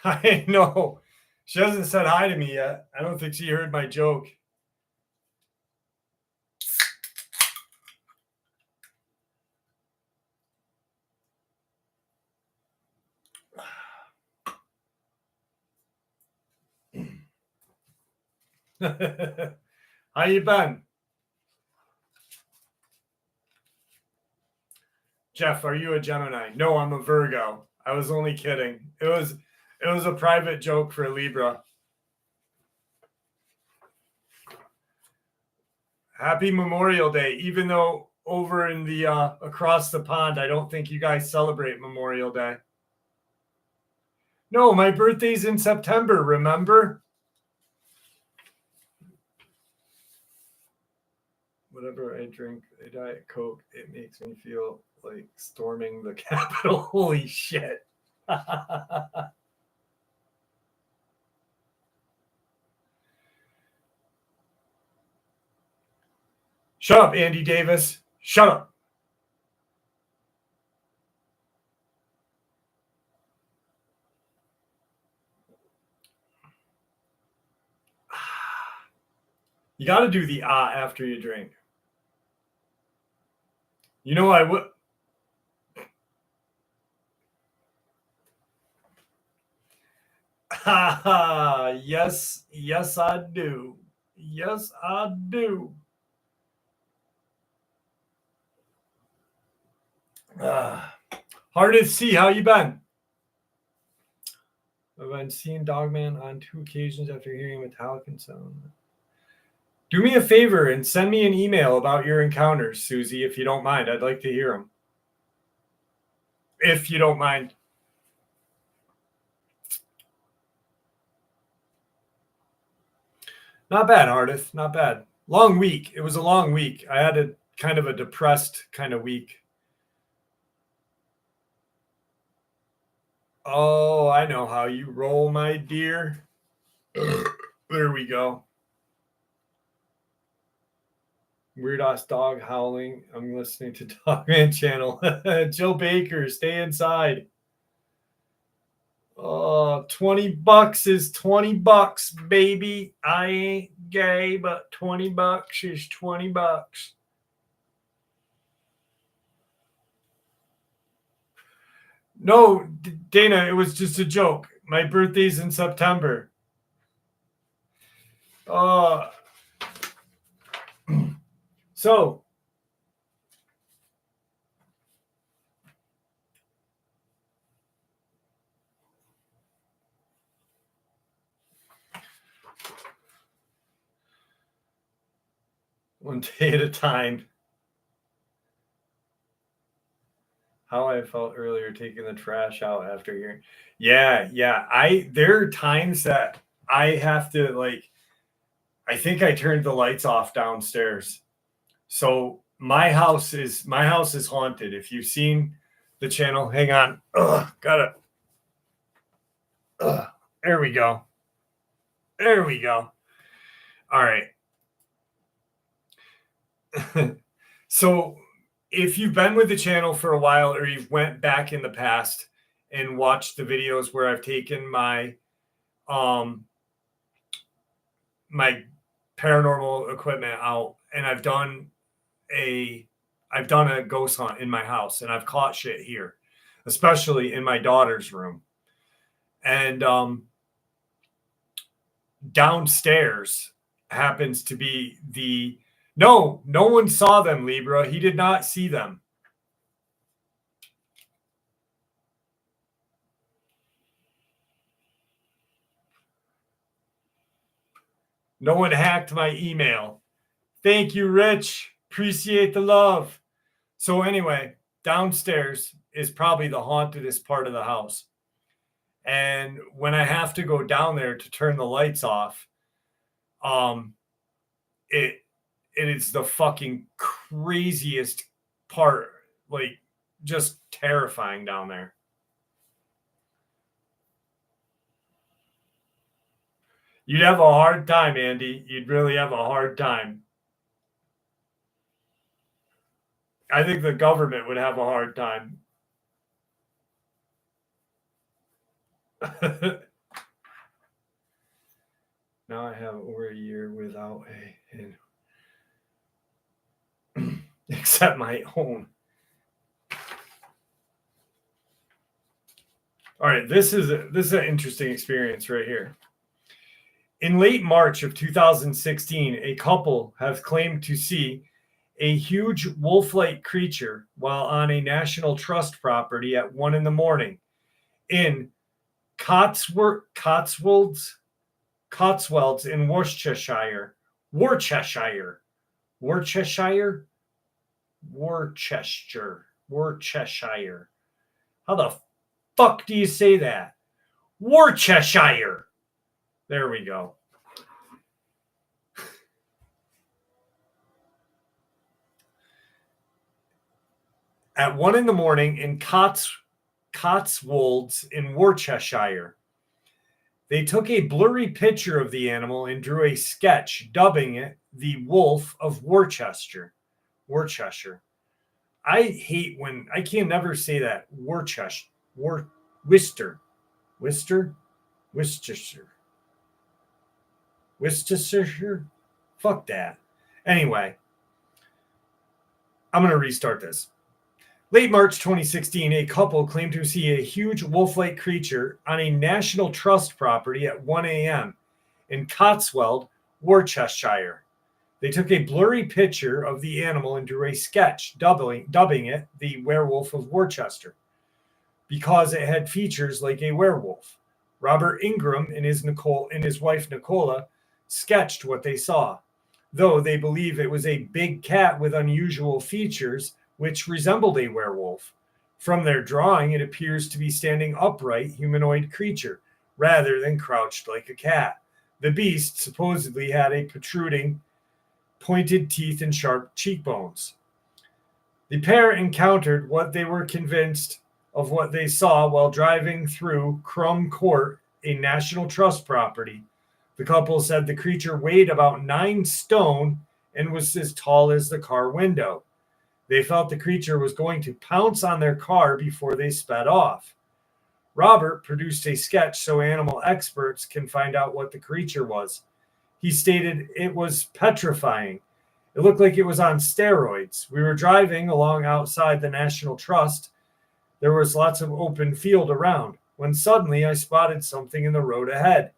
I know. She hasn't said hi to me yet. I don't think she heard my joke. How you been? Jeff, are you a Gemini? No, I'm a Virgo. I was only kidding. It was a private joke for Libra. Happy Memorial Day, even though over in the across the pond, I don't think you guys celebrate Memorial Day. No, my birthday's in September, remember? Whenever I drink a Diet Coke, it makes me feel like storming the Capitol. Holy shit. Shut up, Andy Davis. Shut up. You got to do the after you drink. You know, I would. Yes, yes, I do. Yes, I do. Hard to see. How you been? I've been seeing Dogman on 2 occasions after hearing metallic and sound. Do me a favor and send me an email about your encounters, Susie, if you don't mind. I'd like to hear them. If you don't mind. Not bad, Ardith. Not bad. Long week. It was a long week. I had a kind of a depressed kind of week. Oh, I know how you roll, my dear. There we go. Weird ass dog howling. I'm listening to Dogman channel. Jill Baker, stay inside. Oh, $20 is $20, baby. I ain't gay, but $20 is $20. No, Dana, it was just a joke. My birthday's in September. So one day at a time. How I felt earlier taking the trash out after hearing. Yeah. There are times that I have to I think I turned the lights off downstairs. So my house is haunted. If you've seen the channel, hang on. Got it. There we go. There we go. All right. So if you've been with the channel for a while or you've went back in the past and watched the videos where I've taken my my paranormal equipment out and I've done a ghost hunt in my house and I've caught shit here, especially in my daughter's room. And downstairs happens to be no one saw them, Libra. He did not see them. No one hacked my email. Thank you, Rich. Appreciate the love. So anyway, downstairs is probably the hauntedest part of the house. And when I have to go down there to turn the lights off, it is the fucking craziest part, like just terrifying down there. You'd have a hard time, Andy. You'd really have a hard time. I think the government would have a hard time. Now I have over a year without except my own. All right, this is an interesting experience right here. In late March of 2016, a couple have claimed to see a huge wolf-like creature while on a National Trust property at 1 in the morning in Cotswolds in Worcestershire. Worcestershire. How the fuck do you say that? Worcestershire. There we go. At 1 in the morning in Cotswolds in Worcestershire. They took a blurry picture of the animal and drew a sketch, dubbing it the Wolf of Worcester. I hate when I can never say that. Worcestershire. Fuck that. Anyway, I'm going to restart this. Late March 2016, a couple claimed to see a huge wolf-like creature on a National Trust property at 1 a.m. in Cotswold, Worcestershire. They took a blurry picture of the animal and drew a sketch, dubbing it the Werewolf of Worcester, because it had features like a werewolf. Robert Ingram and his wife Nicola sketched what they saw, though they believe it was a big cat with unusual features which resembled a werewolf. From their drawing, it appears to be standing upright humanoid creature rather than crouched like a cat. The beast supposedly had a protruding, pointed teeth and sharp cheekbones. The pair encountered what they were convinced of what they saw while driving through Crum Court, a National Trust property. The couple said the creature weighed about 9 stone and was as tall as the car window. They felt the creature was going to pounce on their car before they sped off. Robert produced a sketch so animal experts can find out what the creature was. He stated it was petrifying. It looked like it was on steroids. We were driving along outside the National Trust. There was lots of open field around, when suddenly I spotted something in the road ahead.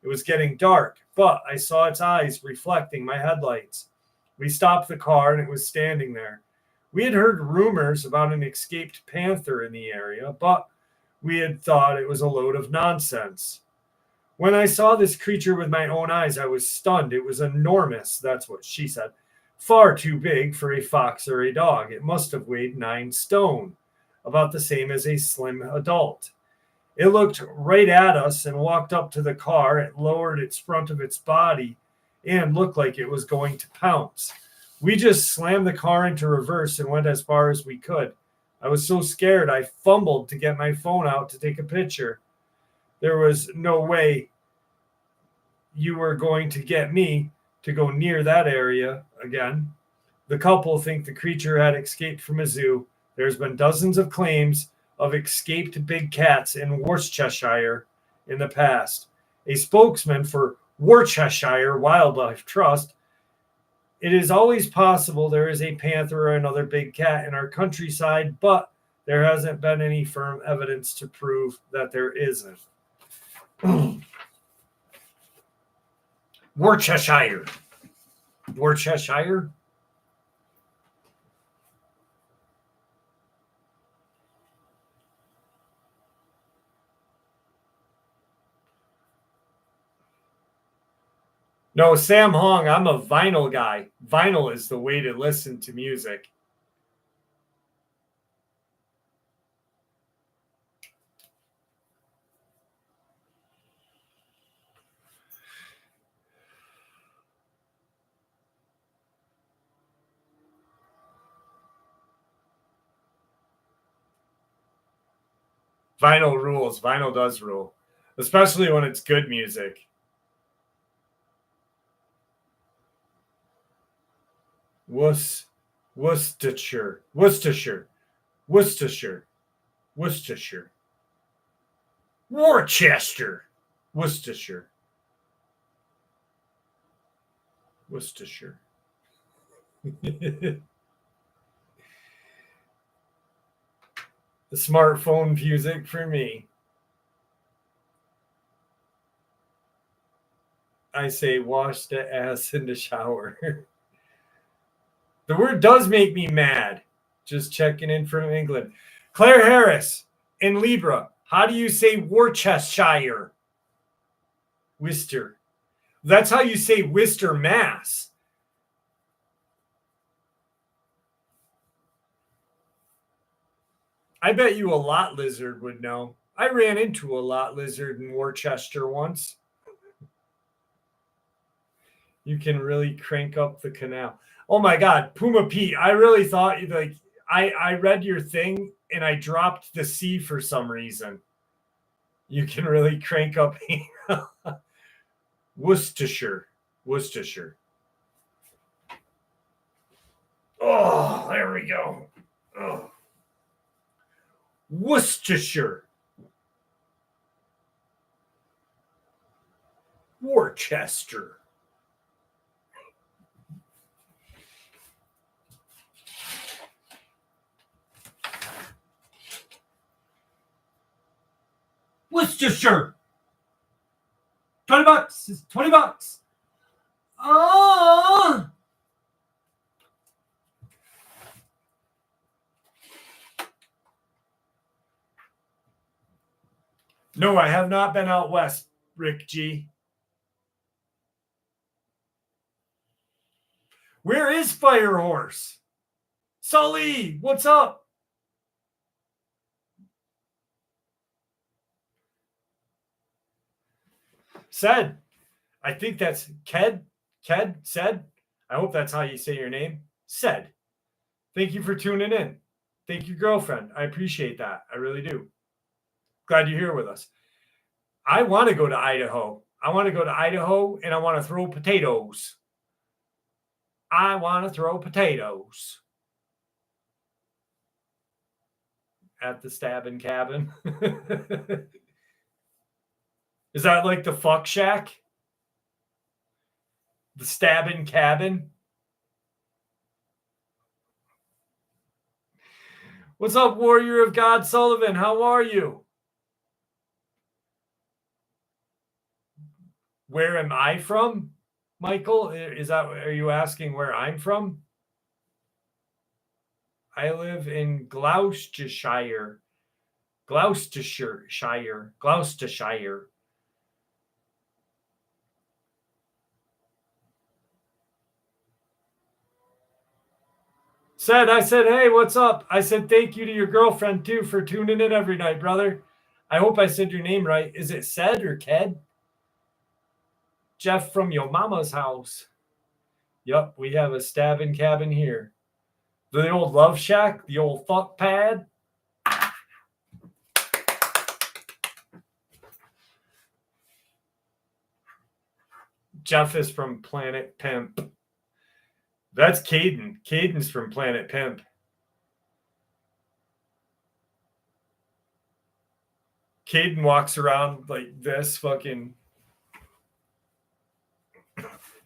It was getting dark, but I saw its eyes reflecting my headlights. We stopped the car and it was standing there. We had heard rumors about an escaped panther in the area, but we had thought it was a load of nonsense. When I saw this creature with my own eyes, I was stunned. It was enormous, that's what she said. Far too big for a fox or a dog. It must have weighed 9 stone, about the same as a slim adult. It looked right at us and walked up to the car. It lowered its front of its body and looked like it was going to pounce. We just slammed the car into reverse and went as far as we could. I was so scared I fumbled to get my phone out to take a picture. There was no way you were going to get me to go near that area again. The couple think the creature had escaped from a zoo. There's been dozens of claims of escaped big cats in Worcestershire in the past. A spokesman for Worcestershire Wildlife Trust: it is always possible there is a panther or another big cat in our countryside, but there hasn't been any firm evidence to prove that there isn't. Worcestershire. Worcestershire? No, Sam Hong, I'm a vinyl guy. Vinyl is the way to listen to music. Vinyl rules. Vinyl does rule, especially when it's good music. Worcestershire. Worcestershire. Worcestershire. Worcestershire. Worcester. Worcestershire. Worcestershire. The smartphone music for me. I say wash the ass in the shower. The word does make me mad. Just checking in from England. Claire Harris in Libra. How do you say Worcestershire? Worcester. That's how you say Worcester, Mass. I bet you a lot lizard would know. I ran into a lot lizard in Worcester once. You can really crank up the canal. Oh my God, Puma Pete, I really thought like I read your thing and I dropped the C for some reason. You can really crank up Worcestershire. Worcestershire. Oh, there we go. Oh. Worcestershire. Worcester. Worcestershire. $20. It's $20. Oh. No, I have not been out west, Rick G. Where is Firehorse? Sully, what's up? Said. I think that's Ked. Said. I hope that's how you say your name. Said. Thank you for tuning in. Thank you, girlfriend. I appreciate that. I really do. Glad you're here with us. I want to go to Idaho. I want to go to Idaho and I want to throw potatoes. I want to throw potatoes at the stabbing cabin. Is that like the fuck shack? The stabbing cabin? What's up, Warrior of God Sullivan? How are you? Where am I from, Michael? Are you asking where I'm from? I live in Gloucestershire. Gloucestershire. I said, hey, what's up? I said, thank you to your girlfriend, too, for tuning in every night, brother. I hope I said your name right. Is it Said or Ked? Jeff from your mama's house. Yup, we have a stabbing cabin here. The old love shack, the old fuck pad. Jeff is from Planet Pimp. That's Caden. Caden's from Planet Pimp. Caden walks around like this, fucking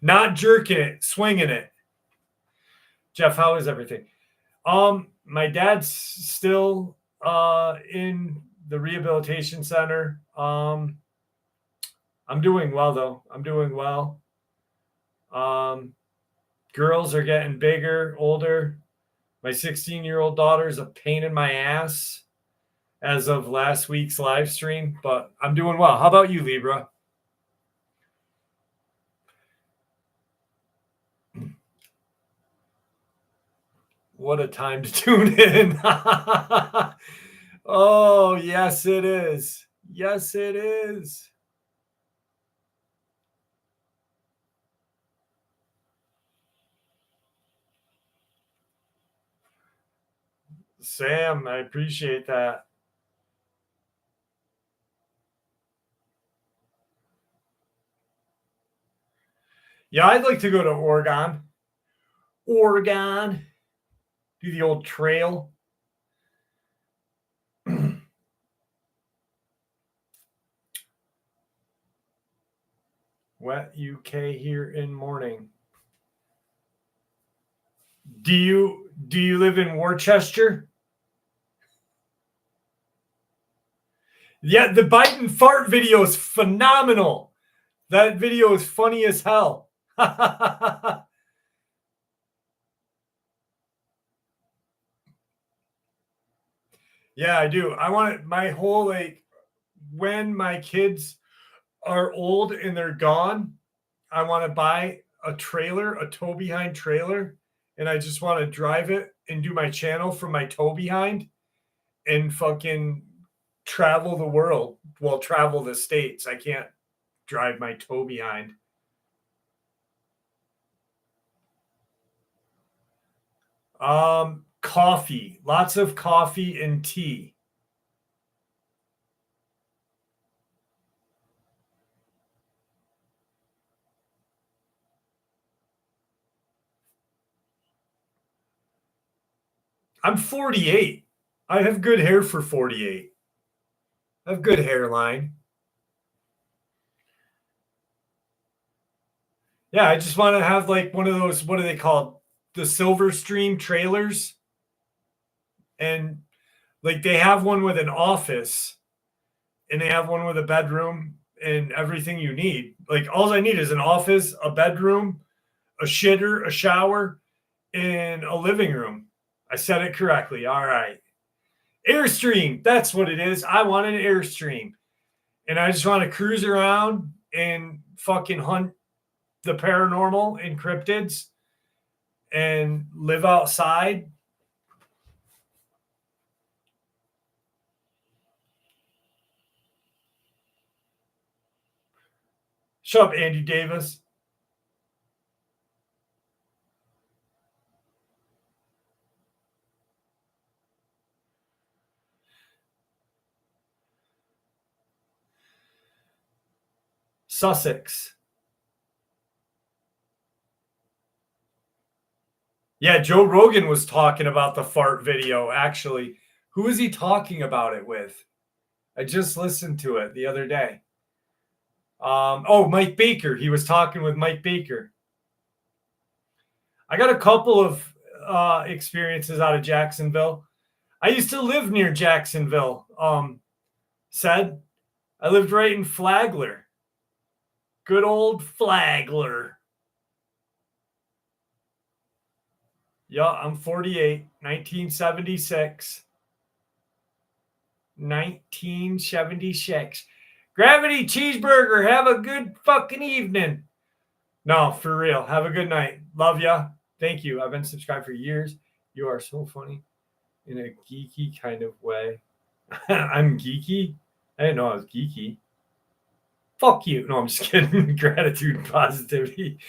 not jerking it, swinging it. Jeff, how is everything? My dad's still in the rehabilitation center. I'm doing well though. I'm doing well. Girls are getting bigger, older. My 16-year-old daughter is a pain in my ass as of last week's live stream, but I'm doing well. How about you, Libra? What a time to tune in. Oh, yes, it is. Yes, it is. Sam, I appreciate that. Yeah, I'd like to go to Oregon. Do the old trail. Wet UK here in morning. Do you live in Worcester? Yeah, the Biden fart video is phenomenal. That video is funny as hell. Yeah, I do. I want it, my whole, like, when my kids are old and they're gone, I want to buy a trailer, a tow behind trailer, and I just want to drive it and do my channel from my tow behind and fucking travel the world. Well, travel the states. I can't drive my tow behind. Coffee, lots of coffee and tea. I'm 48. I have good hair for 48. I have good hairline. Yeah, I just want to have like one of those, what are they called? The Silver Stream trailers. And like they have one with an office and they have one with a bedroom and everything you need. Like all I need is an office, a bedroom, a shitter, a shower, and a living room. I said it correctly. All right. Airstream. That's what it is. I want an Airstream. And I just want to cruise around and fucking hunt the paranormal and cryptids and live outside. Shut up, Andy Davis. Sussex. Yeah, Joe Rogan was talking about the fart video, actually. Who was he talking about it with? I just listened to it the other day. Mike Baker. He was talking with Mike Baker. I got a couple of experiences out of Jacksonville. I used to live near Jacksonville. Said I lived right in Flagler. Good old Flagler. Yeah, I'm 48, 1976. 1976. Gravity Cheeseburger, have a good fucking evening. No, for real. Have a good night. Love ya. Thank you. I've been subscribed for years. You are so funny in a geeky kind of way. I'm geeky? I didn't know I was geeky. Fuck you. No, I'm just kidding. Gratitude and positivity.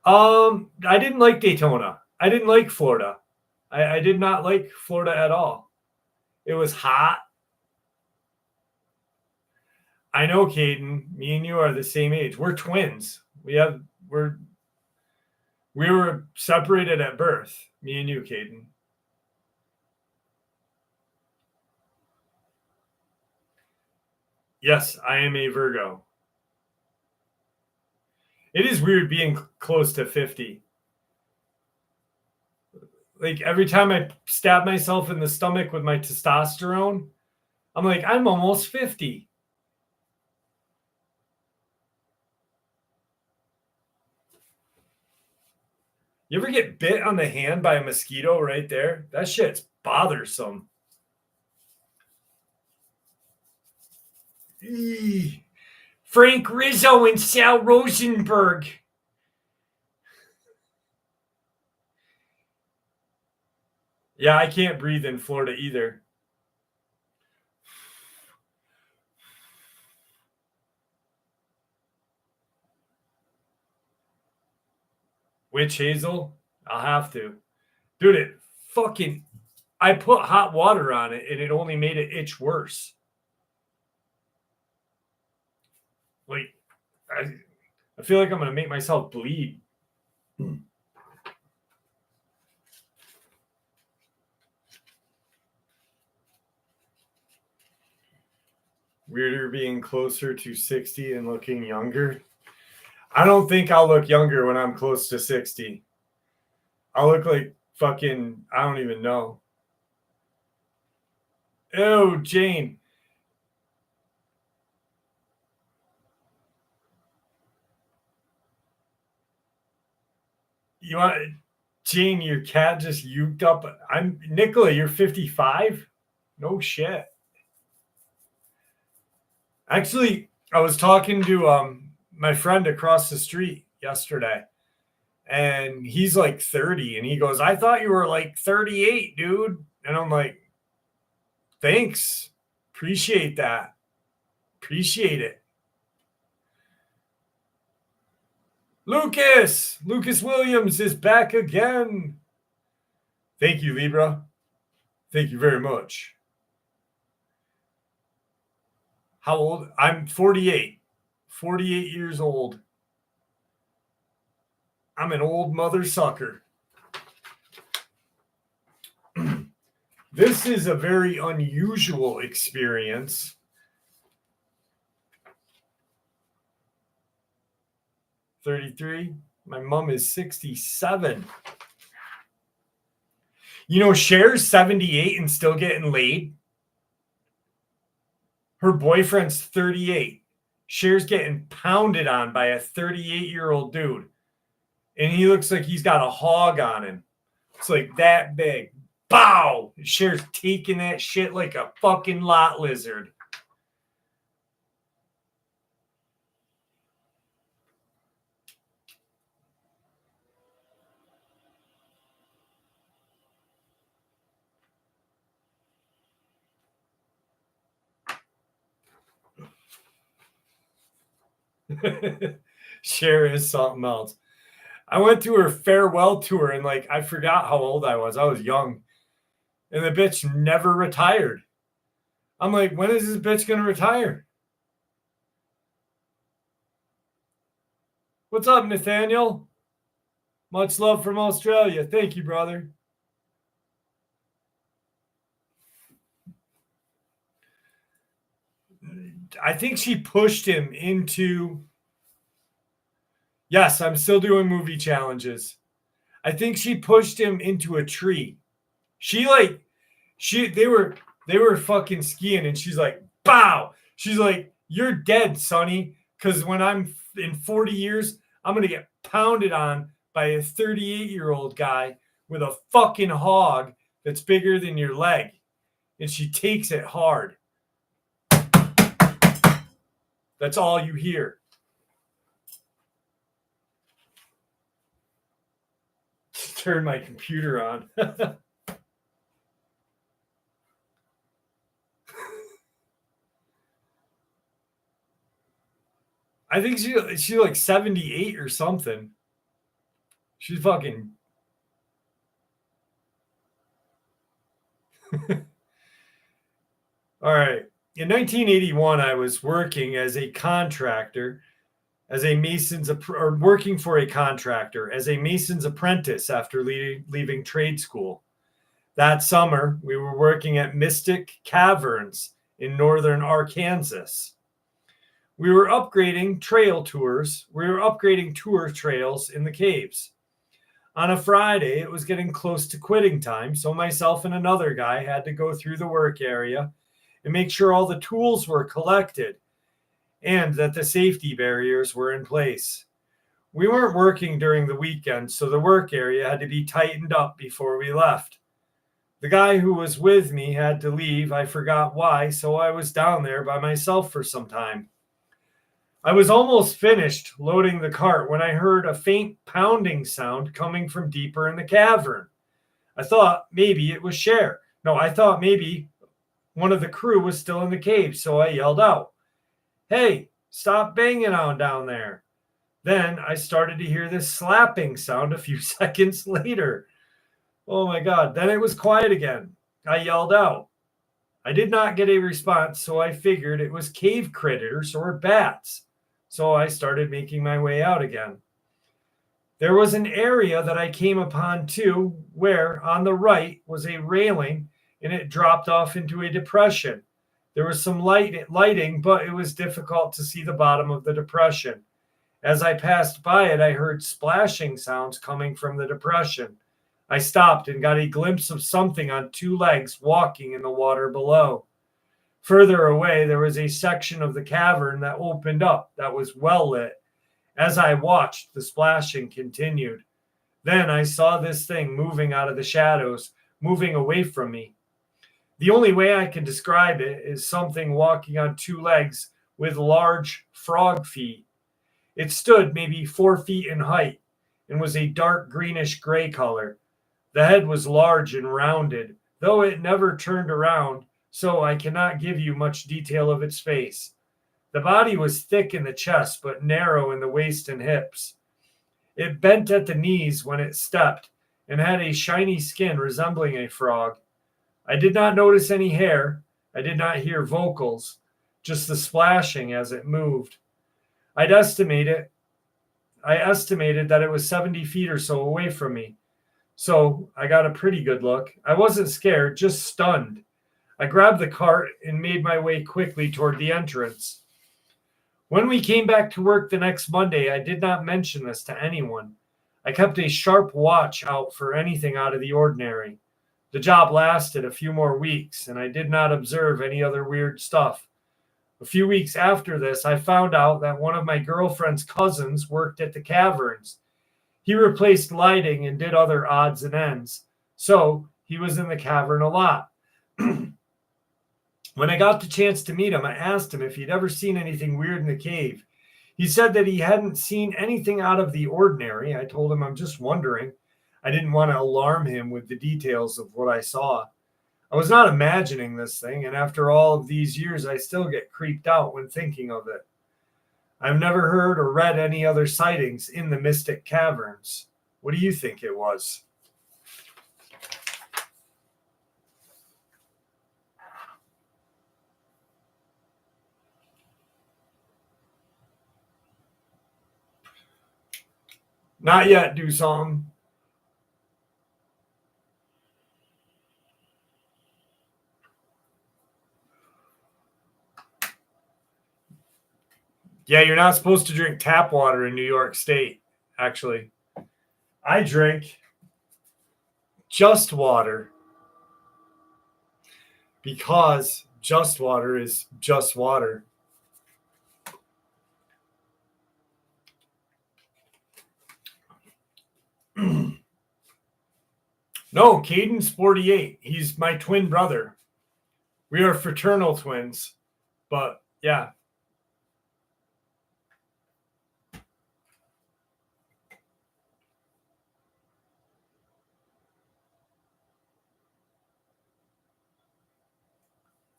I didn't like Daytona. I didn't like Florida. I did not like Florida at all. It was hot. I know, Caden. Me and you are the same age. We're twins. We were separated at birth. Me and you, Caden. Yes, I am a Virgo. It is weird being close to 50. Like every time I stab myself in the stomach with my testosterone, I'm like, I'm almost 50. You ever get bit on the hand by a mosquito right there? That shit's bothersome. Eee. Frank Rizzo and Sal Rosenberg. Yeah, I can't breathe in Florida either. Witch hazel? I'll have to. Dude, it fucking... I put hot water on it and it only made it itch worse. Like, I feel like I'm going to make myself bleed. Weirder being closer to 60 and looking younger. I don't think I'll look younger when I'm close to 60. I'll look like fucking, I don't even know. Oh, Jane. You want Gene, your cat just uked up. I'm Nicola, you're 55? No shit. Actually, I was talking to my friend across the street yesterday, and he's like 30, and he goes, I thought you were like 38, dude. And I'm like, thanks. Appreciate that. Appreciate it. Lucas Williams is back again. Thank you, Libra. Thank you very much. How old? I'm 48. 48 years old. I'm an old mother sucker. This is a very unusual experience. $33. My mom is 67. You know, Cher's 78 and still getting laid. Her boyfriend's 38. Cher's getting pounded on by a 38-year-old dude. And he looks like he's got a hog on him. It's like that big. Bow! Cher's taking that shit like a fucking lot lizard. Cher is something else. I went to her farewell tour and like I forgot how old I was. I was young. And the bitch never retired. I'm like, when is this bitch gonna retire? What's up, Nathaniel? Much love from Australia. Thank you, brother. I think she pushed him into. Yes, I'm still doing movie challenges. I think she pushed him into a tree. They were fucking skiing and she's like, bow. She's like, you're dead, Sonny. Because when I'm in 40 years, I'm going to get pounded on by a 38-year-old guy with a fucking hog that's bigger than your leg. And she takes it hard. That's all you hear. Turn my computer on. I think she's like 78 or something. She's fucking. All right. In 1981, I was working as a contractor, as a mason's or working for a contractor as a mason's apprentice after leaving trade school. That summer, we were working at Mystic Caverns in northern Arkansas. We were upgrading tour trails in the caves. On a Friday, it was getting close to quitting time, so myself and another guy had to go through the work area and make sure all the tools were collected and that the safety barriers were in place. We weren't working during the weekend, so the work area had to be tightened up before we left. The guy who was with me had to leave. I forgot why, so I was down there by myself for some time. I was almost finished loading the cart when I heard a faint pounding sound coming from deeper in the cavern. I thought maybe it was Cher. No, I thought maybe one of the crew was still in the cave, so I yelled out, "Hey, stop banging on down there." Then I started to hear this slapping sound a few seconds later. Oh my God. Then it was quiet again. I yelled out. I did not get a response, so I figured it was cave critters or bats. So I started making my way out again. There was an area that I came upon too, where on the right was a railing and it dropped off into a depression. There was some lighting, but it was difficult to see the bottom of the depression. As I passed by it, I heard splashing sounds coming from the depression. I stopped and got a glimpse of something on two legs walking in the water below. Further away, there was a section of the cavern that opened up that was well lit. As I watched, the splashing continued. Then I saw this thing moving out of the shadows, moving away from me. The only way I can describe it is something walking on two legs with large frog feet. It stood maybe 4 feet in height and was a dark greenish gray color. The head was large and rounded, though it never turned around, so I cannot give you much detail of its face. The body was thick in the chest, but narrow in the waist and hips. It bent at the knees when it stepped and had a shiny skin resembling a frog. I did not notice any hair. I did not hear vocals, just the splashing as it moved. I estimated that it was 70 feet or so away from me. So I got a pretty good look. I wasn't scared, just stunned. I grabbed the cart and made my way quickly toward the entrance. When we came back to work the next Monday, I did not mention this to anyone. I kept a sharp watch out for anything out of the ordinary. The job lasted a few more weeks, and I did not observe any other weird stuff. A few weeks after this, I found out that one of my girlfriend's cousins worked at the Caverns. He replaced lighting and did other odds and ends, so he was in the cavern a lot. When I got the chance to meet him, I asked him if he'd ever seen anything weird in the cave. He said that he hadn't seen anything out of the ordinary. I told him I'm just wondering. I didn't want to alarm him with the details of what I saw. I was not imagining this thing, and after all of these years, I still get creeped out when thinking of it. I've never heard or read any other sightings in the Mystic Caverns. What do you think it was? Not yet, do something. Yeah, you're not supposed to drink tap water in New York State, actually. I drink just water because just water is just water. No, Caden's 48. He's my twin brother. We are fraternal twins. But yeah.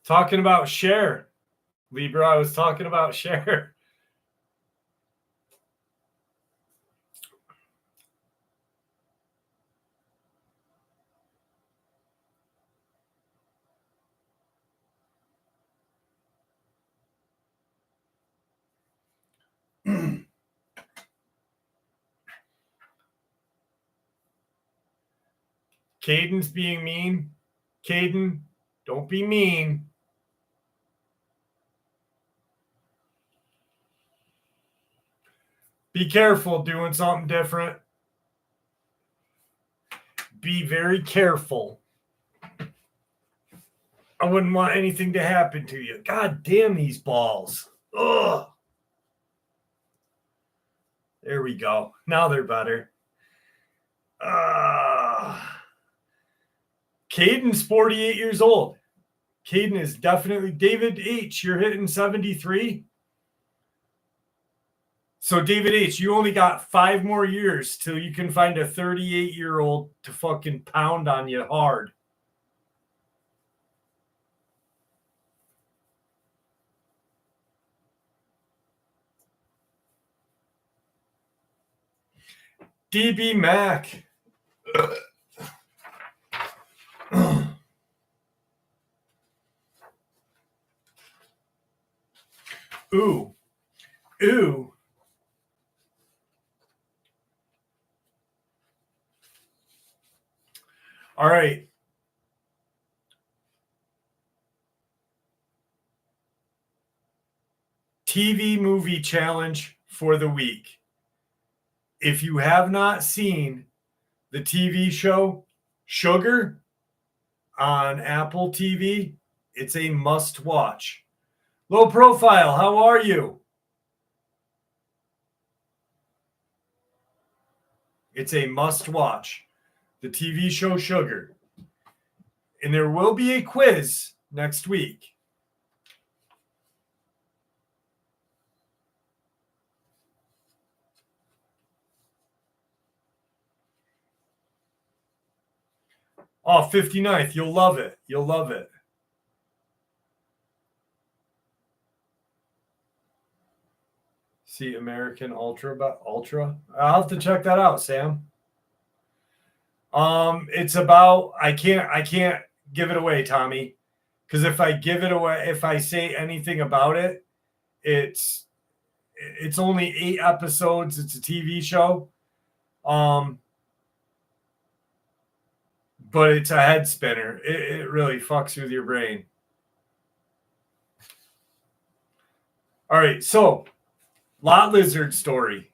Talking about Cher. Libra, I was talking about Cher. Caden's being mean. Caden, don't be mean. Be careful doing something different. Be very careful. I wouldn't want anything to happen to you. God damn these balls. Ugh. There we go. Now they're better. Caden's 48 years old. Caden is definitely... David H., you're hitting 73? So, David H., you only got 5 more years till you can find a 38-year-old to fucking pound on you hard. DB Mac. Ooh. Ooh. All right. TV movie challenge for the week. If you have not seen the TV show Sugar on Apple TV, it's a must watch. Low profile, how are you? It's a must watch. The TV show Sugar. And there will be a quiz next week. Oh, 59th. You'll love it. You'll love it. See American Ultra. I'll have to check that out, Sam. It's about I can't give it away, Tommy. Because if I give it away, if I say anything about it, it's only 8 episodes. It's a TV show. But it's a head spinner. It really fucks with your brain. All right, so lot lizard story.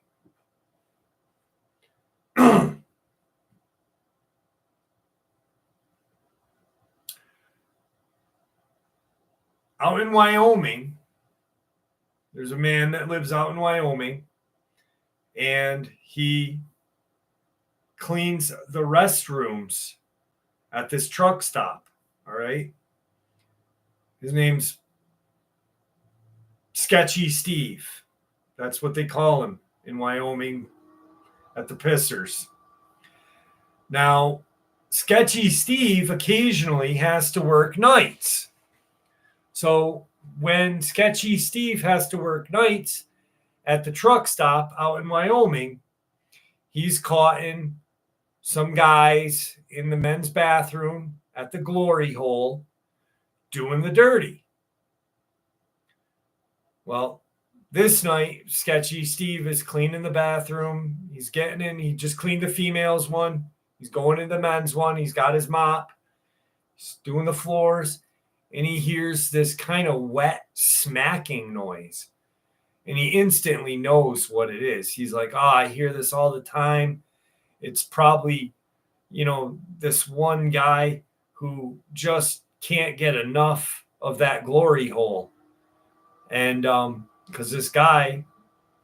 Out in Wyoming, there's a man that lives out in Wyoming, and he cleans the restrooms at this truck stop. All right. His name's Sketchy Steve. That's what they call him in Wyoming at the Pissers. Now, Sketchy Steve occasionally has to work nights. So when Sketchy Steve has to work nights at the truck stop out in Wyoming, he's caught in some guys in the men's bathroom at the glory hole doing the dirty. Well, this night, Sketchy Steve is cleaning the bathroom. He's getting in. He just cleaned the females one. He's going into the men's one. He's got his mop. He's doing the floors. And he hears this kind of wet smacking noise. And he instantly knows what it is. He's like, I hear this all the time. It's probably, this one guy who just can't get enough of that glory hole. And because this guy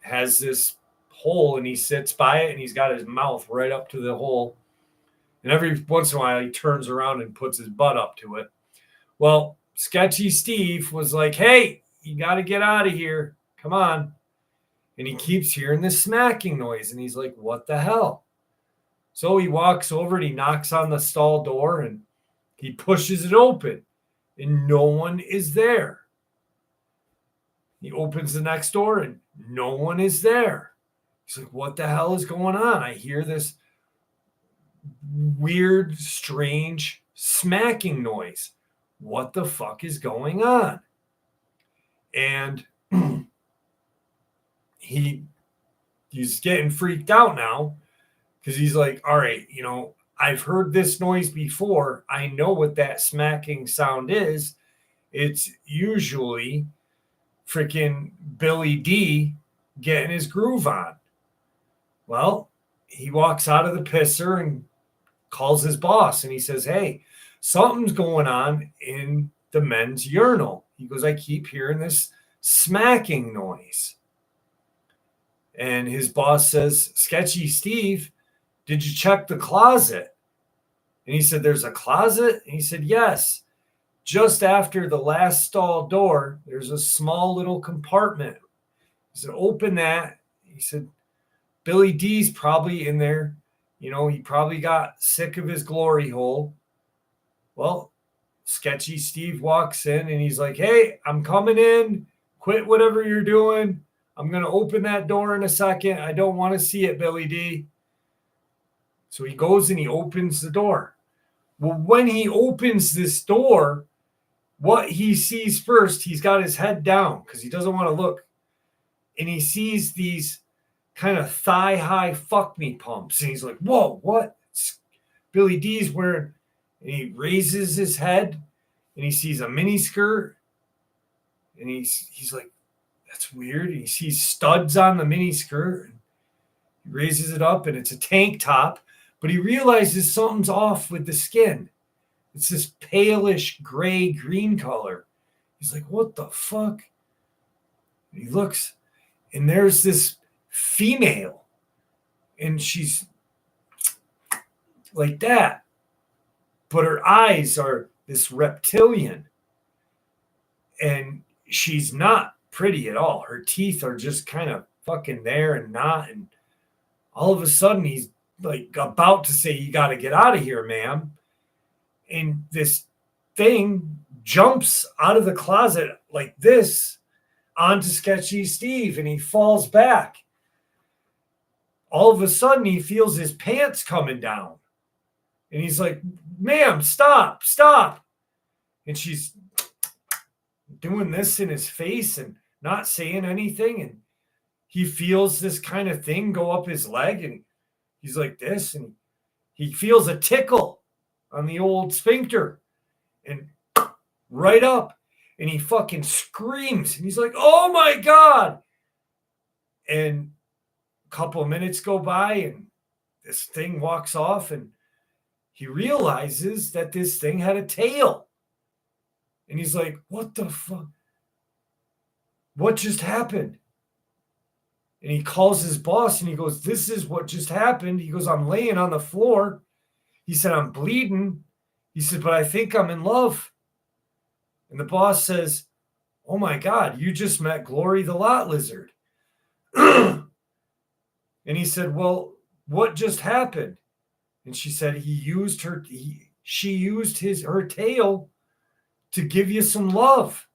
has this hole and he sits by it and he's got his mouth right up to the hole. And every once in a while he turns around and puts his butt up to it. Well, Sketchy Steve was like, hey, you got to get out of here. Come on. And he keeps hearing this smacking noise. And he's like, what the hell? So he walks over and he knocks on the stall door and he pushes it open. And no one is there. He opens the next door and no one is there. He's like, what the hell is going on? I hear this weird, strange smacking noise. What the fuck is going on? And he's getting freaked out now because he's like, all right, I've heard this noise before. I know what that smacking sound is. It's usually freaking Billy D getting his groove on. Well, he walks out of the pisser and calls his boss and he says, hey, something's going on in the men's urinal. He goes, I keep hearing this smacking noise. And his boss says, Sketchy Steve, did you check the closet? And he said, there's a closet? And he said, yes. Just after the last stall door, there's a small little compartment. He said, open that. He said, Billy D's probably in there. He probably got sick of his glory hole. Well, Sketchy Steve walks in and he's like, hey, I'm coming in. Quit whatever you're doing. I'm going to open that door in a second. I don't want to see it, Billy D. So he goes and he opens the door. Well, when he opens this door, what he sees first, he's got his head down because he doesn't want to look. And he sees these kind of thigh-high fuck-me pumps. And he's like, whoa, what? Billy D's wearing... And he raises his head and he sees a mini skirt. And he's like, that's weird. And he sees studs on the mini skirt. And he raises it up and it's a tank top. But he realizes something's off with the skin. It's this palish gray green color. He's like, what the fuck? And he looks and there's this female. And she's like that. But her eyes are this reptilian. And she's not pretty at all. Her teeth are just kind of fucking there and not. And all of a sudden, he's like about to say, "You got to get out of here, ma'am." And this thing jumps out of the closet like this onto Sketchy Steve, and he falls back. All of a sudden, he feels his pants coming down. And he's like, "Ma'am, stop, stop." And she's doing this in his face and not saying anything. And he feels this kind of thing go up his leg, and he's like this, and he feels a tickle on the old sphincter and right up, and he fucking screams, and he's like, "Oh my God." And a couple of minutes go by, and this thing walks off, and he realizes that this thing had a tail. And he's like, "What the fuck? What just happened?" And he calls his boss, and he goes, "This is what just happened." He goes, "I'm laying on the floor." He said, "I'm bleeding." He said, "But I think I'm in love." And the boss says, "Oh my God, you just met Glory the Lot Lizard." And he said, "Well, what just happened?" And she said, she used her tail to give you some love."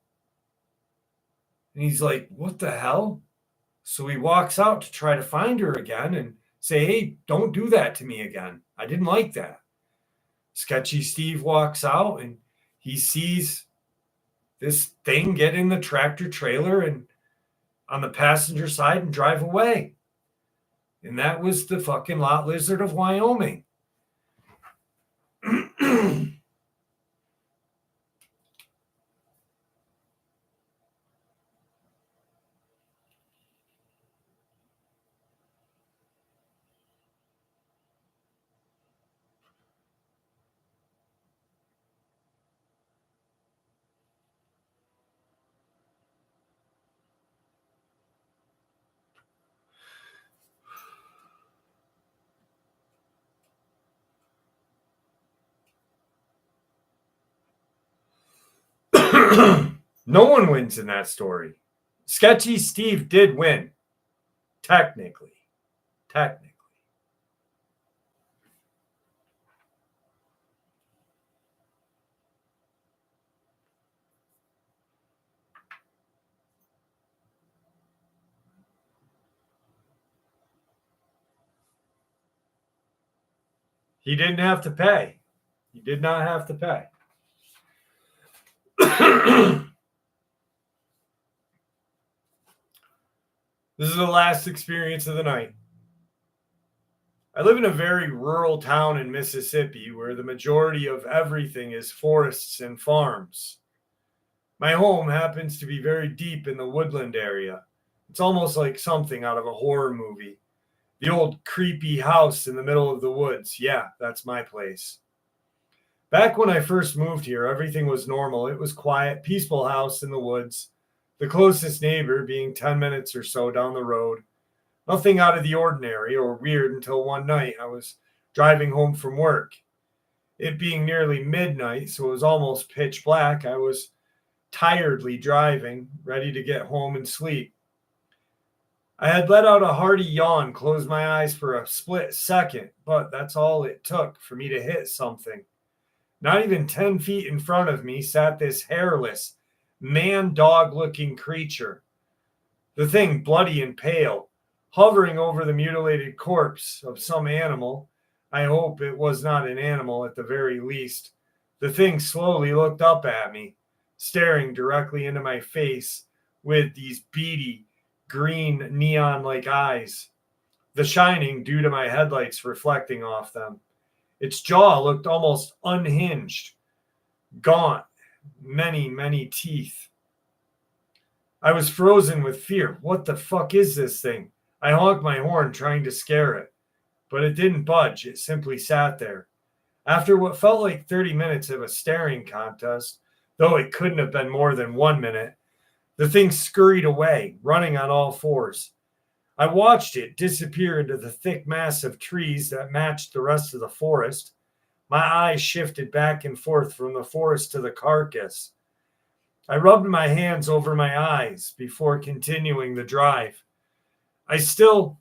And he's like, "What the hell?" So he walks out to try to find her again and say, "Hey, don't do that to me again. I didn't like that." Sketchy Steve walks out, and he sees this thing get in the tractor trailer and on the passenger side and drive away. And that was the fucking lot lizard of Wyoming. No one wins in that story. Sketchy Steve did win. Technically. He didn't have to pay. He did not have to pay. This is the last experience of the night. I live in a very rural town in Mississippi where the majority of everything is forests and farms. My home happens to be very deep in the woodland area. It's almost like something out of a horror movie. The old creepy house in the middle of the woods. Yeah, that's my place. Back when I first moved here, everything was normal. It was quiet, peaceful house in the woods. The closest neighbor being 10 minutes or so down the road. Nothing out of the ordinary or weird until one night I was driving home from work. It being nearly midnight, so it was almost pitch black, I was tiredly driving, ready to get home and sleep. I had let out a hearty yawn, closed my eyes for a split second, but that's all it took for me to hit something. Not even 10 feet in front of me sat this hairless, man-dog-looking creature. The thing, bloody and pale, hovering over the mutilated corpse of some animal. I hope it was not an animal at the very least. The thing slowly looked up at me, staring directly into my face with these beady, green, neon-like eyes, the shining due to my headlights reflecting off them. Its jaw looked almost unhinged, gaunt, many teeth. I was frozen with fear. What the fuck is this thing? I honked my horn trying to scare it, but it didn't budge. It simply sat there. After what felt like 30 minutes of a staring contest, though it couldn't have been more than 1 minute, the thing scurried away, running on all fours. I watched it disappear into the thick mass of trees that matched the rest of the forest. My eyes shifted back and forth from the forest to the carcass. I rubbed my hands over my eyes before continuing the drive. I still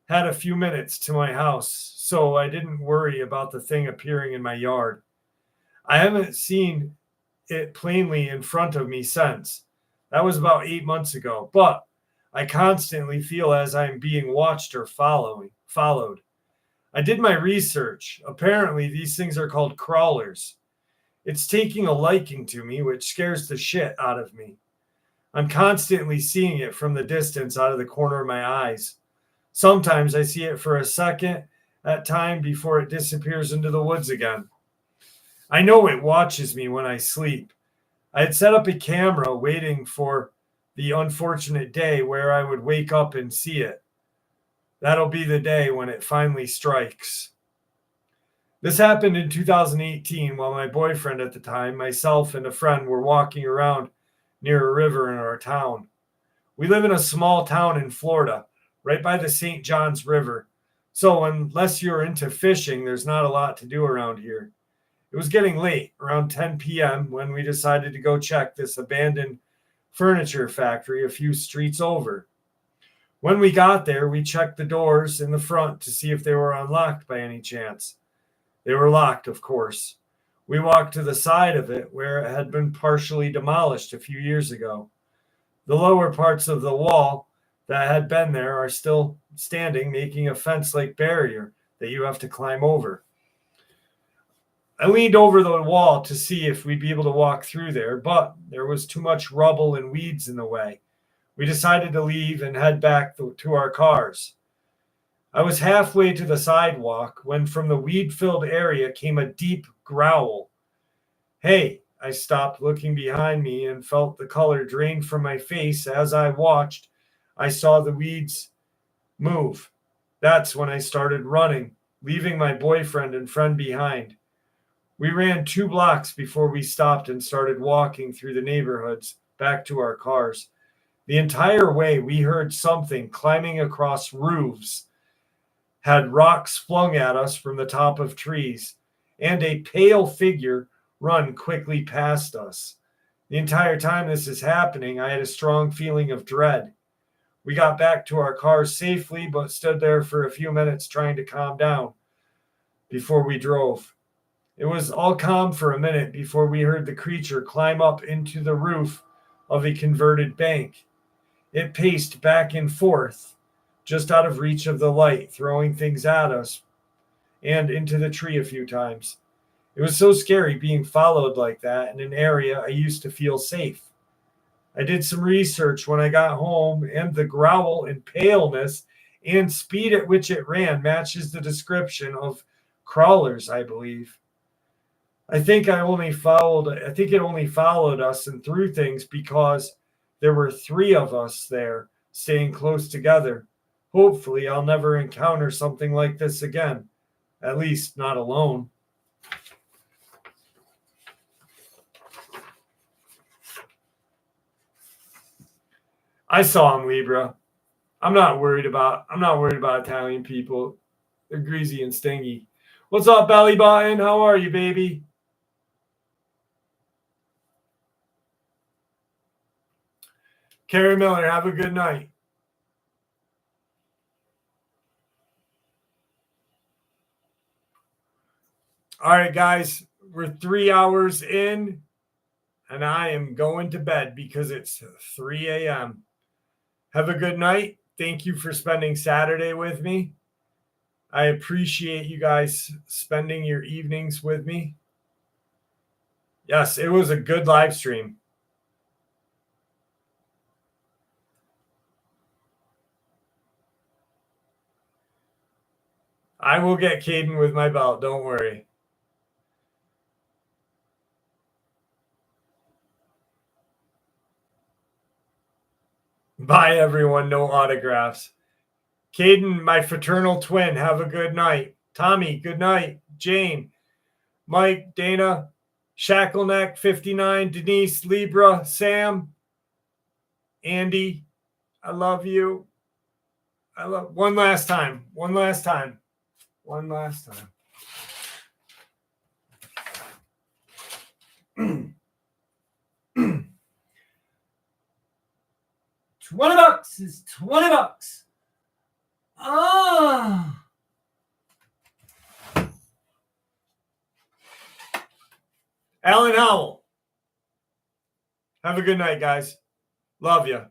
had a few minutes to my house, so I didn't worry about the thing appearing in my yard. I haven't seen it plainly in front of me since. That was about 8 months ago, but I constantly feel as I'm being watched or followed. I did my research. Apparently, these things are called crawlers. It's taking a liking to me, which scares the shit out of me. I'm constantly seeing it from the distance out of the corner of my eyes. Sometimes I see it for a second at time before it disappears into the woods again. I know it watches me when I sleep. I had set up a camera waiting for the unfortunate day where I would wake up and see it. That'll be the day when it finally strikes. This happened in 2018 while my boyfriend at the time, myself, and a friend were walking around near a river in our town. We live in a small town in Florida, right by the St. Johns River. So unless you're into fishing, there's not a lot to do around here. It was getting late, around 10 p.m., when we decided to go check this abandoned furniture factory a few streets over. When we got there, we checked the doors in the front to see if they were unlocked by any chance. They were locked, of course. We walked to the side of it where it had been partially demolished a few years ago. The lower parts of the wall that had been there are still standing, making a fence-like barrier that you have to climb over. I leaned over the wall to see if we'd be able to walk through there, but there was too much rubble and weeds in the way. We decided to leave and head back to our cars. I was halfway to the sidewalk when from the weed-filled area came a deep growl. Hey, I stopped, looking behind me, and felt the color drain from my face. As I watched, I saw the weeds move. That's when I started running, leaving my boyfriend and friend behind. We ran 2 blocks before we stopped and started walking through the neighborhoods back to our cars. The entire way, we heard something climbing across roofs, had rocks flung at us from the top of trees, and a pale figure run quickly past us. The entire time this is happening, I had a strong feeling of dread. We got back to our cars safely, but stood there for a few minutes trying to calm down before we drove. It was all calm for a minute before we heard the creature climb up into the roof of a converted bank. It paced back and forth, just out of reach of the light, throwing things at us and into the tree a few times. It was so scary being followed like that in an area I used to feel safe. I did some research when I got home, and the growl and paleness and speed at which it ran matches the description of crawlers, I believe. I think it only followed us and threw things because there were 3 of us there staying close together. Hopefully, I'll never encounter something like this again, at least not alone. I saw him, Libra. I'm not worried about Italian people. They're greasy and stingy. What's up, Belly Button? How are you, baby? Carrie Miller, have a good night. All right, guys, we're 3 hours in, and I am going to bed because it's 3 a.m. Have a good night. Thank you for spending Saturday with me. I appreciate you guys spending your evenings with me. Yes, it was a good live stream. I will get Caden with my belt. Don't worry. Bye, everyone. No autographs. Caden, my fraternal twin, have a good night. Tommy, good night. Jane, Mike, Dana, Shackleneck, 59, Denise, Libra, Sam, Andy, I love you. I love one last time. One last time. 20 bucks is 20 bucks. Ah. Alan Howell. Have a good night, guys. Love you.